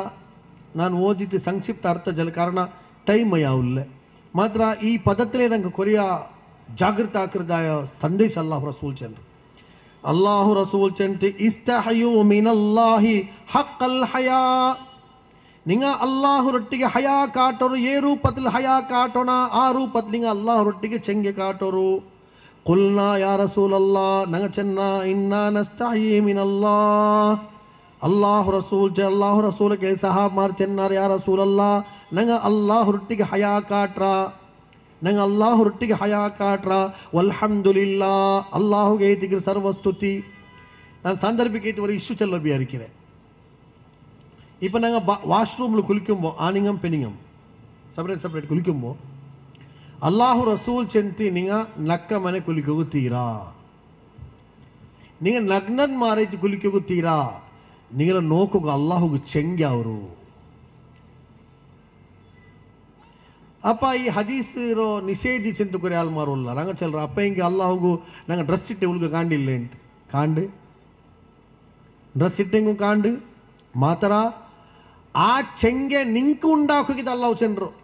ನಾನು ಓದಿದ್ದು ಸಂಕ್ಷಿಪ್ತ ಅರ್ಥ ಜಲ ಕಾರಣ ಟೈಮ್ ಯಾವಿಲ್ಲ ಮಾತ್ರ ಈ ಪದத்திலே ನಂಗೆ ಕೊರಿಯ ಜಾಗೃತ ಆಕೃದಾಯ ಸಂದೇಶ ಅಲ್ಲಾಹು ರಸೂಲ್ ಚಂದ್ರ ಅಲ್ಲಾಹು ರಸೂಲ್ ಚಂತ ಇಸ್ತಹಯು ಮಿನಲ್ಲಾಹಿ ಹಕ್ಕಲ್ ಹಯಾ ನಿಂಗ ಅಲ್ಲಾಹರೊಟ್ಟಿಗೆ ಹಯಾ ಕಾಟೋರು ಏ ರೂಪದಲ್ಲಿ ಹಯಾ ಕಾಟೋಣ ಆ ರೂಪದಲ್ಲಿ ನಿಂಗ ಅಲ್ಲಾಹರೊಟ್ಟಿಗೆ ಚೆಂಗೆ ಕಾಟೋರು ಕುಲ್ನಾ ಯಾ ರಸೂಲಲ್ಲಾ ನಂಗ ಚೆನ್ನ ಇನ್ನ ನಸ್ತಹಿ ಮಿನಲ್ಲಾ ಅಲ್ಲಾಹು ರಸೂಲ್ಗೆ ಸಹಾಬ್ ಮಾರ್ ಚೆನ್ನಾರ ಯಾ ರಸೂಲಲ್ಲಾ ನಂಗ ಅಲ್ಲಾಹರೊಟ್ಟಿಗೆ ಹಯಾ ಕಾಟ್ರ ನಂಗೆ ಅಲ್ಲಾಹರೊಟ್ಟಿಗೆ ಹಯಾ ಕಾಟ್ರ ವಲ್ಹಮ್ದುಲಿಲ್ಲಾ ಅಲ್ಲಾಹುಗೆ ಐತಿಗೆ ಸರ್ವಸ್ತುತಿ ನಾನು സാന്ദർഭികമായിട്ട് ഒരു ഇഷ്യൂ ചെല്ല വിചാരിക്കണേ ഇപ്പം ഞങ്ങൾ വാഷ്റൂമിൽ കുളിക്കുമ്പോൾ ആണിങ്ങം പെണ്ണിങ്ങം സെപ്പറേറ്റ് കുളിക്കുമ്പോൾ അള്ളാഹു റസൂൽ ചെന്തി നിങ്ങൾ നക്ക മനെ കുളിക്കുകീರಾ നിങ്ങൾ നഗ്നന്മാരായിട്ട് കുളിക്കുകീರಾ നിങ്ങൾ നോക്കുക അള്ളാഹുಗೆ ಚೆಂಗೆ ಅವರು ಅಪ್ಪ ಈ ಹದೀಸ್ ಇರೋ ನಿಷೇಧಿಸಂತ ಕೊರೆ ಆಲ್ ಮಾರೋಲ್ಲ ನಂಗೆ ಚಲ್ರ ಅಪ್ಪ ಹಿಂಗೆ ಅಲ್ಲಾಹುಗೂ ನಂಗೆ ಡ್ರೆಸ್ ಇಟ್ಟೆ ಉಲ್ಗ ಕಾಂಡಿಲ್ಲ ಎಂಟು ಕಾಂಡು ಡ್ರೆಸ್ ಇಟ್ಟೆಂಗು ಕಾಂಡು ಮಾತರ ಆ ಚೆಂಗೆ ನಿಂಕು ಉಂಡಾಕೋಗಿದ್ದ ಅಲ್ಲಾವು ಚೆಂಡ್ರು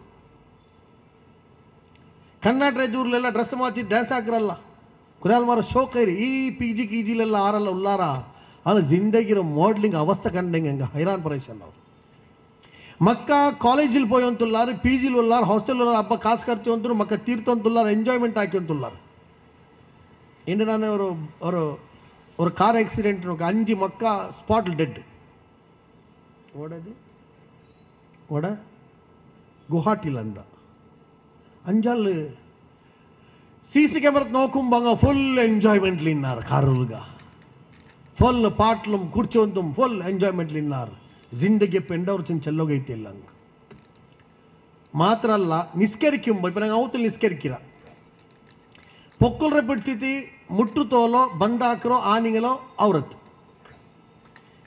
ಕನ್ನಡ ದೂರ್ಲೆಲ್ಲ ಡ್ರೆಸ್ ಮಾತಿ ಡ್ಯಾನ್ಸ್ ಹಾಕಿರಲ್ಲ ಕುರಿಯಾಲ್ ಮಾರೋ ಶೋಕ ಇರಿ ಈ ಪಿ ಜಿ ಕೀಜಿಲೆಲ್ಲ ಆರಲ್ಲ ಉಲ್ಲಾರ ಅಲ್ಲ ಜಿಂದಗಿರೋ ಮೋಡ್ಲಿಂಗ್ ಅವಸ್ಥೆ ಕಂಡಂಗೆ ಹಂಗೆ ಹೈರಾನ್ ಪರೇಶನ್ ಅವರು ಮಕ್ಕ ಕಾಲೇಜಿಲ್ ಪೋಯ್ ಅಂತುಲ್ಲಾರು ಪಿ ಜಿಲ್ ಉಲ್ಲಾರು ಹಾಸ್ಟೆಲ್ ಉಲ್ಲಾರು ಹಬ್ಬ ಕಾಸು ಖರ್ಚು ಅಂತರು ಮಕ್ಕ ತೀರ್ಥ ಅಂತುಲ್ಲಾರು ಎಂಜಾಯ್ಮೆಂಟ್ ಹಾಕಿ ಅಂತುಲ್ಲಾರು ಇಂದು ನಾನು ஒரு கார் ஆக்சிடென்ட் 5 மக்கா ஸ்பாட்டில் டெட் ஓட ಗುವಾಹಟಿಲ್ ಅಂದ ಅಂಜಲ್ ಸಿಸಿ ಕ್ಯಾಮರಾ നോക്കുമ്പോൾ ഫുൾ എൻജോയ്മെന്റിൽ ഇന്നാർ കാറുക ഫുൾ പാട്ടിലും കൂർച്ചോന്തും ഫുൾ എൻജോയ്മെന്റിൽ ഇന്നാർ ജിന്ദഗി പെണ്ടവർ ചെല്ലೋಗೈತಿಲ್ಲ ಅಂಗ ಮಾತ್ರ ಅಲ್ಲ ನಿಸ್ಕರಿക്കുമ്പോൾ ಇಪ್ಪ ನಂಗೆ ಅವತ್ತು ನಿಸ್ಕರಿಕಿರ പൊക്കുളറെ പിടിച്ചിട്ട് മുട്ടുത്തോലോ ബന്ധാക്കറോ ആനിങ്ങളോ ഔറത്ത്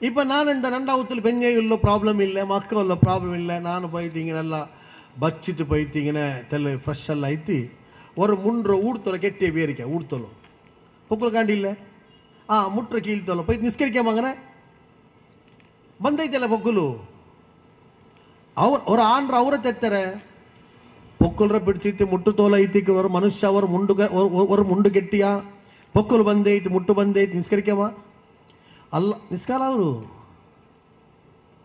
ഇപ്പം നാനെന്താ രണ്ടാവത്തിൽ പെഞ്ഞയില്ലോ പ്രോബ്ലം ഇല്ല മക്കളല്ലോ പ്രോബ്ലം ഇല്ല ನಾನು പോയിട്ട് ഇങ്ങനെಲ್ಲ ಬಚ್ಚಿತ್ತು പോയിട്ട് ഇങ്ങനെ തെല്ല ഫ്രഷ് ಎಲ್ಲ ಐತಿ ഒരു ಮುಂಡ್ರು ಊಡ್ತೋಲ ಕೆಟ್ಟಿಯ ಬೇರಿಕೆ ಊಡ್ತೋಲು പൊക്കുಳು ಕಾಂಡಿಲ್ಲ ಮುಟ್ರ ಕೀಳ್ತೋಲ പോയിട്ട് ನಿಸ್ಕರಿಕೆ ಮಗನೆ ಬಂದೈತಲ್ಲ പൊക്കുಲು ஒரு ஆண்ற ಔರತ್ ಎತ್ತಾರೆ പൊക്കുളറെ പിടിച്ചിട്ട് മുട്ടുത്തോല ಐತಿക്ക് ഒരു മനുഷ്യ ഒരു മുണ്ട് കെട്ടിയ പൊക്കുಲು ಬಂದೈತಿ ಮುಟ್ಟು ಬಂದೈತಿ ನಿಸ್ಕರಿಕೆಮ ಅಲ್ಲ ನಿಸ್ಕಾರ ಅವರು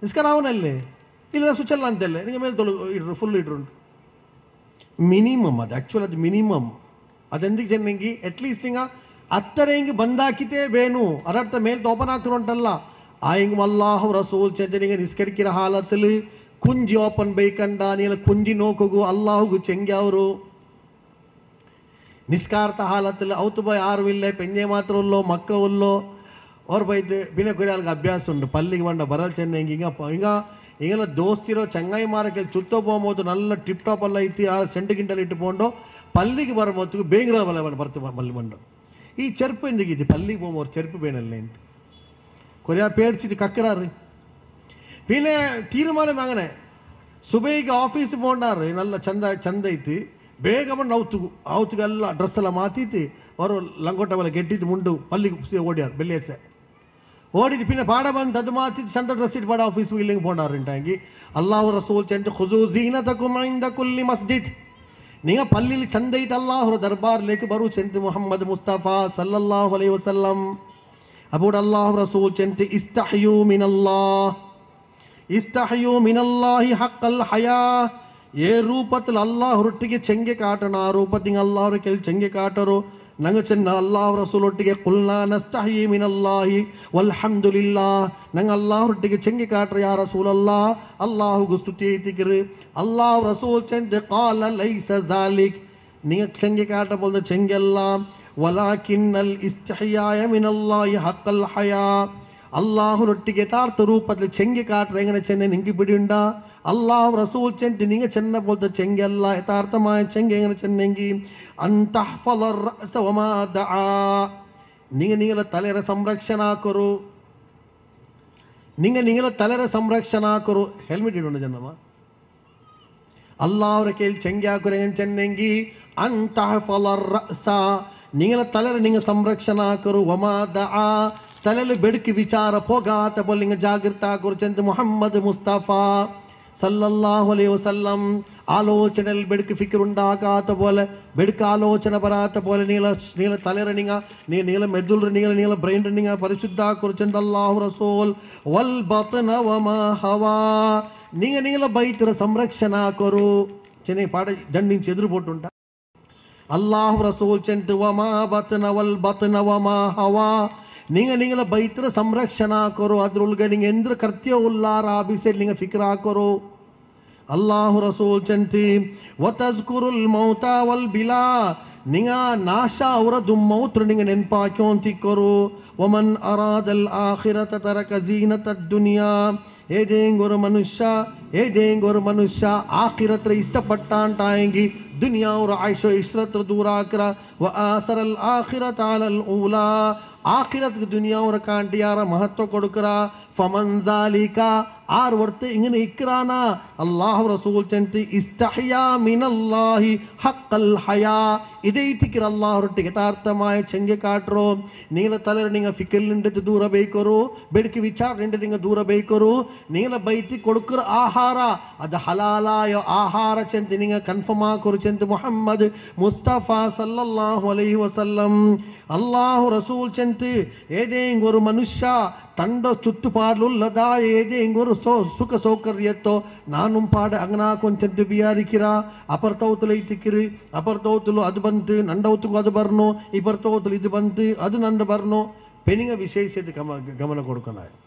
ನಿಸ್ಕಾರ ಅವನಲ್ಲೇ ಇಲ್ಲ ಸುಚ್ಚಲ್ಲ ಅಂತಲ್ಲೇ ನಿಮಗೆ ಮೇಲೆ ಇಡ್ರು ಫುಲ್ ಇಡ್ರುಂಟು ಮಿನಿಮಮ್ ಅದು ಆ್ಯಕ್ಚುಲಿ ಅದು ಮಿನಿಮಮ್ ಅದೆಂದಿಗೆ ಚೆನ್ನಂಗಿ ಅಟ್ಲೀಸ್ಟ್ ಹಿಂಗೆ ಹತ್ತರ ಹಿಂಗೆ ಬಂದಾಕಿತೇ ಬೇನು ಅದರ್ಥ ಮೇಲೆ ಓಪನ್ ಆಗ್ತಿರುಂಟಲ್ಲ ಆ ಹಿಂಗೆ ಅಲ್ಲಾಹು ರಸೂಲ್ ಚೆಂದನಿಗೆ ನಿಸ್ಕರಿಕಿರ ಹಾಲತ್ತಲ್ಲಿ ಕುಂಜಿ ಓಪನ್ ಬೈಕಂಡ ನೀಲ ಕುಂಜಿ ನೋಕೋಗು ಅಲ್ಲಾಹುಗು ಚೆಂಗೆ ಅವರು ನಿಸ್ಕಾರ್ಥ ಹಾಲತ್ತಲ್ಲಿ ಅವತ್ತು ಬೈ ಯಾರು ಇಲ್ಲ ಪೆಂಜೆ ಮಾತ್ರ ಉಲ್ಲೋ ಮಕ್ಕ ಉಲ್ಲೋ ಅವ್ರು ಬೈದು ಬಿನ ಕುರಿಯಾಲ್ಗೆ ಅಭ್ಯಾಸ ಉಂಟು ಪಲ್ಲಿಗೆ ಬಂಡ ಬರಲ್ ಚೆನ್ನ ಹಿಂಗೆಲ್ಲ ದೋಸ್ತಿರೋ ಚಂಗಾಯಿ ಮಾರಕ್ಕೆ ಚುತ್ತೋ ಹೋಗ್ಬೋದು ನಲ್ಲ ಟಿಪ್ ಟಾಪ್ ಎಲ್ಲ ಐತಿ ಆ ಸೆಂಟು ಗಿಂಟಲ್ಲಿ ಇಟ್ಟುಕೊಂಡು ಪಲ್ಲಿಗೆ ಬರೋ ಮೊತ್ತಿಗೆ ಬೇಗರ ಬಲ ಬರ್ತೀವಿ ಮಲ್ಲಿ ಬಂಡು ಈ ಚೆರುಪು ಎಂದಿಗಿದ್ದು ಪಲ್ಲಿಗೆ ಹೋಗೋರು ಚೆರುಪು ಬೇನಲ್ಲ ಎಂಟು ಕೊರಿಯಾ ಪೇಡ್ಚಿದ್ದು ಕಕ್ಕರಾರು പിന്നെ തീരുമാനം അങ്ങനെ സുബൈക്ക് ഓഫീസ് പോണ്ടാറ് നല്ല ചന്ത ಐತಿ ಬೇಗ ಬಂದು ಅವತ್ತಿಗೆಲ್ಲ ಡ್ರೆಸ್ ಎಲ್ಲ ಮಾತೀತಿ ಅವರು ಲಂಗೋಟ ಮೇಲೆ ಗೆಟ್ಟಿದ್ದು ಮುಂಡು ಪಲ್ಲಿಗೆ ಓಡ್ಯಾರು ಬೆಲ್ಲೇಸೆ ಓಡಿದ್ದು ಪಿನ್ನ ಪಾಡ ಬಂದು ಅದು ಮಾತಿದ್ದು ಚಂದ ಡ್ರೆಸ್ ಇಟ್ಟು ಪಾಡ ಆಫೀಸ್ ಇಲ್ಲಿಂಗೆ போனார் ಇಂಟಾಗಿ ಅಲ್ಲಾಹು ರಸೂಲ್ ಚೆಂದ ಖುಜೂ ಝೀನತಕುಂ ಇಂದ ಕುಲ್ಲಿ ಮಸ್ಜಿದ್ ನಿಂಗ ಪಲ್ಲಿಲಿ ಚಂದ ಐತೆ ಅಲ್ಲಾಹು ದರ್ಬಾರ್ಲೇಕ್ ಬರು ಚೆಂದ ಮುಹಮ್ಮದ್ ಮುಸ್ತಫಾ ಸಲ್ಲಲ್ಲಾಹು ಅಲೈಹಿ ವಸಲ್ಲಂ ಅಬೂಡ್ ಅಲ್ಲಾಹು ರಸೂಲ್ ಚೆಂದ ಇಸ್ತಹಯೂ ಮಿನಲ್ಲಾಹಿ ಹಕ್ಕಲ್ ಹಯಾ ಏ ರೂಪത്തിൽ ಅಲ್ಲಾಹರೊಟ್ಟಿಗೆ ಚೆಂಗೆ ಕಾಟಣ ಆ ರೂಪത്തിൽ ಅಲ್ಲಾಹರ ಕೆಲ್ ಚೆಂಗೆ ಕಾಟರು ನಂಗೆ ಚೆನ್ನ ಅಲ್ಲಾಹು ರಸೂಲೊಟ್ಟಿಗೆ ಕುಲ್ನಾ ನಸ್ತಹಿ ಮಿನಲ್ಲಾಹಿ ವಲ್ಹಮ್ದುಲಿಲ್ಲಾ ನಂಗೆ ಅಲ್ಲಾಹರೊಟ್ಟಿಗೆ ಚೆಂಗೆ ಕಾಟ್ರ ಯಾ ರಸೂಲಲ್ಲಾ ಅಲ್ಲಾಹುಗು ಸ್ತುತಿ ಐತಿಗಿರು ಅಲ್ಲಾಹು ರಸೂಲ್ ಚೆಂದ ಕಾಲ ಲೈಸ ಜಾಲಿಕ್ ನಿಂಗೆ ಚೆಂಗೆ ಕಾಟ ಬೋಲ್ದ ಚೆಂಗೆಲ್ಲ ವಲಾಕಿನ್ನಲ್ ಇಸ್ತಹಿಯಾಯ ಮಿನಲ್ಲಾಹಿ ಹಕ್ಕಲ್ ಹಯಾ ಅಲ್ಲಾಹರೊಟ್ಟಿಗೆ ಯಥಾರ್ಥ ರೂಪದಲ್ಲಿ ಚೆಂಗೆ ಕಾಟ್ರೆ എങ്ങനെ ಚೆನ್ನ ನಿಂಗೆ ಬಿಡಿಂಡ ಅಲ್ಲಾಹು ರಸೂಲ್ ಚೆಂದ ನಿಂಗೆ ಚೆನ್ನ ಬೋಲ್ದ ಚೆಂಗೆಲ್ಲ ಯಥಾರ್ಥമായ ಚೆಂಗೆ എങ്ങനെ ಚೆನ್ನೆಂಗಿ ಅಂತಹ್ಫಲರ್ ರಅಸ ವಮಾ ದಆ ನಿಂಗೆ ತಲೆರ ಸಂರಕ್ಷಣಾ ಕೊರು ನಿಂಗೆ ತಲೆರ ಸಂರಕ್ಷಣಾ ಕೊರು ಹೆಲ್ಮೆಟ್ ಇಡೋಣ ಜನಮ್ಮ ಅಲ್ಲಾಹರ ಕೇಳಿ ಚೆಂಗೆ ಹಾಕೋರು ಹೆಂಗೆ ಚೆನ್ನೆಂಗಿ ಅಂತಹ್ಫಲರ್ ರಅಸ ನಿಂಗೆ ತಲೆರ ನಿಂಗೆ ಸಂರಕ್ಷಣಾ ಕೊರು ವಮಾ ದಆ ತಲೆಯಲ್ಲಿ ಬೆಡಕಿ ವಿಚಾರ ಪೋಗಾತ ಬೋಲಿಂಗ ಜಾಗೃತ ಕುರ್ಚಂತ ಮುಹಮ್ಮದ್ ಮುಸ್ತಫಾ സല്ലല്ലാഹു അലൈഹി വസല്ലം ആലോചനയിൽ ബെടുക്ക് ഫിക്കർ ഉണ്ടാകാത്ത പോലെ ബെടുക്ക് ആലോചന വരാത്ത പോലെ നീല തലയിറണിങ്ങ നീല മെദുൽ നീല ബ്രെയിൻ റണ്ണിങ്ങ പരിശുദ്ധ കുറിച്ചുണ്ട് അല്ലാഹു റസൂൽ വൽ ബത്ന വമാ ഹവാ നീല ബൈತರ ಸಂರಕ್ಷಣ ಕೊರು ಚೆನ್ನೆ ಪಾಡ ದಂಡಿಂಚ ಎದುರು ಪೋಟುಂಟ ಅಲ್ಲಾಹು ರಸೂಲ್ ಚೆಂತ ವಮಾ ಬತ್ನ ವಲ್ ಬತ್ನ ವಮಾ ಹವಾ ನೀಲ ಬೈತರ ಸಂರಕ್ಷಣ ಕೊರು ಅದ್ರೊಳಗೆ ನಿಂಗೆ ಎಂದ್ರ ಕರ್ತ್ಯ ಉಲ್ಲಾರ ಆಬಿಸೆಲ್ ನಿಂಗೆ ಫಿಕ್ರ ಹಾಕೋರು ಅಲ್ಲಾಹು ರಸೂಲ್ ಚಂತಿ ವತಜ್ಕುರುಲ್ ಮೌತಾ ವಲ್ ಬಿಲಾ ನಿಂಗ ನಾಶ ಅವರದ್ದು ಮೌತ್ರ ನಿಂಗೆ ನೆನಪಾಕ್ಯೋಂತಿಕ್ಕೋರು ವಮನ್ ಅರಾದಲ್ ಆಖಿರತ ತರಕ ಝೀನತ ದುನಿಯಾ ಏದೇಂಗೊರು ಮನುಷ್ಯ ಆಖಿರತ್ರ ಇಷ್ಟಪಟ್ಟಾಂಟಾಯಂಗಿ दुनिया और आयशो इशरत दूर आकर व आसरल आखिरत अलल ऊला आखिरत की दुनिया और कांटियार महत्व कोडुकरा फमन ज़ालिका आर वर्ते इंगने इकराना अल्लाह रसूल चंती इस्तहिया मिनल्लाहि हक्कल हया इदे इतिकिर अल्लाह रೊಟ್ಟಿಗೆ ತಾರ್ಥಮಾಯ ಚಂಗೆ ಕಾಟ್ರೋ ನೀಲ ತಲೆರ ನಿಂಗ ಫಿಕರ್ಲಿಂದ ದೂರ ಬೇಕರು ಬೆಡಕಿ ವಿಚಾರದಿಂದ ನಿಂಗ ದೂರ ಬೇಕರು ನೀಲ ಬೈತಿ ಕೊಡುಕರ ಆಹಾರ ಅದು ಹಲಾಲಾಯ ಆಹಾರ ಚಂತಿ ನಿಂಗ ಕನ್ಫರ್ಮ್ ಆಕರು ಚಂತಿ ಮುಹಮ್ಮದ್ ಮುಸ್ತಫಾ ಸಲ್ಲಲ್ಲಾಹು ಅಲೈಹಿ ವಸಲ್ಲಂ ಅಲ್ಲಾಹು ರಸೂಲ್ ಚಂತಿ ಏದೇಂಗೊರು ಮನುಷ್ಯ ತಂಡ ಚುತ್ತುಪಾಡ್ಲುಲ್ಲದ ಏದೇಂಗೊರು ಸುಖ ಸೌಕರ್ಯತ್ತೋ ನಾನು ಪಾಡ ಅಂಗನಾ ಕೊಂಚಂತ ಬಿಯಾರಿಕಿರ ಅಪರ್ತೌತಲು ಐತಿಕಿರಿ ಅಪರ್ತೌತಲು ಅದು ಬಂತು ನಂಡೌತುಕು ಅದು ಬರ್ನು ಇಪರ್ತೌತಲು ಇದು ಬಂತು ಅದು ನಂಡ ಬರ್ನು ಪೆನಿಂಗ ವಿಶೇಷತೆ ಗಮನ ಕೊಡ್ಕೊನ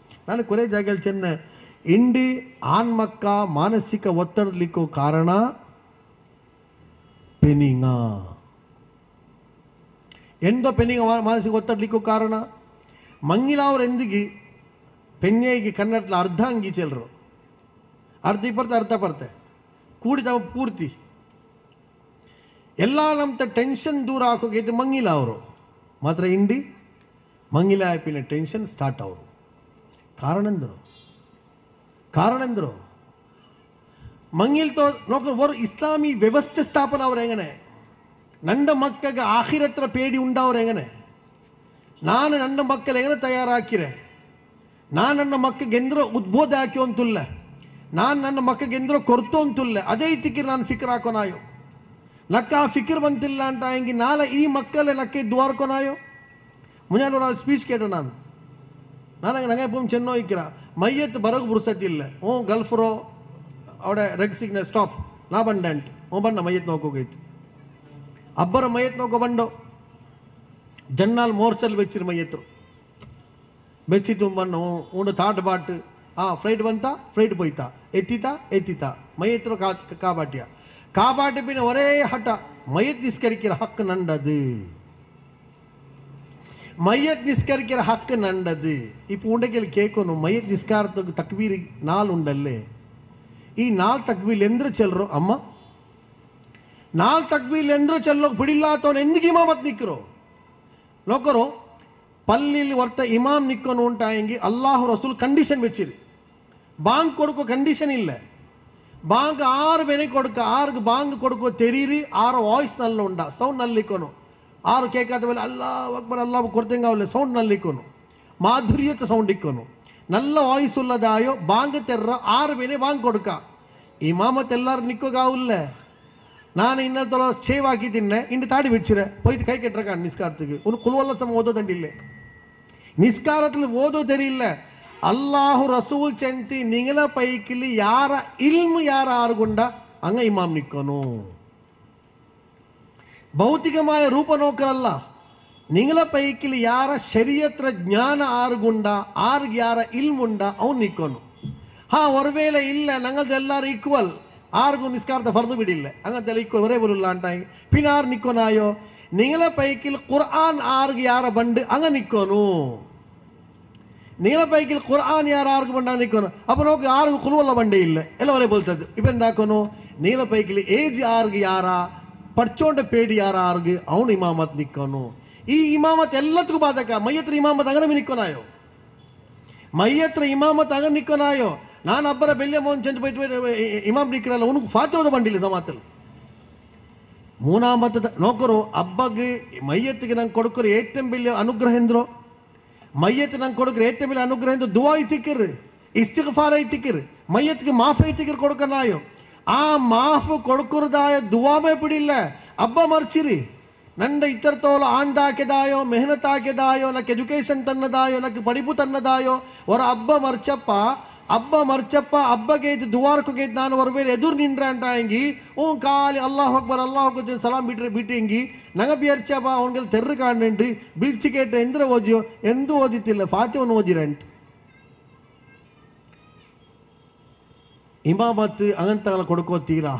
ನಾನು ಕೊನೆ ಜಾಗದಲ್ಲಿ ಚೆನ್ನ ಇಂಡಿ ಆನ್ಮಕ್ಕ ಮಾನಸಿಕ ಒತ್ತಡಲಿಕ್ಕೂ ಕಾರಣ ಪೆನಿಂಗ ಎಂದೋ ಪೆನಿಂಗ ಮಾನಸಿಕ ಒತ್ತಡಲಿಕ್ಕೂ ಕಾರಣ ಮಂಗಿಲಾವ್ರೆಂದಿಗೆ ಪೆನ್ನೆಗೆ ಕನ್ನಡದಲ್ಲಿ ಅರ್ಧ ಅಂಗಿ ಚೆಲ್ಲರು ಅರ್ಧ ಪರ್ತೆ ಕೂಡಿ ತಮ್ಮ ಪೂರ್ತಿ ಎಲ್ಲ ನಮ್ಮ ಟೆನ್ಷನ್ ದೂರ ಹಾಕೋಗೈತೆ ಮಂಗಿಲ ಅವರು ಮಾತ್ರ ಇಂಡಿ ಮಂಗಿಲ ಆ್ಯಪಿನ ಟೆನ್ಷನ್ ಸ್ಟಾರ್ಟ್ ಅವರು ಕಾರಣಂದರು ಮಂಗಿಲ್ತೋ ನೋಡ್ಕೊಂಡು ಇಸ್ಲಾಮಿ ವ್ಯವಸ್ಥೆ ಸ್ಥಾಪನ ಅವ್ರು ಹೆಂಗನೆ ನಂಡ ಮಕ್ಕಗೆ ಆಖಿರತ್ರ ಪೇಡಿ ಉಂಡವ್ರು ಹೆಂಗನೆ ನಾನು ನನ್ನ ಮಕ್ಕಳು ಹೆಂಗನೆ ತಯಾರಾಕಿರೆ ನಾನು ನನ್ನ ಮಕ್ಕಗೆ ಎಂದ್ರೋ ಉದ್ಬೋಧ ಹಾಕಿ ಅಂತುಲ್ಲ ನಾನು ನನ್ನ ಮಕ್ಕಗೆ ಎಂದ್ರೋ ಕೊರತು ಅಂತುಲ್ಲ ಅದೇ ತಿಕ್ಕಿರ್ ನಾನು ಫಿಕ್ರ್ ಹಾಕೋನಾಯೋ ನಕ್ಕ ಆ ಫಿಕ್ರ್ ಬಂತಿಲ್ಲ ಅಂತ ಹೆಂಗೆ ನಾಳೆ ಈ ಮಕ್ಕಳೇ ನಕ್ಕೆ ದ್ವಾರ್ಕೊನಾಯೋ ಮುಂಜಾನೆ ಸ್ಪೀಚ್ ಕೇಟ ನನಗೆ ನಂಗೆ ಪೋಮ್ ಚೆನ್ನೋ ಇಕ್ಕಿರ ಮೈಯತ್ತು ಬರೋಕೆ ಬುರ್ಸತ್ತಿಲ್ಲ ಗಲ್ಫ್ರೋ ಅವಡೆ ರೆಗ್ ಸಿಗ್ನೆ ಸ್ಟಾಪ್ ನಾ ಬಂಡಂಟ್ ಬಣ್ಣ ಮೈಯತ್ ನೋಕೋಗೈತಿ ಅಬ್ಬರ ಮೈಯತ್ ನೋಕೋ ಬಂಡು ಜನ್ನಾಲ್ ಮೋರ್ಚಲ್ ಬೆಚ್ಚಿರು ಮೈಯತ್ರು ಬೆಚ್ಚಿತು ಬಣ್ಣ ಉಂಡು ತಾಟ್ ಬಾಟ್ ಫ್ಲೈಟ್ ಬಂತ ಫ್ಲೈಟ್ ಪೋಯ್ತಾ ಎತ್ತಿತಾ ಮೈಯತ್ರು ಕಾಬಾಟಿ ಪಿನ ಒರೇ ಹಠ ಮೈಯತ್ ನಿಸ್ಕರಿಕಿರ ಹಕ್ಕು ನಂಡದು ಮೈಯತ್ ನಿಸ್ಕರಿಕಿರ ಹಕ್ಕು ನಂಡದು ಈ ಪೂಂಡಕೆಲ್ ಕೇಕೋನು ಮೈಯತ್ ನಿಸ್ಕಾರಕ್ಕೆ ತಕ್ಬೀರ್ ನಾಲ್ ಉಂಡಲ್ಲೇ ಈ ನಾಲ್ ತಕ್ಬೀಲ್ ಎಂದ್ರೆ ಚೆಲ್ರು ಅಮ್ಮ ನಾಲ್ ತಕ್ಬೀಲ್ ಎಂದ್ರೆ ಚೆಲ್ಲೋಕೆ ಬಿಡಿಲ್ಲ ಅಥವಾ ಎಂದಿಗೆ ಇಮಾಮತ್ ನಿಕ್ಕರು ನೋಕರು ಪಲ್ಲಿಲಿ ವರ್ತ ಇಮಾಮ್ ನಿಕ್ಕೋನು ಉಂಟಾಯಂಗಿ ಅಲ್ಲಾಹು ರಸೂಲ್ ಕಂಡೀಷನ್ ಬೆಚ್ಚಿರಿ ಬಾಂಗ್ ಕೊಡ್ಕೋ ಕಂಡೀಷನ್ ಇಲ್ಲ ಬಾಂಗ್ ಆರು ಬೆನೆ ಕೊಡ್ಕ ಆರ್ಗೆ ಬಾಂಗ್ ಕೊಡ್ಕೋ ತೆರೀರಿ ಆರು ವಾಯ್ಸ್ನಲ್ಲಿ ಉಂಡ ಸೌಂಡ್ನಲ್ಲಿ ಇಕ್ಕೋನು ಆರು ಕೇಕಾದ ಮೇಲೆ ಅಲ್ಲಾ ಅಕ್ಬರ್ ಅಲ್ಲಾ ಕೊಡ್ತಂಗ ಅವಲ್ಲ ಸೌಂಡ್ನಲ್ಲಿ ಇಕ್ಕೋನು ಮಾಧುರ್ಯತೆ ಸೌಂಡ್ ಇಕ್ಕೋನು ನಲ್ಲ ವಾಯ್ಸ್ ಉಲ್ಲದಾಯೋ ಬಾಂಗ್ ತೆರ್ರ ಆರು ಬೆನೆ ಬಾಂಗ್ ಕೊಡ್ಕ ಇಮಾಮತ್ ಎಲ್ಲಾರು ನಿಕ್ಕೋಗಾವುಲ್ಲ ನಾನು ಇನ್ನೊಂದು ಸೇವ್ ಹಾಕಿದ್ದೀನಿ ಇಂಡು ತಾಡಿ ಬೆಚ್ಚಿರೆ ಪೊಯ್ತು ಕೈ ಕೆಟ್ಟರಕ ನಿಸ್ಕಾರತಿಗೆ ಒಂದು ಕುಲುವಲ್ಲ ಸಮ ಓದೋದಂಡಿಲ್ಲ ನಿಸ್ಕಾರത്തിൽ ಓದೋ ತೆರಿಯಿಲ್ಲ ಅಲ್ಲಾಹು ರಸೂಲ್ ಚೆಂತಿ ನಿಂಗಲ ಪೈಕಿಲಿ ಯಾರ ಇಲ್ಮು ಯಾರ ಆರುಗೊಂಡ ಅಂಗ ಇಮಾಮ್ ನಿಕ್ಕೋನು ಭೌತಿಕಮಾಯ ರೂಪ ನೋಕರಲ್ಲ ನಿಂಗಲ ಪೈಕಿಲಿ ಯಾರ ಶರೀಯತ್ರ ಜ್ಞಾನ ಆರುಗೊಂಡ ಆರ್ಗೆ ಯಾರ ಇಲ್ಮುಂಡ ಅವನು ನಿಕ್ಕೋನು ಒರವೇಳೆ ಇಲ್ಲ ನಂಗಲ್ದೆಲ್ಲಾರು ಈಕ್ವಲ್ ಆರ್ಗೂ ನಿಸ್ಕಾರದ ಫರ್ದು ಬಿಡಿಲ್ಲ ಹಂಗಂತೆಲ್ಲ ಈಕ್ವಲ್ ಒರೇ ಬರಲ್ಲ ಅಂಟ ಪಿನಾರ್ ನಿಕ್ಕೋನಾಯೋ ನಿಂಗಲ ಪೈಕಿಲ್ ಕುರ್ಆನ್ ಆರ್ಗೆ ಯಾರ ಬಂಡು ಅಂಗ ನಿಕ್ಕೋನು ನೀಲ ಪೈಕಿಲ್ ಕುರ್ಆನ್ ಯಾರ ಆರ್ಗೆ ಬಂಡ ನಿಕ್ಕೋನು ಅಪ್ಪ ನೋಗಿ ಆರ್ಗು ಕುಲುವಲ್ಲ ಬಂಡೆ ಇಲ್ಲ ಎಲ್ಲ ಒರೇ ಬೋಲ್ತದ್ದು ಇವೆಂದು ಹಾಕೋನು ನೀಲ ಪೈಕಿಲಿ ಏಜ್ ಆರ್ಗೆ ಯಾರ ಪಡ್ಚೋಂಡ ಪೇಡಿ ಯಾರ ಆರ್ಗೆ ಅವನು ಇಮಾಮತ್ ನಿಕ್ಕೋನು ಈ ಇಮಾಮತ್ ಎಲ್ಲದಕ್ಕೂ ಬಾಧಕ ಮೈಯತ್ರ ಇಮಾಮತ್ ಅಂಗನಮಿ ನಿಕ್ಕೋನಾಯೋ ಮೈಯತ್ರ ಇಮಾಮತ್ ಅಂಗ ನಿಕ್ಕೋನಾಯೋ ನಾನು ಅಬ್ಬರ ಬೆಲ್ಲೆ ಮೋಹನ್ ಚಂದ್ ಬೈಟ್ ಇಮಾಮ್ ನಿಕ್ಕಿರಲ್ಲ ಅವನಿಗೆ ಫಾತಿಹದ ಬಂಡಿಲ್ಲ ಸಮಾತಲ್ಲಿ ಮೂನಾಮತದ ನೋಕರು ಅಬ್ಬಗೆ ಮೈಯತ್ತಿಗೆ ನಂಗೆ ಕೊಡ್ಕರು ಏತ್ತೆಂಬಿಲ್ಲಿ ಅನುಗ್ರಹ ಎಂದ್ರು ಮೈಯತ್ತು ನಂಗೆ ಕೊಡ್ಕರು ಏತ್ತೆಂಬಿಲ್ಲಿ ಅನುಗ್ರಹ ಎಂದು ದುವಾ ಐತಿಕ್ಕಿರ್ರಿ ಇಸ್ತಿಗ್ಫಾರ್ ಐತಿಕ್ಕಿರ್ರಿ ಮಯ್ಯತ್ಗೆ ಮಾಫ್ ಐತಿಗೆ ಕೊಡ್ಕನಾಯೋ ಆ ಮಾಫ್ ಕೊಡ್ಕುರದಾಯ ದುವಾಮೇ ಬಿಡಿಲ್ಲ ಅಬ್ಬ ಮರ್ಚಿರಿ ನಂಡ ಇತ್ತರ್ತೋಲ ಆಂದಾಕೆದಾಯೋ ಮೆಹನತಾಕೆದಾಯೋ ನಕ್ಕೆ ಎಜುಕೇಷನ್ ತನ್ನದಾಯೋ ನಕ್ಕೆ ಪಡಿಪು ತನ್ನದಾಯೋ ಹೊರ ಅಬ್ಬ ಮರ್ಚಪ್ಪ ಅಬ್ಬಗೆ ಇದು ದುವಾರಕ್ಕೆ ನಾನು ಹೊರಬೇರೆ ಎದುರು ನಿಂಡ್ರೆ ಅಂತ ಹೆಂಗಿ ಕಾಲಿ ಅಲ್ಲಾಹ್ ಅಕ್ಬರ್ ಸಲಾಮ್ ಬಿಟ್ಟು ಹೆಂಗಿ ನಂಗೆ ಬಿಯರ್ಚಪ್ಪ ಅವನಿಗೆಲ್ಲ ತೆರ್ರು ಕಾಣ್ರಿ ಬೀಳ್ಸಿ ಕೇಟ್ರೆ ಎಂದ್ರೆ ಓದಿಯೋ ಎಂದೂ ಓದಿತ್ತಿಲ್ಲ ಫಾತಿವನ್ನು ಓದಿರಂಟ್ ಇಮಾಮತ್ ಅಂಗಂತಗಳ ಕೊಡ್ಕೋತೀರಾ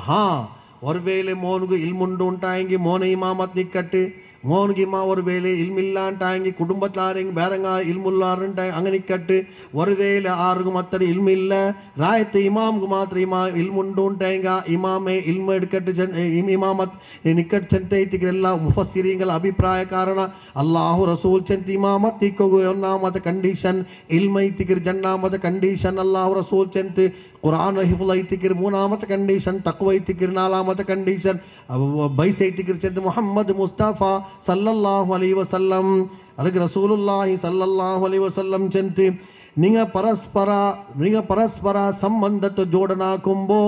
ஒரு வேளை மோனுக்கு இல்முண்டு உண்டாங்கி மோன இமாமத் நிக்கட்டு மோனுக்கு இமா ஒரு வேளை இல்மில்லான்ட்டாங்கி குடும்பத்தில் ஆறுங்க வேறங்க இல்முல்லாருன்ட்டு அங்கே நிக்கட்டு ஒரு வேளை ஆறுக்கு மற்ற இல்மு இல்லை ராயத்து இமாமுக்கு மாத்திரம் இல்முண்டு உண்டாங்க இமாமே இல்மு எடுக்கட்டு இமாமத் நிக்கட்டு ಚೆಂತೈತಿಗೆ ಎಲ್ಲ ಮುಫಸ್ಸಿರಿಗಳ ಅಭಿಪ್ರಾಯ ಕಾರಣ ಅಲ್ಲಾಹು ರಸೂಲ್ ಚೆಂತ ಇಮಾಮತ್ ತಿಕ್ಕೋಗು ಒನ್ನಾಮದ ಕಂಡೀಷನ್ ಇಲ್ಮೈತಿಗಿರ್ ಜನ್ನಾಮದ ಕಂಡೀಷನ್ ಅಲ್ಲಾಹು ರಸೂಲ್ ಚೆಂತ ಕುರಾನ್ ಹಿಫುಲ್ ಐತಿಗಿರ್ ಮೂನಾಮದ ಕಂಡೀಷನ್ ತಕ್ವ ಐತಿಗಿರ್ ನಾಲಾಮದ ಕಂಡೀಷನ್ ಬೈಸ್ ಐತಿಗಿರ್ ಚೆಂತ ಮುಹಮ್ಮದ್ ಮುಸ್ತಫಾ ಸಲ್ಲಲ್ಲಾಹು ಅಲೈಹಿ ವಸಲ್ಲಂ ಅದಕ್ಕೆ ರಸೂಲುಲ್ಲಾಹಿ ಸಲ್ಲಲ್ಲಾಹು ಅಲೈಹಿ ವಸಲ್ಲಂ ಚೆಂತ ನಿಂಗ ಪರಸ್ಪರ ಸಂಬಂಧದ ಜೋಡನಾಕುಂಬೋ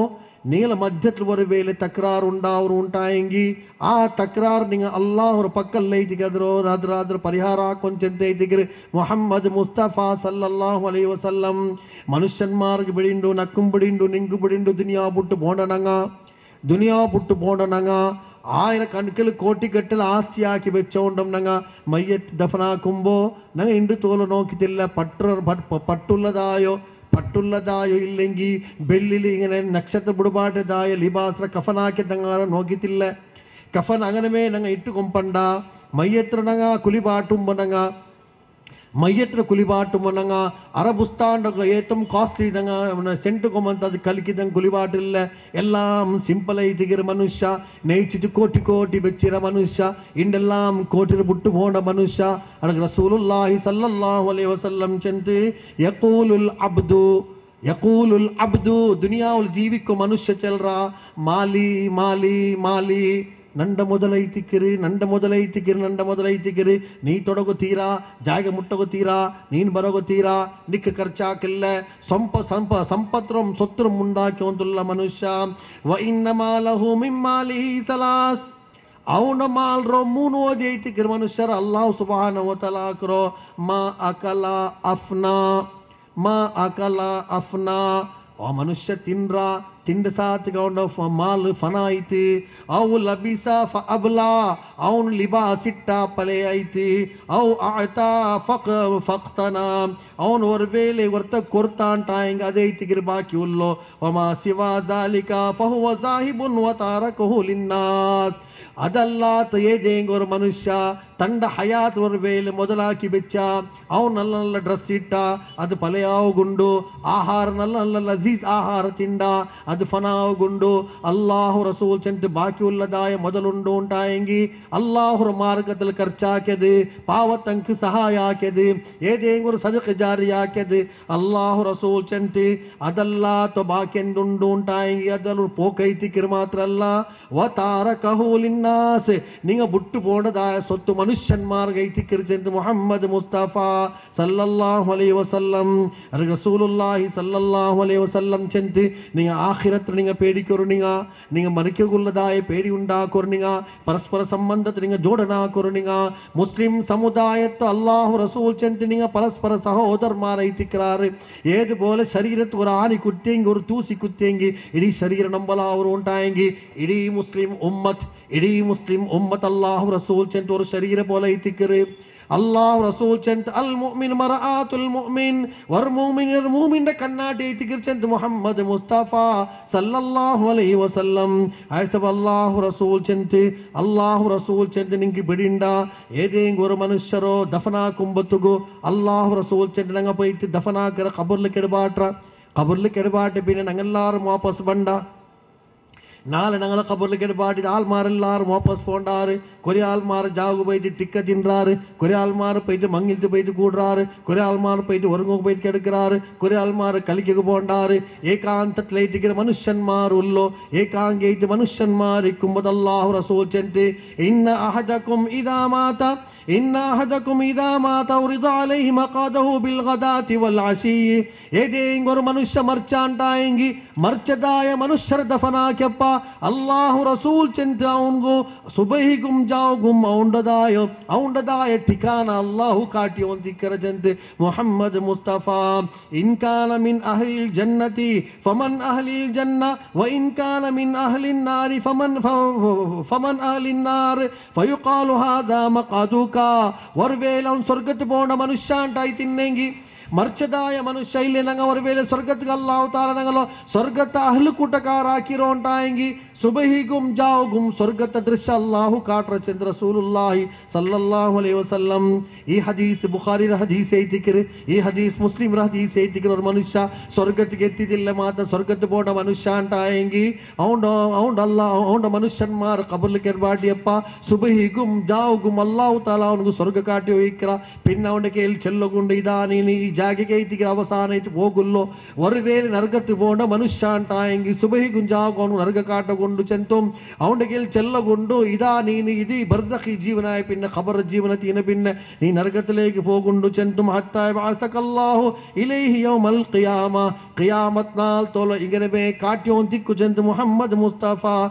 நீங்கள மத்தியத்தில் ஒரு வேலை தக்ரார் உண்டாயங்கி ಆ ತಕ್ರಾರ್ ನಿಂಗೆ ಅಲ್ಲಾಹರ ಪಕ್ಕಲ್ಲಿ ಐತಿಗದ್ರು ಅದ್ರ ಪರಿಹಾರ ಕೊಂಚಂತೆ ಐತಿಗಿರಿ ಮೊಹಮ್ಮದ್ ಮುಸ್ತಫಾ ಸಲ್ಲಲ್ಲಾಹು ಅಲೈಹಿ ವಸಲ್ಲಂ ಮನುಷ್ಯನ್ಮಾರ್ಗ ಬಿಡಿಂಡು ನಕ್ಕುಂ ಬಿಡಿಂಡು ನಿಂಗು ಬಿಡಿಂಡು ದುನಿಯಾ ಬುಟ್ಟು ಬೋಂಡನಂಗ ಆಯ್ನ ಕಣಕಲು ಕೋಟಿ ಕಟ್ಟಲು ಆಸ್ತಿ ಹಾಕಿ ಬೆಚ್ಚೋಂಡಂ ನಂಗ ಮಯ್ಯತ್ ದಫನಾಕುಂಬೋ ನಂಗೆ ಇಂಡು ತೋಲು ನೋಕಿತಿಲ್ಲ ಪಟ್ಟುಲ್ಲದಾಯೋ ಇಲ್ಲೆಂಗಿ ಬೆಳ್ಳಿಲಿ ಇങ്ങനെ ನಕ್ಷತ್ರ ಬುಡಬಾಟದಾಯ ಲಿಬಾಸ್ರ ಕಫನ್ ಹಾಕಿದಂಗಾರ ನೋಕಿತಿಲ್ಲ ಕಫನ್ ಅಂಗನಮೇ ನಂಗೆ ಇಟ್ಟು ಕೊಂಪಂಡ ಮಯ್ಯತ್ರ ನಂಗ ಕುಲಿಬಾಟುಂಬನಂಗ ಅರಬುಸ್ತಾಂಡ ಏತಂ ಕಾಸ್ಟ್ಲಿ ನಂಗೆ ಸೆಂಟು ಕೊಂಬಂತದ್ದು ಕಲಿಕಿದಂಗೆ ಕುಲಿಬಾಟಿಲ್ಲ ಎಲ್ಲ ಸಿಂಪಲ್ ಐತಿಗಿರ ಮನುಷ್ಯ ನೈಚಿತು ಕೋಟಿ ಬೆಚ್ಚಿರ ಮನುಷ್ಯ ಇಂಡೆல்லாம் ಕೋಟಿರ ಬುಟ್ಟು ಹೋಂಡ ಮನುಷ್ಯ ಅದಕ್ಕೆ ರಸೂಲುಲ್ಲಾಹಿ ಸಲ್ಲಲ್ಲಾಹು ಅಲೈಹಿ ವಸಲ್ಲಂ ಚೆಂತೆ ಯಕೂಲುಲ್ ಅಬ್ದು ದುನಿಯಾವುಲ್ ಜೀವಿಕ್ಕೋ ಮನುಷ್ಯ ಚೆಲ್ರ ಮಾಲಿ ನಂಡ ಮೊದಲೈತಿಕ್ಕಿರಿ ನೀ ತೊಡಗುತ್ತೀರಾ ಜಾಗ ಮುಟ್ಟಗುತ್ತೀರಾ ನೀನು ಬರಗುತ್ತೀರಾ ನಿಕ್ಕ ಖರ್ಚಾಕಿಲ್ಲ ಸಂಪತ್ರಂ ಸೊತ್ರ ಮುಂದಾಕಿ ಒಂದುಲ್ಲ ಮನುಷ್ಯ ವ ಇನ್ನಮಾಲಹು ಮಿಮ್ಮಾಲಿಹಿ ಸಲಾಸ್ ಅವನ ಮಾಲ್ರೋ ಮೂನು ಓದಿ ಐತಿಕ್ಕಿರ ಮನುಷ್ಯರ ಅಲ್ಲಾಹು ಸುಬ್ಹಾನಹು ವ ತಆಲಾ ಕರೋ ಮಾ ಅಕಲ ಅಫ್ನಾ ಆ ಮನುಷ್ಯ ತಿಂಡ ಸಾತ್ಗೌಂಡ ಮಾಲ್ ಫನ ಐತಿ ಅವು ಲಬಿಸ ಅಬ್ಲಾ ಅವನು ಲಿಬಾಸಿಟ್ಟ ಪಲೆ ಐತಿ ಅವು ಆಯ್ತಾ ಫಕ್ತನ ಅವನು ಹೊರಬೇಲೆ ಹೊರ್ತ ಕೊರ್ತಾಂಟ ಹಿಂಗೆ ಅದೇ ಐತಿಗಿರಿ ಬಾಕಿ ಉಲ್ಲೋ ವಮಾ ಸಿವಾ ಜಾಲಿಕ ಫಹುವ ಸಾಹಿಬುನ್ ವ ತಾರಕಹು ಲಿನ್ನಾಸ್ ಅದಲ್ಲಾತ ಏದೇಂಗ ஒரு ಮನುಷ್ಯ ತಂಡ ಹಯಾತ್ ஒரு ವೇಲೆ ಮೊದಲಾಕಿ ಬೆಚ್ಚ ಅವನು ನಲ್ಲ ಡ್ರೆಸ್ ಇಟ್ಟ ಅದು ಪಲೆಯಾವುಗುಂಡು ಆಹಾರ ನಲ್ಲ ಲಜೀಜ್ ಆಹಾರ ತಿಂಡ ಅದು ಫನಾವುಗುಂಡು ಅಲ್ಲಾಹು ರಸೂಲ್ ಚೆಂತ ಬಾಕಿ ಉಲ್ಲದಾಯ ಮೊದಲುಂಡು ಉಂಟಾಯಂಗಿ ಅಲ್ಲಾಹುರ ಮಾರ್ಗದಲ್ಲಿ ಖರ್ಚಾಕ್ಯದು ಪಾವತಂಕ ಸಹಾಯ ಹಾಕ್ಯದು ಏದೇಂಗ ஒரு ಸದಕ ಜಾರಿ ಹಾಕ್ಯದು ಅಲ್ಲಾಹು ರಸೂಲ್ ಚೆಂತ ಅದಲ್ಲಾತ ಬಾಕಿ ಎಂದುಂಡು ಉಂಟಾಯಂಗಿ ಅದಲ್ಲೂ ಪೋಕೈತಿಕಿರು ಮಾತ್ರ ಅಲ್ಲ ವ ತಾರಕಹು ಲಿನ್ನಾಸ್ ನಿಂಗ ಬುಟ್ಟು ಪೋಣದಾಯ ಸೊತ್ತು ಮನುಷ್ಯನ್ಮಾರ್ಗ ಐತಿಕ್ಕಿರು ಚೆಂತ ಮುಹಮ್ಮದ್ ಮುಸ್ತಫಾ ಸಲ್ಲಲ್ಲಾಹು ಅಲೈಹಿ ವಸಲ್ಲಂ ರಸೂಲುಲ್ಲಾಹಿ ಸಲ್ಲಲ್ಲಾಹು ಅಲೈಹಿ ವಸಲ್ಲಂ ಚೆಂತ ನಿಂಗ ಆಖಿರತ್ ನಿಂಗ ಪೇಡಿಕೊರು ನಿಂಗ ಮರಿಕೆಗುಲ್ಲದಾಯ ಪೇಡಿ ಉಂಡಾಕೊರು ನಿಂಗ ಪರಸ್ಪರ ಸಂಬಂಧದ ನಿಂಗ ಜೋಡನಾಕೊರು ನಿಂಗ ಮುಸ್ಲಿಂ ಸಮುದಾಯತ್ತು ಅಲ್ಲಾಹು ರಸೂಲ್ ಚೆಂತ ನಿಂಗ ಪರಸ್ಪರ ಸಹೋದರ್ಮಾರ ಐತಿಕ್ರಾರು ಏದುപോലെ ശരീരത്ത് ഒരു ആണി കുത്തിയെങ്കി ഒരു തൂസി കുത്തിയെങ്കി ഇടീ ശരീര നമ്പല അവർ ഉണ്ടായെങ്കി ഇടീ മുസ്ലിം ഉമ്മത്ത് അല്ലാഹു റസൂൽ ചെന്ത ഒരു ശരീര പോലെ ಐತಿಕ್ಕಿರು ಅಲ್ಲಾಹು ರಸೂಲ್ ಚೆಂತ ಅಲ್ ಮುഅ್ಮಿನ್ ಮರಆತುಲ್ ಮುಅ್ಮಿನ್ ವರ್ ಮುಅ್ಮಿನ್ ಕಣ್ಣಾಟಿ ಐತಿಕ್ಕಿರು ಚೆಂತ ಮುಹಮ್ಮದ್ ಮುಸ್ತಫಾ ಸಲ್ಲಲ್ಲಾಹು ಅಲೈಹಿ ವಸಲ್ಲಂ ಐಸಬ ಅಲ್ಲಾಹು ರಸೂಲ್ ಚೆಂತ ನಿಂಗೆ ಬಿಡಿಂಡ ಏದೇಂಗ ஒரு ಮನುಷ್ಯರೋ ದಫನಾ ಕುಂಬತ್ತುಗು ಅಲ್ಲಾಹು ರಸೂಲ್ ಚೆಂತ ನಂಗ ಪೈತಿ ದಫನಾಕರ ಕಬರ್ಲು ಕೆಡಬಾಟ ಪಿನ್ನ ನಂಗೆಲ್ಲಾರು ವಾಪಸ್ ಬಂಡ നാളെ ഞങ്ങളെ ഖബറിലേക്ക് പാടി ആൾമാരെല്ലാവരും വാപ്പസ് പോണ്ടാറ്. കുറെ ആൾമാർ ജാഗു പോയിട്ട് ടിക്ക തിന്നാറ്, കുറെ ആൾമാർ പോയിട്ട് മങ്ങിലത്ത് പോയിട്ട് കൂടാറ്, കുറെ ആൾമാർ പോയിട്ട് ഉറങ്ങു പോയിട്ട് കിടക്കാറ്, കുറെ ആൾമാർ കളിക്ക് പോണ്ടാറ്. ഏകാന്തത്തിലേറ്റിക്കുന്ന മനുഷ്യന്മാരുള്ളോ, ഏകാംഗേറ്റ് മനുഷ്യന്മാരിക്കുമ്പോൾ അല്ലാഹു റസൂൽ ചെന്ന് ഇന്ന അഹദക്കും ഇദാ മാത ഉറിദ അലൈഹി മഖാദഹു ബിൽ ഗദാതി വൽ അശീ. ഏതെങ്കിലും ഒരു മനുഷ്യ മരിച്ചാണ്ടായെങ്കിൽ മരിച്ചതായ മനുഷ്യരെ ദഫനാക്കിയപ്പ അല്ലാഹു റസൂൽ ചെന്ന് അവൻകു സുബഹിക്കും ജാവുകും ഔണ്ടതായ ഠിക്കാന അല്ലാഹു കാട്ടി ഓന്തിക്കര ചെന്ന് മുഹമ്മദ് മുസ്തഫ ഇൻ കാന മിൻ അഹ്ലിൽ ജന്നതി ഫമൻ അഹ്ലിൽ ജന്ന വ ഇൻ കാന മിൻ അഹ്ലിൻ നാരി ഫമൻ അഹ്ലിൻ നാർ ഫയുഖാലു ഹാദാ മഖാദുക. ഒരുവേള സ്വർഗത്ത് പോണ മനുഷ്യാണ്ടായി തിന്നെങ്കിൽ മറിച്ചതായ മനുഷ്യ ഇല്ലേ ഞങ്ങൾ ഒരു വേല സ്വർഗത്തുക്ക് അല്ലാഹു തആല ഞങ്ങളോ സ്വർഗത്തെ അഹ്ലു കൂട്ടക്കാരാക്കിരോണ്ടായെങ്കിൽ സുബഹിക്കും ജാവുകും സ്വർഗത്തെ ദൃശ്യ അല്ലാഹു കാട്ടറ ചെന്ന് റസൂലുള്ളാഹി സല്ലല്ലാഹു അലൈഹി വസല്ലം. ഈ ഹദീസ് ബുഖാരിയുടെ ഹദീസ് എഴുതിക്കര്, ഈ ഹദീസ് മുസ്ലിമിന്റെ ഹദീസ് എഴുതിക്കര്. ഒരു മനുഷ്യ സ്വർഗത്തേക്ക് എത്തിയിട്ടില്ല മാത്രം സ്വർഗത്ത് പോണ്ട മനുഷ്യ ഉണ്ടായെങ്കിൽ അവൻ്റെ മനുഷ്യന്മാർ ഖബറിലേക്ക് പാടിയപ്പ സുബഹിക്കും ജാവുകും അല്ലാഹു തആല അവനക്ക് സ്വർഗ കാട്ടി ഒഴിക്കറ. പിന്നെ അവൻ്റെ കയ്യിൽ ചെല്ലുകൊണ്ട് ഇതാ നീ ഈ ಜಾಗಕ್ಕೆ ಐತಿಗೆ ಅವಸಾನ ಐತಿ ಹೋಗುಲ್ಲೋ. ഒരു വേല നരകത്ത് പോണ്ട മനുഷ്യ ഉണ്ടായെങ്കിൽ സുബഹി കുഞ്ചാകൊണ്ട് നരക കാട്ടുകൊണ്ട് ചെന്തും അവൻ്റെ കയ്യിൽ ചെല്ലകൊണ്ടു ഇതാ നീ ഇത് ബർസഖി ജീവനായ പിന്നെ ഖബർ ജീവനത്തിന് പിന്നെ നീ നരകത്തിലേക്ക് പോകുന്നു ചെന്തും അല്ലാഹു ഇലൈഹി യൗമൽ ഖിയാമ. ഖിയാമത്ത് നാൾ തോല ഇങ്ങനെ കാട്ടിയോൻ തിക്കു ചെന്ത് മുഹമ്മദ് മുസ്തഫ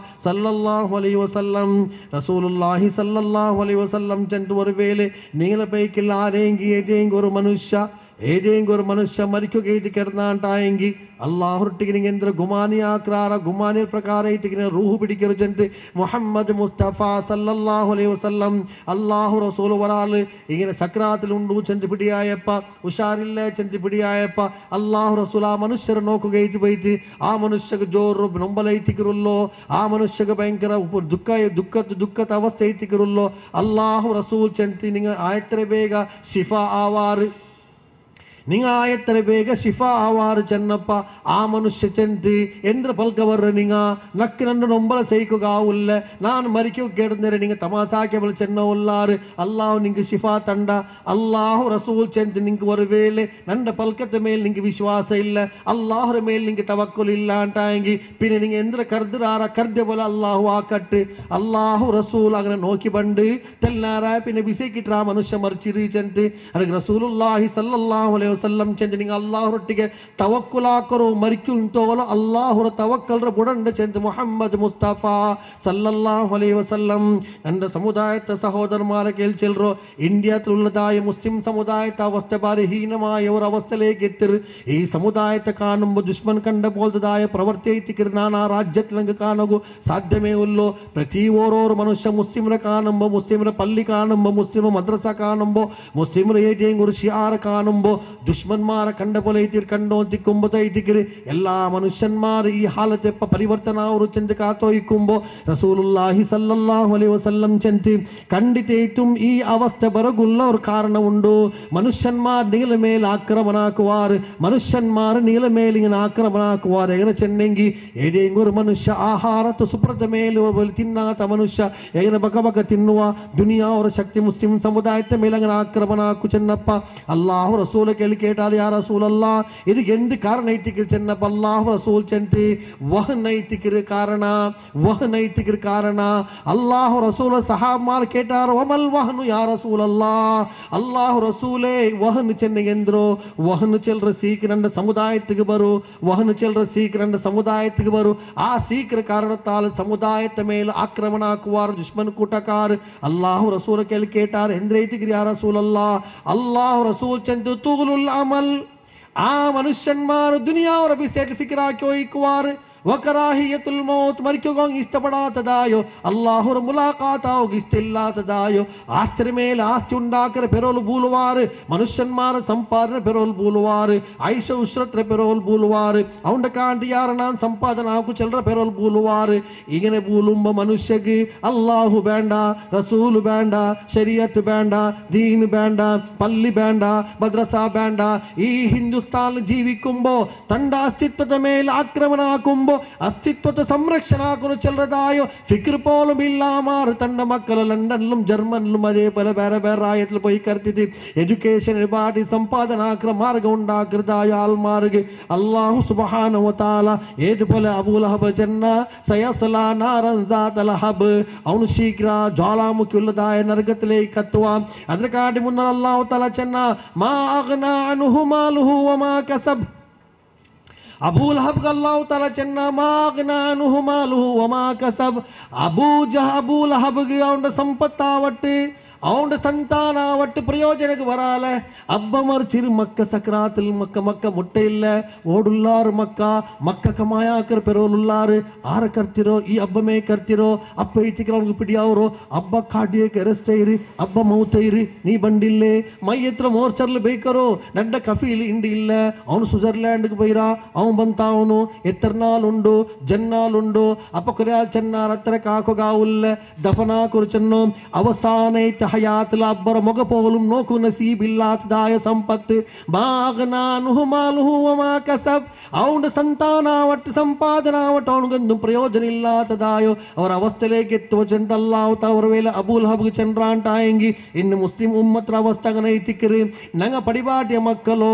സല്ലല്ലാഹു അലൈഹി വസല്ലം. റസൂലുള്ളാഹി സല്ലല്ലാഹു അലൈഹി വസല്ലം ചെന്ത് ഒരു വേല നിങ്ങളെ പൈക്കിൽ ആരെങ്കിൽ ഏതെങ്കിലും ഒരു മനുഷ്യ മരിക്കുകയും കിടന്നാണ്ടായെങ്കിൽ അള്ളാഹുട്ടിಗೆ ನಿಂಗೆಂದ್ರ ಗುಮಾನಿ ಆಕ್ರಾರ ಗುಮಾನಿ ಪ್ರಕಾರ ಐತಿಗೆ ರೂಹು പിടിക്കರು ചെന്ന് മുഹമ്മദ് മുസ്തഫ സല്ലല്ലാഹു അലൈഹി വസല്ലം അല്ലാഹു റസൂൽ വരാൽ ഇങ്ങനെ സക്രാത്തിലുണ്ടു ചെന്ന് പിടിയായപ്പ ഉഷാറില്ല ചെന്ന് പിടിയായപ്പ അല്ലാഹു റസൂൽ ആ മനുഷ്യരെ നോക്കുകയും പോയിട്ട് ആ മനുഷ്യക്ക് ജോರು നൊമ്പലೈತಿಗಿರುಲ್ಲೋ, ಆ ಮನುಷ್ಯಗೆ ಭಯಂಕರ ದುಃಖದ ಅವಸ್ಥೆ ಐತಿಗಿರುಲ್ಲೋ. ಅಲ್ಲಾಹು ರಸೂಲ್ ಚೆಂತಿ ನಿಂಗ ಆಯತ್ತರೆ ಬೇಗ ಶಿಫಾ ಆವಾರು നിങ്ങൾ ആയത്ര ಬೇಗ ಶಿಫಾ ಆವಾರು ಚೆನ್ನಪ್ಪ. ಆ ಮನುಷ್ಯ ಚೆಂತಿ ಎಂದ್ರ ಪಲ್ಕವರ್ರ ನಿಂಗ ನಕ್ಕೆ ನನ್ನ ನೊಂಬಲ ಸೈಕುಗಾವುಲ್ಲ ನಾನು ಮರಿಕೆ ಕೇಳಿದ್ರೆ ನಿಂಗೆ ತಮಾಸಾಕೆ ಬಲ ಚೆನ್ನವುಲ್ಲಾರು ಅಲ್ಲಾಹು ನಿಂಗೆ ಶಿಫಾ ತಂಡ. ಅಲ್ಲಾಹು ರಸೂಲ್ ಚೆಂತಿ ನಿಂಗೆ ಒಂದು ವೇಳೆ ನನ್ನ ಪಲ್ಕದ ಮೇಲೆ ನಿಂಗೆ ವಿಶ್ವಾಸ ಇಲ್ಲ, ಅಲ್ಲಾಹರ ಮೇಲೆ ನಿಂಗೆ ತವಕ್ಕುಲ್ ಇಲ್ಲ ಅಂಟಾಂಗಿ പിന്നെ നിങ്ങൾ എന്ത്ര കരുതറാറ കരുത പോലെ അല്ലാഹു ആക്കട്ട്. അല്ലാഹു റസൂൽ അങ്ങനെ നോക്കി പണ്ട് തെല്ലാറായ പിന്നെ ബിസൈക്കിട്ട് ആ മനുഷ്യ മറിച്ചിരി ചെന്ത് ಅದಕ್ಕೆ റസൂലുള്ളാഹി സല്ലല്ലാഹു അലൈഹി വസല്ലം ചെന്ന് നിങ്ങൾ അല്ലാഹുറൊಟ್ಟಿಗೆ തവക്കുലാക്കറോ മരിക്കുന്തോലോ അല്ലാഹുറ തവക്കൽറ ബുടണ്ട ചെന്ന് മുഹമ്മദ് മുസ്തഫ സല്ലല്ലാഹു അലൈഹി വസല്ലം. എൻ്റെ സമുദായത്തെ സഹോദരന്മാരെ കേൾച്ചെൽറോ ഇന്ത്യത്തിലുള്ളതായ മുസ്ലിം സമുദായത്തെ അവസ്ഥ ഭാരി ഹീനമായ ഒരു അവസ്ഥയിലേക്ക് എത്തിർ. ഈ സമുദായത്തെ കാണുമ്പോൾ ദുഷ്മൻ കണ്ട പോലതായ പ്രവർത്തിക്ക് നാനാ രാജ്യത്തിൽ നമുക്ക് കാണുക സാധ്യമേ ഉള്ളൂ. പ്രതി ഓരോരോ മനുഷ്യ മുസ്ലിമിനെ കാണുമ്പോൾ, മുസ്ലിമിനെ പള്ളി കാണുമ്പോൾ, മുസ്ലിം മദ്രസ കാണുമ്പോൾ, മുസ്ലിമിനെ ഏതെങ്കിലും ഒരു ഷിയാർ കാണുമ്പോൾ ദുഷ്മന്മാരെ കണ്ട പോലെ കണ്ടോത്തിക്കുമ്പോഴത്തേക്ക് എല്ലാ മനുഷ്യന്മാർ ഈ ഹാലത്തെ പരിവർത്തന ಅವರು ಚೆಂದ ಕಾತೋಯ್ക്കുമ്പോൾ റസൂലുള്ളാഹി സല്ലല്ലാഹു അലൈഹി വസല്ലം ചെന്തി ಖಂಡಿತೇറ്റും ഈ അവസ്ഥ ಬರಗುಲ್ಲ ഒരു കാരണമുണ്ട്. മനുഷ്യന്മാർ നിങ്ങളുടെ മേൽ ആക്രമണാക്കുവാർ, മനുഷ്യന്മാർ നിങ്ങളുടെ മേൽ ഇങ്ങനെ ആക്രമണാക്കുവാർ എങ്ങനെ ചെന്നെങ്കിൽ ഏതെങ്കിലും ഒരു മനുഷ്യ ആഹാരത്തെ സുപ്രത മേൽ തിന്നാത്ത മനുഷ്യ എങ്ങനെ ബക തിന്നുವ ദുനിയാവರ ശക്തി മുസ്ലിം സമുദായത്തെ മേൽ അങ്ങനെ ആക്രമണാക്കു ചെന്നപ്പ അല്ലാഹു റസൂലെ കേട്ടാൽ യാ റസൂലല്ലാ ഇത് എന്ത് കാരണ ಐತಿಗೆ ಚೆನ್ನಪ್ಪ ಅಲ್ಲಾಹು ರಸೂಲ್ ಚೆಂತಿ ವಹ ನೈತಿಕರ ಕಾರಣ ಅಲ್ಲಾಹು ರಸೂಲ ಸಹಾಬಾರ್ ಕೇಟಾರ ವಮಲ್ ವಹನು ಯಾ ರಸೂಲಲ್ಲಾ. ಅಲ್ಲಾಹು ರಸೂಲೇ ವಹನು ಚೆನ್ನೆಗೆಂದ್ರು ವಹನು ಚೆಲ್ರ ಸೀಕ್ ನನ್ನ ಸಮುದಾಯತ್ತಿಗೆ ಬರು, ವಹನು ಚೆಲ್ರ ಸೀಕ್ ನನ್ನ ಸಮುದಾಯತ್ತಿಗೆ ಬರು. ಆ ಸೀಕ್ರ ಕಾರಣತ್ತಾಲ್ ಸಮುದಾಯದ ಮೇಲೆ ಆಕ್ರಮಣ ಹಾಕುವಾರು ದುಶ್ಮನ್ ಕೂಟಕಾರ ಅಲ್ಲಾಹು ರಸೂಲ ಕೇಟಾರ ಎಂದ್ರೈತಿಗಿರಿ ಯಾ ರಸೂಲಲ್ಲಾ. ಅಲ್ಲಾಹು ರಸೂಲ್ ಚೆಂದು ತೂಗುಲುಲ್ ಅಮಲ್ ആ മനുഷ്യന്മാർ ദുനിയാവറെ ബിസേറ്റ് ഫിക്റാക്കി ഒഴിക്കുവാർ വകറാഹിയത്തുൽ മൗത്ത് മരിക്കുക ഇഷ്ടപ്പെടാത്തതായോ അല്ലാഹുര മുലാഖാത്താവുക ഇഷ്ടമില്ലാത്തതായോ ആസ്തിയുടെ മേൽ ആസ്തി ഉണ്ടാക്കുന്ന പെരോൽ ബൂലുവാറ് മനുഷ്യന്മാരെ സമ്പാദന പെരോൽ ബൂലുവാറ് ഐഷ ഉഷ്രത്ര പെരോൽ ബൂലുവാറ് അവൻ്റെ കാണ്ടി യാരണാൻ സമ്പാദന ആക്കു ചിലര പെരോൽ ബൂലുവാറ്. ഇങ്ങനെ ബൂലുമ്പോൾ മനുഷ്യക്ക് അല്ലാഹു വേണ്ട, റസൂൽ വേണ്ട, ശരീഅത്ത് വേണ്ട, ദീൻ വേണ്ട, പള്ളി വേണ്ട, മദ്രസ വേണ്ട. ഈ ഹിന്ദുസ്ഥാനിൽ ജീവിക്കുമ്പോൾ തൻ്റെ അസ്തിത്വത്തെ മേൽ ആക്രമണമാക്കുമ്പോൾ ಕಲಿಯುಂಬೋ ಅಸ್ತಿತ್ವದ ಸಂರಕ್ಷಣಾಕನು ಚೆಲ್ಲದಾಯೋ ಫಿಕ್ರ್ ಪೋಲು ಬಿಲ್ಲ ಮಾರು ತಂಡ ಮಕ್ಕಳು ಲಂಡನ್ಲು ಜರ್ಮನ್ಲು ಅದೇ ಪಲ ಬೇರೆ ಬೇರೆ ರಾಯತ್ಲು போய் ಕರ್ತಿದ್ದಿ ಎಜುಕೇಶನ್ ಬಾಟಿ ಸಂಪಾದನಾಕ್ರ ಮಾರ್ಗ ಉಂಡಾಕೃದಾಯೋ ಆಲ್ಮಾರ್ಗೆ ಅಲ್ಲಾಹು ಸುಬ್ಹಾನಹು ವ ತಆಲಾ ಏದು ಪಲ ಅಬೂ ಲಹಬ್ ಜನ್ನ ಸಯಸ್ಲಾ ನಾರನ್ ज़ात ಲಹಬ್ ಅವನು ಶೀಘ್ರ ಜ್ವಾಲಾಮುಖಿ ಉಲ್ಲದಾಯ ನರಕത്തിലേക്ക് ಕತ್ತುವ ಅದಕ್ಕಾಗಿ ಮುನ್ನ ಅಲ್ಲಾಹು ತಆಲಾ ಚೆನ್ನ ಮಾ ಅಗ್ನಾ ಅನ್ಹು ಮಾಲುಹು ವ ಮಾ ಕಸಬ್ ಅಬೂ ಲಹಬ್ ಅಲ್ಲಾಹು ತಆಲಾ ಚೆನ್ನ ಮಾ ಅಗ್ನಾ ಅನ್ಹು ಮಾಲುಹು ವ ಮಾ ಕಸಬ್ ಅಬೂ ಲಹಬ್ಗೆ ಅವನ ಸಂಪತ್ತಾವಟ್ಟು ಅವನ ಸಂತಾನಾವಟ್ಟು ಪ್ರಯೋಜನಕ್ಕೆ ಬರಾಲ ಅಬ್ಬ ಮರ್ಚಿರು ಮಕ್ಕ ಸಕ್ರಾತಿಲ್ ಮಕ್ಕ ಮುಟ್ಟೆ ಇಲ್ಲ ಓಡುಲ್ಲಾರು ಮಕ್ಕ ಕಮಾಯಾಕರ್ ಪೆರೋಲುಲ್ಲಾರು ಆರ ಕರ್ತಿರೋ ಈ ಅಬ್ಬ ಮೇ ಕರ್ತಿರೋ ಅಪ್ಪ ಐತಿಕರ ಅವ್ನಿಗೆ ಪಿಡಿಯವರು ಅಬ್ಬ ಕಾಡಿಯೋಕೆ ಎರೆಸ್ತೈರಿ ಅಬ್ಬ ಮೌತೈರಿ ನೀ ಬಂಡಿಲ್ಲೇ ಮೈ ಹತ್ರ ಮೋರ್ಸರ್ಲು ಬೇಕರೋ ನಡ್ಡ ಕಫೀಲ್ ಇಂಡಿ ಇಲ್ಲ ಅವನು ಸ್ವಿಟ್ಜರ್ಲ್ಯಾಂಡ್ಗೆ ಬೈರಾ ಅವನು ಬಂತ ಅವನು ಎತ್ತರ್ನಾಲುಂಡು ಜನ್ನಾಲುಂಡು ಅಪ್ಪ ಕೊರಿಯಾ ಚೆನ್ನಾರ ಹತ್ರ ಕಾಕೋಗಾವುಲ್ಲ ದಫನಾ ಕುರ್ಚನ್ನು ಅವಸಾನ ಐತ ಹಯಾತ್ಲ ಅಬ್ಬರ ಮೊಗ ಪೋಲುಂ ನೋಕು ನಸೀಬಿಲ್ಲಾತದಾಯ ಸಂಪತ್ತು ಬಾಗನಾನುಹು ಮಾಲುಹು ವ ಮಾ ಕಸಬ್ ಅವನ ಸಂತಾನಾವಟ್ಟು ಸಂಪಾದನಾವಟ್ಟು ಅವನಿಗೊಂದು ಪ್ರಯೋಜನ ಇಲ್ಲಾತದಾಯೋ ಅವರ ಅವಸ್ಥೆಲೇಗೆ ಎತ್ತುವ ಚೆಂದಲ್ಲಾವು ಅವರ ವೇಳೆ ಅಬೂ ಲಹಬ್ಗೆ ಚಂದ್ರಾಂಟಾಯಂಗಿ ಇನ್ನು ಮುಸ್ಲಿಂ ಉಮ್ಮತ್ರ ಅವಸ್ಥಾಗನ ಐತಿಕ್ಕಿರಿ ನಂಗ ಪಡಿಬಾಟಿಯ ಮಕ್ಕಳು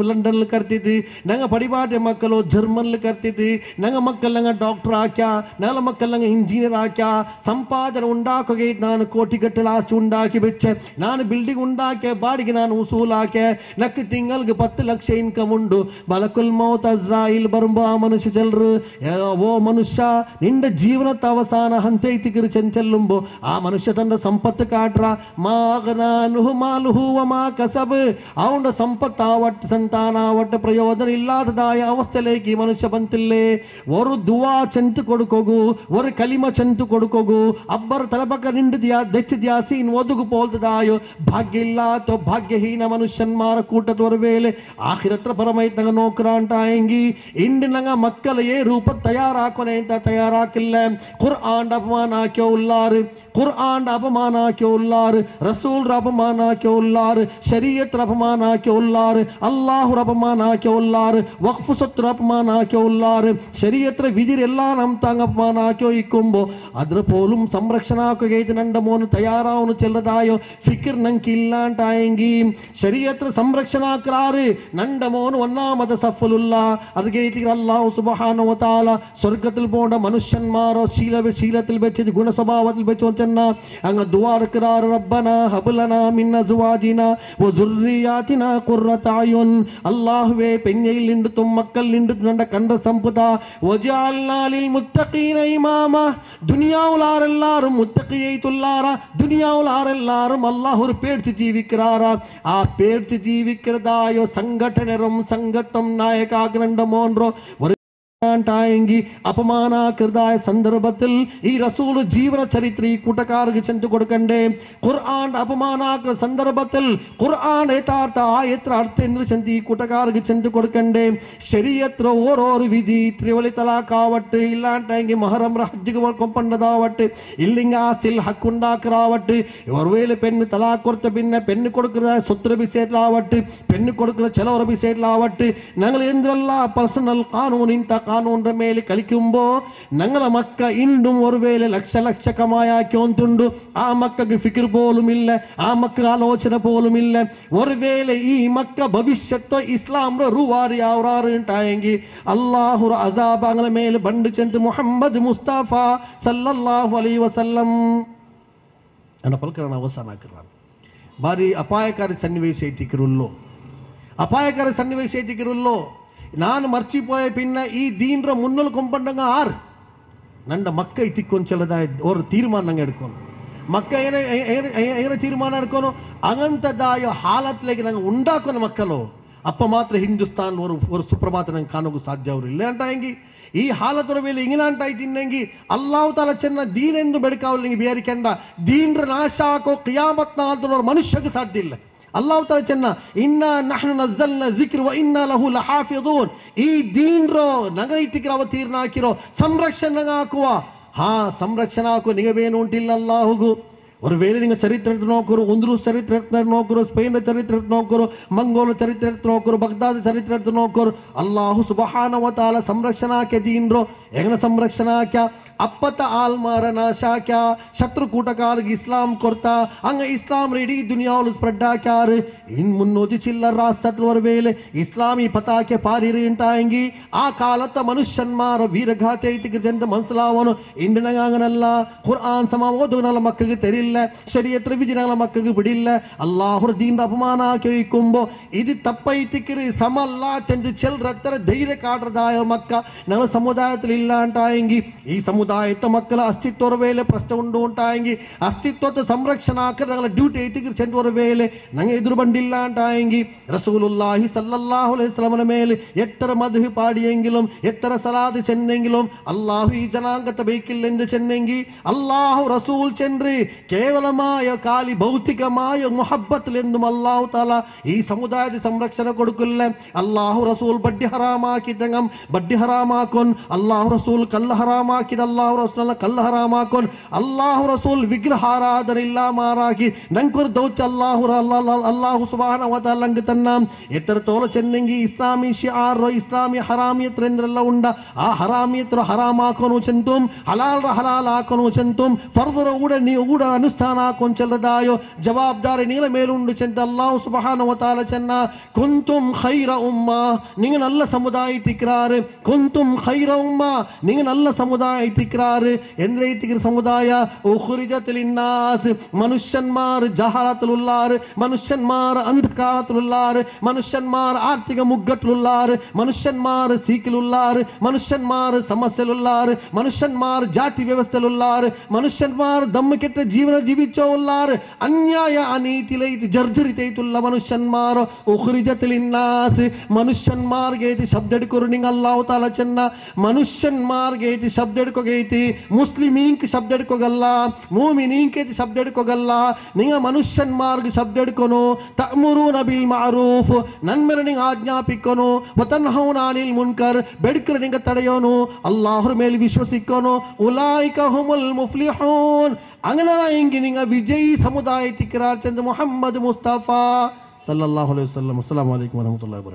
ಲಂಡನ್ಲು ಕರ್ತಿದ್ದಿ ನಂಗ ಪಡಿಬಾಟಿಯ ಮಕ್ಕಳು ಜರ್ಮನ್ಲು ಕರ್ತಿದ್ದಿ ನಂಗ ಮಕ್ಕಳಂಗ ಡಾಕ್ಟರ್ ಹಾಕ್ಯಾ ನಲ್ಲ ಮಕ್ಕಳಂಗ ಇಂಜಿನಿಯರ್ ಹಾಕ್ಯಾ ಸಂಪಾದನೆ ಉಂಡಾಕೋಗೆ ನಾನು ಕೋಟಿಗಟ್ಟಲೆ ಆಸ್ತಿ ಉಂಡಾಕಿ ಬೆಚ್ಚೆ ನಾನು ಬಿಲ್ಡಿಂಗ್ ಉಂಡಾಕೆ ಬಾಡಿಗೆ ನಾನು ಉಸೂಲ್ ಹಾಕೆ ನಕ್ಕ ತಿಂಗಳಿಗೆ 10 ಲಕ್ಷ ಇನ್ಕಮ್ ಉಂಡು ಬಲಕುಲ್ ಮೌತ್ ಅಜ್ರಾಯಿಲ್ ಬರುಂಬ ಮನುಷ್ಯ ಜಲ್ರು ಓ ಮನುಷ್ಯ ನಿಂದ ಜೀವನದ ಅವಸಾನ ಹಂತೈತಿಗಿರು ಚೆಂಚಲ್ಲುಂಬು ಆ ಮನುಷ್ಯ ತಂಡ ಸಂಪತ್ತು ಕಾಟ್ರ ಮಾಗನಾನುಹು ಮಾಲುಹು ವ ಮಾ ಕಸಬ್ ಅವನ ಸಂಪತ್ತಾವಟ್ಟು ಸಂತಾನಾವಟ್ಟು ಪ್ರಯೋಜನ ಇಲ್ಲಾದದಾಯ ಅವಸ್ಥೆಲೇಕಿ ಮನುಷ್ಯ ಬಂತಿಲ್ಲೇ ஒரு ದುವಾ ಚೆಂತು ಕೊಡುಕೋಗು ஒரு ಕಲಿಮ ಚೆಂತು ಕೊಡುಕೋಗು ಅಬ್ಬರ ತಲಬಕ ನಿಂಡಿದ್ಯಾ ದೆಚ್ಚಿದ್ಯಾ ಸೀನ್ ಒದುಗು ಪೋಲ್ತದಾಯೋ ಭಾಗ್ಯ ಇಲ್ಲ ತೋ ಭಾಗ್ಯಹೀನ ಮನುಷ್ಯನ್ಮಾರ ಕೂಟದವರ ವೇಳೆ ಆಖಿರತ್ರ ಪರಮೈತಂಗ ನೋಕ್ರಾಂಟಾಯಂಗಿ ಇಂಡಿ ನಂಗ ಮಕ್ಕಳ ಏ ರೂಪ ತಯಾರಾಕೋನೆ ಅಂತ ತಯಾರಾಕಿಲ್ಲ ಕುರ್ಆನ್ ಅಪಮಾನ ಹಾಕ್ಯೋ ಉಲ್ಲಾರು ಕುರ್ಆನ್ ಅಪಮಾನ ಹಾಕ್ಯೋ ಉಲ್ಲಾರು ರಸೂಲ್ ಅಪಮಾನ ಹಾಕ್ಯೋ ಉಲ್ಲಾರು ಶರೀಯತ್ ಅಪಮಾನ ಹಾಕ್ಯೋ ಉಲ್ಲಾರು ಅಲ್ಲಾಹು ಅಪಮಾನ ಹಾಕ್ಯೋ ಉಲ್ಲಾರು ವಕ್ಫ್ ಸತ್ರ ಅಪಮಾನ ಹಾಕ್ಯೋ ಉಲ್ಲಾರು ಶರೀಯತ್ರ ವಿಧಿರೆಲ್ಲ ನಮ್ಮ ತಾಂಗ ಅಪಮಾನ ಹಾಕ್ಯೋ ಇಕ್ಕೊಂಬೋ ಅದ್ರ ಪೋಲುಂ ಸಂರಕ್ಷಣಾ ಹಾಕೋಗೈತೆ ನಂಡ ಮೋನು ತಯಾರಾವನು ಚೆಲ್ಲದಾಯೋ ಫಿಕ್ರ್ ನಂಗೆ ಇಲ್ಲಾಂಟಾಯಂಗಿ ಶರೀಯತ್ರ ಸಂರಕ್ಷಣಾಕ್ರಾರು ನಂಡ ಮೋನು ಒನ್ನಾಮದ ಸಫಲುಲ್ಲ ಅದಕ್ಕೆ ಅಲ್ಲಾಹು ಸುಬ್ಹಾನಹು ವ ತಆಲಾ ಸ್ವರ್ಗത്തിൽ പോണ്ട മനുഷ്യന്മാരോ ശീലത്തിൽ വെച്ച് ഗുണ സ്വഭാവത്തിൽ വെച്ച് ചെന്ന അങ്ങ് ദുആർക്കറാർ റബ്ബന ഹബ്ലനാ മിൻ അസ്വാജിനാ വ ദുർരിയാതിനാ ഖുർറത അയുൻ അല്ലാഹുവേ പെഞ്ഞയിൽ നിണ്ടും മക്കൾ നിണ്ടും നണ്ട കണ്ട സമ്പത വജഅൽനാ ലിൽ മുത്തഖീന ഇമാമ ദുനിയാവുലാരെല്ലാരും മുത്തഖിയൈതുല്ലാര ദുനിയാവുലാരെല്ലാരും അല്ലാഹുർ പേടിച്ച് ജീവിക്കറാര ആ പേടിച്ച് ജീവിക്കറതായോ സംഘടനരും സംഘത്തും നായകാഗ്രണ്ട മോൻറോ ായെങ്കിൽ അപമാനാകൃതായ സന്ദർഭത്തിൽ ഈ റസൂൽ ജീവന ചരിത്ര ഈ കൂട്ടക്കാർക്ക് ചെന്ന് കൊടുക്കണ്ടേ ഖുർആൻ അപമാനാകൃത സന്ദർഭത്തിൽ ഖുർആൻ യഥാർത്ഥ ആയത്ര അർത്ഥം ചെന്ന് ഈ കൂട്ടക്കാർക്ക് ചെന്ന് കൊടുക്കണ്ടേ ശരീഅത്ര ഓരോരു വിധി ത്രിവളി തലാഖാവട്ടെ ഇല്ലാണ്ടെങ്കിൽ മഹറം ഹജ്ജിക്ക് കൊണ്ടതാവട്ടെ ഇല്ലെങ്കിൽ ആസ്തിൽ ഹക്കുണ്ടാക്കറാവട്ടെ ഒരുവേള പെണ്ണ് തലാഖ് കൊടുത്ത പിന്നെ പെണ്ണ് കൊടുക്കുന്ന സ്വത്ത് വിഷയത്തിലാവട്ടെ പെണ്ണ് കൊടുക്കുന്ന ചിലവർ വിഷയത്തിലാവട്ടെ ഞങ്ങൾ എന്തെല്ല പേഴ്സണൽ കാനൂൻ ಇಂಥ ಕಾನೂನರ ಮೇಲೆ ಕಲಿಕುಂಬೋ ನಂಗಲ ಮಕ್ಕ ಇಂಡು ಒಂದು ವೇಳೆ ಲಕ್ಷ ಕಮಾಯಾಕ್ಯೊಂದುಂಡು ಆ ಮಕ್ಕಗೆ ಫಿಕ್ರ್ ಪೋಲುಂ ಇಲ್ಲ ಆ ಮಕ್ಕ ಆಲೋಚನೆ ಪೋಲುಂ ಇಲ್ಲ ಒಂದು ವೇಳೆ ಈ ಮಕ್ಕ ಭವಿಷ್ಯತ್ತು ಇಸ್ಲಾಂರ ರೂವಾರಿ ಯಾವ್ರಾರು ಉಂಟಾಯಂಗಿ ಅಲ್ಲಾಹುರ ಅಜಾಬ್ ಅಂಗಲ ಮೇಲೆ ಬಂಡು ಚೆಂದು ಮುಹಮ್ಮದ್ ಮುಸ್ತಫಾ ಸಲ್ಲಲ್ಲಾಹು ಅಲೈಹಿ ವಸಲ್ಲಂ ನನ್ನ ಪಲ್ಕರಣ ಅವಸಾನ ಹಾಕಿರ್ರಾನು ಬಾರಿ ಅಪಾಯಕಾರಿ ಸನ್ನಿವೇಶ ಐತಿಕಿರುಲ್ಲೋ ಅಪಾಯಕಾರಿ ಸನ್ನಿವೇಶ ಐತಿಕಿರುಲ್ಲೋ ನಾನು ಮರ್ಚಿಪೋಯ ಪಿನ್ನ ಈ ದೀನ್ರ ಮುನ್ನಲು ಕೊಂಪಂಡಂಗ ಆರ್ ನಂಡ ಮಕ್ಕ ಇತ್ತಿಕ್ಕೊಂಚಲದ ಅವ್ರ ತೀರ್ಮಾನ ನಂಗೆ ಎಡ್ಕೊಂಡು ಮಕ್ಕ ಏನ ತೀರ್ಮಾನ ಎಡ್ಕೊನು ಅಂಗಂತದಾಯ ಹಾಲತ್ಲೆಗೆ ನಂಗೆ ಉಂಡಾಕೋನ ಮಕ್ಕಳು ಅಪ್ಪ ಮಾತ್ರ ಹಿಂದೂಸ್ತಾನ್ ஒரு ಸುಪ್ರಭಾತ ನಂಗೆ ಕಾಣೋಕು ಸಾಧ್ಯ ಅವರು ಇಲ್ಲ ಅಂತ ಹೆಂಗಿ ಈ ಹಾಲತರ ಮೇಲೆ ಹಿಂಗಿನ ಅಂಟಾಯ್ತು ಇನ್ನಂಗಿ ಅಲ್ಲಾಹು ತಾಲ ಚೆನ್ನ ದೀನೆಂದು ಬೆಡಕಾವಲಿಂಗಿ ಬೇರಿಕೆಂಡ ದೀನ್ರ ನಾಶ ಹಾಕೋ ಕಿಯಾಮತ್ ನಾಲ್ದವ್ರ ಮನುಷ್ಯಗೆ ಸಾಧ್ಯ ಇಲ್ಲ ಅಲ್ಲಾಹು ತಾಲ ಚೆನ್ನ ಇನ್ನ ನಹ್ನು ನಜ್ಜಲ್ನ ಜಿಕ್ರ್ ವ ಇನ್ನ ಲಹು ಲಹಾಫಿದೂನ್ ಈ ದೀನ್ರೋ ನಗ ಇಟ್ಟಿಕ್ರ ಅವತೀರ್ಣ ಹಾಕಿರೋ ಸಂರಕ್ಷಣೆ ಹಾಕುವ ಹಾ ಸಂರಕ್ಷಣೆ ಹಾಕುವ ನಿಗವೇನು ಉಂಟಿಲ್ಲ ಅಲ್ಲಾಹುಗು ஒரு வேளை நீங்கள் சரித்திர எடுத்து நோக்கிறோம், உந்துருஸ் சரித்திர எடுத்து நோக்கிறோம், ஸ்பெயின் சரித்திர எடுத்து நோக்கிறோம், ಮಂಗೋಲ ಚರಿತ್ರೆ எடுத்து நோக்கிறோம், பக்தாத் ಚರಿತ್ರೆ எடுத்து நோக்கிறோம். ಅಲ್ಲಾಹು ಸುಬ್ಹಾನಹು ವ ತಆಲಾ ಸಂರಕ್ಷಣಾ ಕೆ ದೀನ್ರೋ ಹೆಂಗನ ಸಂರಕ್ಷಣಾ ಕ್ಯಾ ಅಪ್ಪತ್ತ ಆಲ್ಮಾರ ನಾಶ ಕ್ಯಾ ಶತ್ರು ಕೂಟಕಾರಿಗೆ ಇಸ್ಲಾಂ ಕೊರ್ತಾ ಹಂಗ ಇಸ್ಲಾಂ ಇಡೀ ದುನಿಯಾವಲು ಸ್ಪ್ರೆಡ್ ಹಾಕ್ಯಾರು. ಇನ್ ಮುನ್ನೂತಿ ಚಿಲ್ಲರ ರಾಷ್ಟ್ರದವರ ವೇಳೆ ಇಸ್ಲಾಮಿ ಪತಾಕೆ ಪಾರಿರಿ ಉಂಟಾಯಂಗಿ ಆ ಕಾಲತ್ತ ಮನುಷ್ಯನ್ಮಾರ ವೀರಗಾತೆ ಐತಿಗೆ ಜಂತ ಮನ್ಸಲಾವನು ಇಂಡಿನಂಗನಲ್ಲ ಕುರ್ಆನ್ ಸಮ ಓದುವನಲ್ಲ ಮಕ್ಕಳಿಗೆ ತೆರಿಲ್ಲ, ಶರೀಯತ್ರ ವಿಧಿನಗಳ ಮಕ್ಕಳಿಗೆ ಬಿಡಿಲ್ಲ, ಅಲ್ಲಾಹುರ ದೀನ್ ಅಪಮಾನ ಕೇಳಿಕೊಂಬೋ ಇದು ತಪ್ಪೈತಿಕ್ಕಿರಿ ಸಮಲ್ಲ ಚೆಂದು ಚೆಲ್ರತ್ತರ ಧೈರ್ಯ ಕಾಡ್ರದಾಯ ಮಕ್ಕ ഞങ്ങൾ സമുദായത്തിൽ ഇല്ലാണ്ടായെങ്കിൽ ഈ സമുദായത്തെ മക്കളെ അസ്തിത്വ വേല പ്രശ്നം ഉണ്ടായെങ്കിൽ അസ്തിത്വത്തെ സംരക്ഷണാക്കാൻ ഞങ്ങളെ ഡ്യൂട്ടി എത്തിക്ക് ചെന്ന വേല ഞങ്ങൾ എതിർബണ്ടില്ലാണ്ടായെങ്കിൽ റസൂലുള്ളാഹി സല്ലല്ലാഹു അലൈഹി വസല്ലമയുടെ മേൽ എത്ര മദ്ഹ് പാടിയെങ്കിലും എത്ര സലാത്ത് ചെന്നെങ്കിലും അല്ലാഹു ഈ ജനാംഗത്തെ ബൈക്കില്ലെന്ന് ചെന്നെങ്കിൽ അല്ലാഹു റസൂൽ ചെன்று കേവലമായ കാലി ഭൗതികമായ മുഹബ്ബത്തിലെന്നും അല്ലാഹു തആല ഈ സമുദായത്തെ സംരക്ഷണ കൊടുക്കില്ല. അല്ലാഹു റസൂൽ ബഡ്ഡി ഹറാമാക്കിതങ്ങം ബഡ്ഡി ഹറാമാക്കൊൻ, അല്ലാഹു റസൂൽ കല്ല് ഹറാമാക്കിದ അല്ലാഹു റസൂൽ കല്ല് ഹറാമാക്കൊൻ, അല്ലാഹു റസൂൽ വിഗ്രഹാരാധന ഇല്ലാമാറാക്കി ഞങ്ങൾക്കൊരു ദൗത്യ അല്ലാഹു സുബ്ഹാനഹു വ തആല ഞങ്ങൾക്ക് തന്നാം. എത്രത്തോളം ചെന്നെങ്കിൽ ഇസ്ലാമി ഷിആർ ഇസ്ലാമി ഹറാമിയത്രെಲ್ಲ ಉಂಡ ಆ ಹರಾಮಿಯತ್ರ ಹರಾಮಾಕೋನು ಚೆಂತುಂ ಹಲಾಲ್ರ ಹಲಾಲ್ ಹಾಕೋನು ಚೆಂತುಂ ಫರ್ದರ ಊಡ ಅನುಷ್ಠಾನ ಹಾಕೊಂಡು ಚೆಲ್ಲದಾಯೋ ಜವಾಬ್ದಾರಿ ನೀಲ ಮೇಲುಂಡು ಚೆಂತ ಅಲ್ಲಾಹು ಸುಬ್ಹಾನಹು ವ ತಆಲ ಚೆನ್ನ ಕುಂತುಂ ಖೈರ ಉಮ್ಮಾ നിങ്ങൾ നല്ല സമുദായത്തിക്രാറ് കുന്തും ഖൈറ ഉമ്മ നിങ്ങൾ നല്ല സമുദായത്തിക്രാറ് എന്തിനൈത്തിക്ര സമുദായ ഉഖ്രിജത് ലിന്നാസ് മനുഷ്യന്മാർ ജഹാലത്തിലുള്ളാറ്, മനുഷ്യന്മാർ അന്ധകാരത്തിലുള്ളാറ്, മനുഷ്യന്മാർ ആർത്ഥിക മുഗ്ഗട്ടിലുള്ളാറ്, മനുഷ്യന്മാർ സീക്കിലുള്ളാറ്, മനുഷ്യന്മാർ സമസ്യയിലുള്ളാറ്, മനുഷ്യന്മാർ ജാതി വ്യവസ്ഥയിലുള്ളാറ്, മനുഷ്യന്മാർ ദമ്മ് കെട്ട ജീവന ജീവിച്ചോ ഉള്ളാറ്, അന്യായ അനീതിയിലൈത്ത് ജർജരിതൈത്തുള്ള മനുഷ്യന്മാർ ഉഖ്രിജത് ലിന്നാസ് ಮನುಷ್ಯನ್ಮಾರ್ಗೆ ಐತಿ ಶಬ್ದ ಹಿಡ್ಕೊರು ನಿಂಗೆ ಅಲ್ಲಾಹು ತಾಲ ಚೆನ್ನ ಮನುಷ್ಯನ್ಮಾರ್ಗೆ ಐತಿ ಶಬ್ದ ಹಿಡ್ಕೋಗೈತಿ, ಮುಸ್ಲಿಮೀಂಕ್ ಶಬ್ದ ಹಿಡ್ಕೋಗಲ್ಲ, ಮೂಮಿನೀಂಕ್ ಐತಿ ಶಬ್ದ ಹಿಡ್ಕೋಗಲ್ಲ, ನಿಂಗ ಮನುಷ್ಯನ್ಮಾರ್ಗೆ ಶಬ್ದ ಹಿಡ್ಕೊನು ತಅಮುರೂನ ಬಿಲ್ ಮಾರೂಫ್ ನನ್ಮೇಲೆ ನಿಂಗೆ ಆಜ್ಞಾಪಿಕೊನು ವತನ್ಹೌನ ಅನಿಲ್ ಮುನ್ಕರ್ ಬೆಡ್ಕರ ನಿಂಗೆ ತಡೆಯೋನು ಅಲ್ಲಾಹರ ಮೇಲೆ ವಿಶ್ವಸಿಕ್ಕೋನು ಉಲಾಯಿಕ ಹುಮುಲ್ ಮುಫ್ಲಿಹೂನ್ ಅಂಗನ ಹಿಂಗೆ ನಿಂಗ ವಿಜಯಿ ಸಮುದಾಯ ತಿಕ್ರಾರ್ ಚಂದ ಮುಹಮ್ಮದ್ ಮುಸ್ತಫಾ ಸಲ್ಲಲ್ಲಾಹು ಅಲೈಹಿ ವಸಲ್ಲಂ. ಅಸ್ಸಲಾಮು ಅಲೈಕುಂ ವರಹಮತುಲ್ಲಾಹಿ ವಬರಕಾತುಹು.